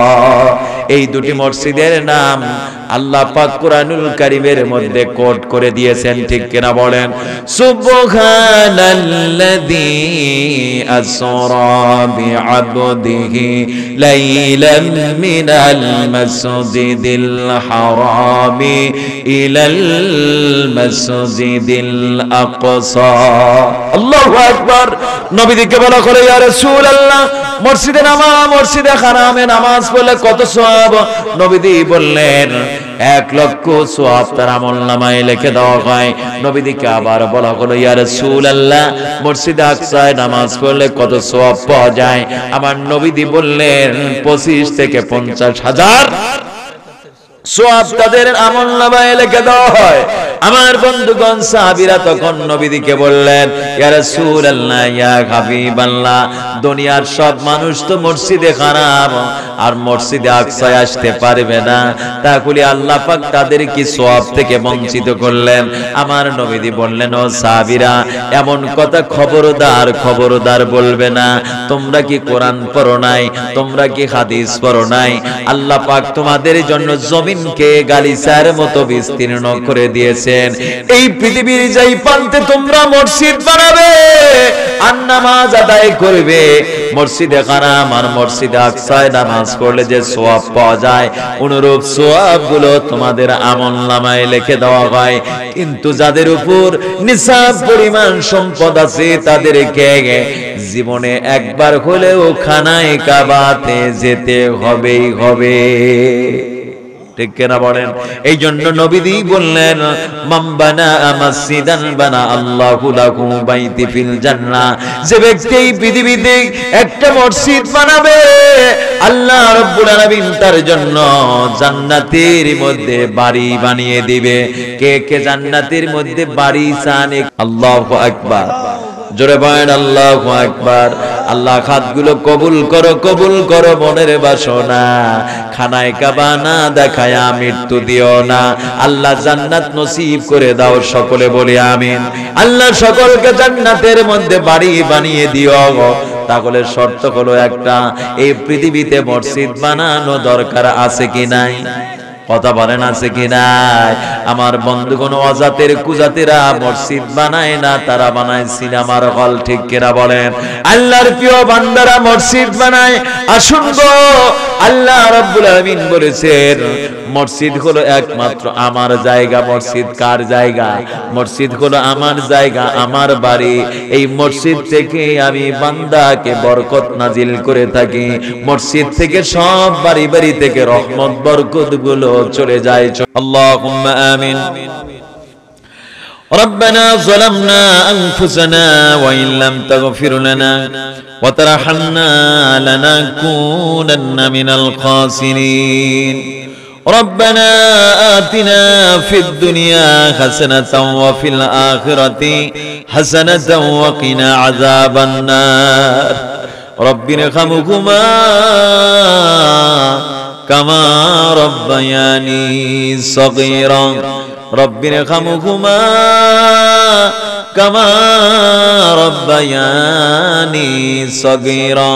এই দুটি মসজিদের নাম আল্লাহ পাক কুরআনুল কারীমের মধ্যে কোট করে দিয়েছেন, ঠিক কিনা বলেন? সুবহানাল্লাযী আসরা বিআবদিহি লাইলাম মিনাল মাসজিদিল হারামি ইলাল মাসজিদিল আকসা। আল্লাহু আকবার। নবীকে বলা করে, ইয়া রাসূলুল্লাহ মসজিদে নামাজ, মসজিদে হারামে নামাজ পড়লে কত সওয়াব? নবীজি বললেন, 1,00,000 সওয়াব তার আমলনামায় লিখে দেওয়া হয়। নবীকে আবার বলা হলো, ইয়া রাসূলুল্লাহ মসজিদে আকসায় নামাজ পড়লে কত সওয়াব পাওয়া যায়? আমার নবীজি বললেন, 25 থেকে 50,000 সওয়াব তাদের আমলনামায় লিখে দেওয়া হয়। আমার বন্ধুগণ, সাহাবীরা তখন নবীকে বললেন, ইয়া রাসূলুল্লাহ ইয়া হাবিবাল্লাহ দুনিয়ার সব মানুষ তো মসজিদে হারাম আর মসজিদে আকসায় আসতে পারবে না, তাহলে আল্লাহ পাক তাদের কি সওয়াব থেকে বঞ্চিত করলেন? আমার নবীজি বললেন, ও সাহাবীরা এমন কথা খবরদার খবরদার বলবে না। তোমরা কি কোরআন পড়ো নাই? তোমরা কি হাদিস পড়ো নাই? আল্লাহ পাক তোমাদের জন্য জমি জমিনকে গালিচার মতো বিস্তীর্ণ করে দিয়েছেন। এই পৃথিবীর যেই প্রান্তে তোমরা মসজিদ বানাবে আর নামাজ আদায় করবে, মসজিদে হারাম আর মসজিদে আকসায় নামাজ পড়লে যে সওয়াব পাওয়া যায়, অনুরূপ সওয়াব গুলো তোমাদের আমলনামায় লিখে দেওয়া হয়। কিন্তু যাদের উপর নিসাব পরিমাণ সম্পদ আছে তাদেরকে জীবনে একবার হলেও খানায়ে কাবাতে যেতে হবেই হবে। ঠিক কিনা বলেন? এই জন্য নবীজি বললেন, মান বানা মাসজিদান বানা আল্লাহু লাহু বাইতি ফিল জান্নাহ। যে ব্যক্তি এই পৃথিবীতে একটা মসজিদ বানাবে, আল্লাহ রাব্বুল আলামিন তার জন্য জান্নাতের মধ্যে বাড়ি বানিয়ে দিবে। কে কে জান্নাতের মধ্যে বাড়ি চান? আল্লাহু আকবার, জোরে বলেন আল্লাহু আকবার। আল্লাহ হাতগুলো কবুল করো, কবুল করো মনের বাসনা। খানায়ে কাবা না দেখায়া মৃত্যু দিও না। আল্লাহ জান্নাত নসিব করে দাও, সকলে বলি আমিন। আল্লাহ সকলকে জান্নাতের মধ্যে বাড়ি বানিয়ে দিও। তাহলে শর্ত হলো একটা, এই পৃথিবীতে মসজিদ বানানো দরকার আছে কি নাই? কথা বলেন আছে কি নাই? আমার বন্ধুগণ, অজাতের কুজাতেরা মসজিদ বানায় না, তারা বানায় সিনেমার হল। ঠিক কিনা বলেন? আল্লাহর প্রিয় বান্দারা মসজিদ বানায়। আসুন গো, আল্লাহ রাব্বুল আলামিন বলেছেন মসজিদ হলো একমাত্র আমার জায়গা। মসজিদ কার জায়গা? মসজিদ হলো আমার জায়গা, আমার বাড়ি। এই মসজিদ থেকে আমি বান্দাকে বরকত নাজিল করে থাকি। মসজিদ থেকে সব বাড়ি বাড়ি থেকে রহমত বরকত গুলো চলে যায়। আল্লাহুম্মা আমিন। ربنا ظلمنا أنفسنا وإن لم تغفر لنا وترحمنا لنكونن من الخاسرين ربنا آتنا في الدنيا حسنة وفي الآخرة حسنة وقنا عذاب النار رب ارحمهما كما ربياني صغيرا رب ارحمهما كما ربياني صغيرا।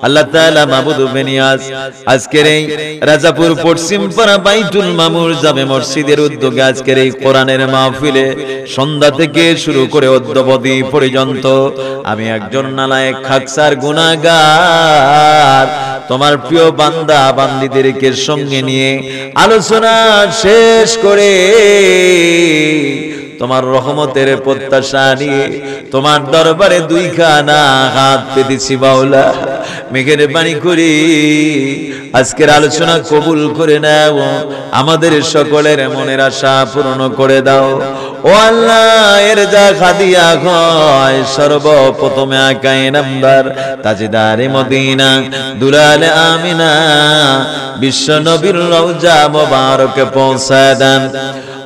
আল্লাহ তাআলা মাবুদ বেনিয়াজ আজকের এই রাজাপুর পশ্চিম পাড়া বাইতুল মামুর জামে মসজিদের উদ্যোগে আজকের এই কোরআনের মাহফিলে সন্ধ্যা থেকে শুরু করে অদ্যবধি পর্যন্ত আমি একজন নালায়েক খাকসার গুনাহগার তোমার প্রিয় বান্দা বান্দীদেরকে সঙ্গে নিয়ে আলোচনা শেষ করে তোমার রহমতের প্রত্যাশা নিয়ে তোমার দরবারে দুইখানা হাত পেতেছি মাওলা। মেহেরবানি করে আজকের আলোচনা কবুল করে নাও, আমাদের সকলের মনের আশা পূরণ করে দাও। ও আল্লাহ, এর যা হাদিয়া হয় সর্বপ্রথমে আকায়ে নামদার তাজদারে মদিনা দুলালে আমিনা বিশ্ব নবীর রওজা মোবারকে পৌঁছায় দেন।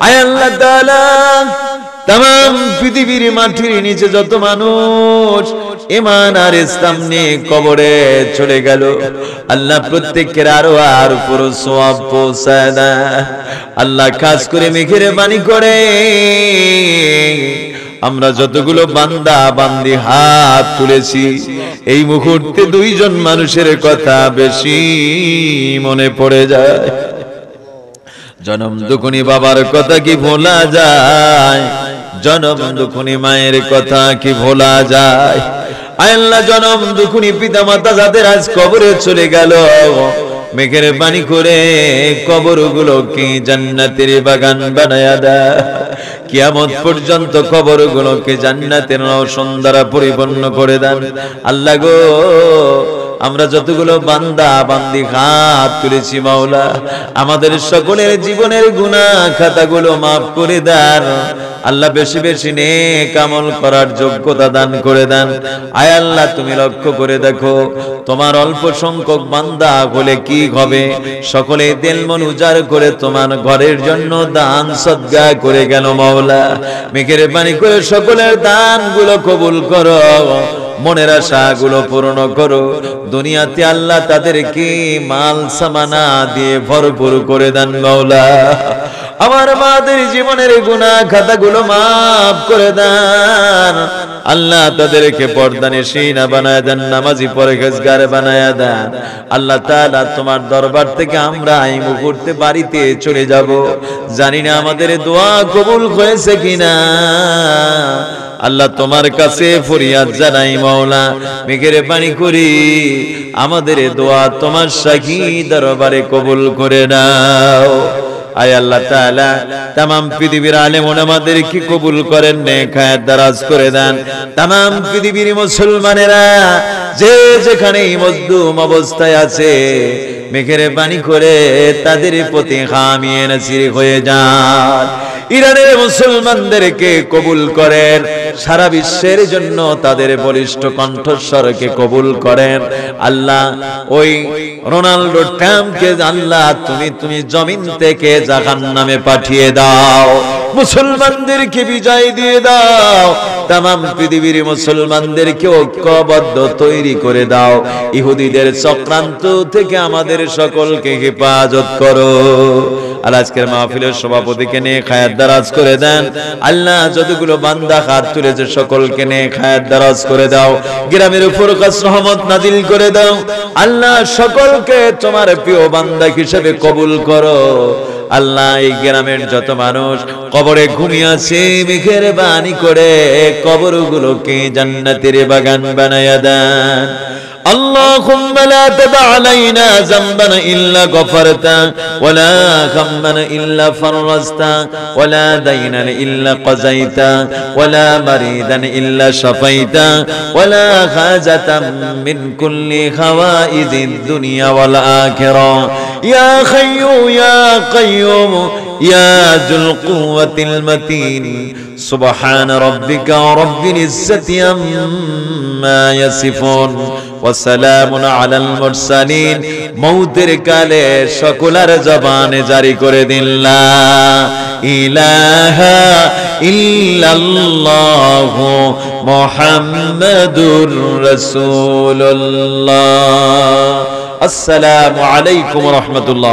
আয় আল্লাহ তাআলা, तमाम পৃথিবীর মাটির নিচে যত মানুষ ঈমান আর ইসলাম নিয়ে কবরে চলে গেল, আল্লাহ প্রত্যেকের আরো আর পুরো সওয়াব পৌঁছায় না। আল্লাহ খাস করে মেহেরবানি করে আমরা যতগুলো বান্দা বান্দি হাত তুলেছি, এই মুহূর্তে দুইজন মানুষের কথা বেশি মনে পড়ে যায়। জনম দুখুনি বাবার কথা কি ভোলা যায়? জনম দুখুনি মায়ের কথা কি ভোলা যায়? আয় আল্লাহ, জনম দুখুনি পিতা মাতা যাদের আজ কবরে চলে গেল, মেহেরবানি করে কবরগুলোকে জান্নাতের বাগান বানায়া দাও। কিয়ামত পর্যন্ত কবরগুলোকে জান্নাতের রওশন দ্বারা পরিপূর্ণ করে দেন। আল্লাহ গো, আমরা যতগুলো বান্দা বান্দি হাত তুলেছি মাওলা, আমাদের সকলের জীবনের গুনাহ খাতাগুলো মাফ করে দেন। আল্লাহ বেশি বেশি নেক আমল করার যোগ্যতা দান করে দেন। আয় আল্লাহ, তুমি লক্ষ্য করে দেখো তোমার অল্প সংখ্যক বান্দা হলে কি হবে, সকলে দিল মন উজাড় করে তোমার ঘরের জন্য দান সদকা করে গেল মাওলা। মেহেরবানি করে সকলের দানগুলো কবুল করো, মনের আশাগুলো পূর্ণ করো। দুনিয়াতে আল্লাহ তাদেরকে মাল সামানা দিয়ে ভরপুর করে দেন মাওলা। আমার মাদের জীবনের গুনাহ খাতাগুলো মাফ করে দেন আল্লাহ, তাদেরকে পর্দানিশীনা বানায় দেন, নামাজি পরহেজগার বানায় দেন আল্লাহ তাআলা। তোমার দরবার থেকে আমরা এই মুহূর্তে বাড়িতে চলে যাব, জানি না আমাদের দোয়া কবুল হয়েছে কিনা। আল্লাহ তোমার কাছে ফরিয়াদ জানাই মাওলা, মেহেরবানি করি আমাদের দোয়া তোমার শাহী দরবারে কবুল করে নাও। আয় আল্লাহ তাআলা, तमाम পৃথিবীর আলেম ওলামাদেরকে কবুল করেন, নেক হায়াত দারাজ করে দেন। तमाम পৃথিবীর মুসলমানেরা যে যেখানে মজলুম অবস্থায় আছে, মেহেরবানি করে তাদের প্রতি হামিয়ে নাসির হয়ে যান। ইরানের মুসলমানদেরকে কবুল করেন, সারা বিশ্বের জন্য তাদের বলিষ্ঠ কণ্ঠস্বরকে কবুল করেন আল্লাহ। ওই রোনাল্ডো ট্রাম্পকে আল্লাহ তুমি জমিন থেকে জাহান্নামে পাঠিয়ে দাও, মুসলমানদেরকে বিজয় দিয়ে দাও। तमाम পৃথিবীর মুসলমানদেরকে ঐক্যবদ্ধ তৈরি করে দাও। ইহুদিদের চক্রান্ত থেকে আমাদের সকলকে হেফাজত করো। আর আজকের মাহফিলের সভাপতিকে নিয়ে খায়াত দারাজ করে দেন আল্লাহ। যতগুলো বান্দা হাত তুলেছে সকলকে নিয়ে খায়াত দারাজ করে দাও। গ্রামের উপর খাস রহমত নাজিল করে দাও আল্লাহ। সকলকে তোমার প্রিয় বান্দা হিসেবে কবুল করো আল্লাহ। এই গ্রামের যত মানুষ কবরে ঘুমিয়ে আছে, মেহেরবানি করে কবরগুলোকে জান্নাতের বাগান বানায়া দেন। اللهم لا تدع علينا ذنبا إلا غفرته ولا هما إلا فرجته ولا دينا إلا قضيته ولا مريضا إلا شفيته ولا حاجة من كل حوائج الدنيا والآخرة يا حي يا قيوم يا ذو القوة المتين سبحان ربك رب العزة عما يصفون وسلام على المرسلين। মউতের কালে সকলের জবানে জারি করে দিন লা ইলাহা ইল্লাল্লাহ মুহাম্মাদুর রাসূলুল্লাহ। আসসালামু আলাইকুম ওয়া রাহমাতুল্লাহ।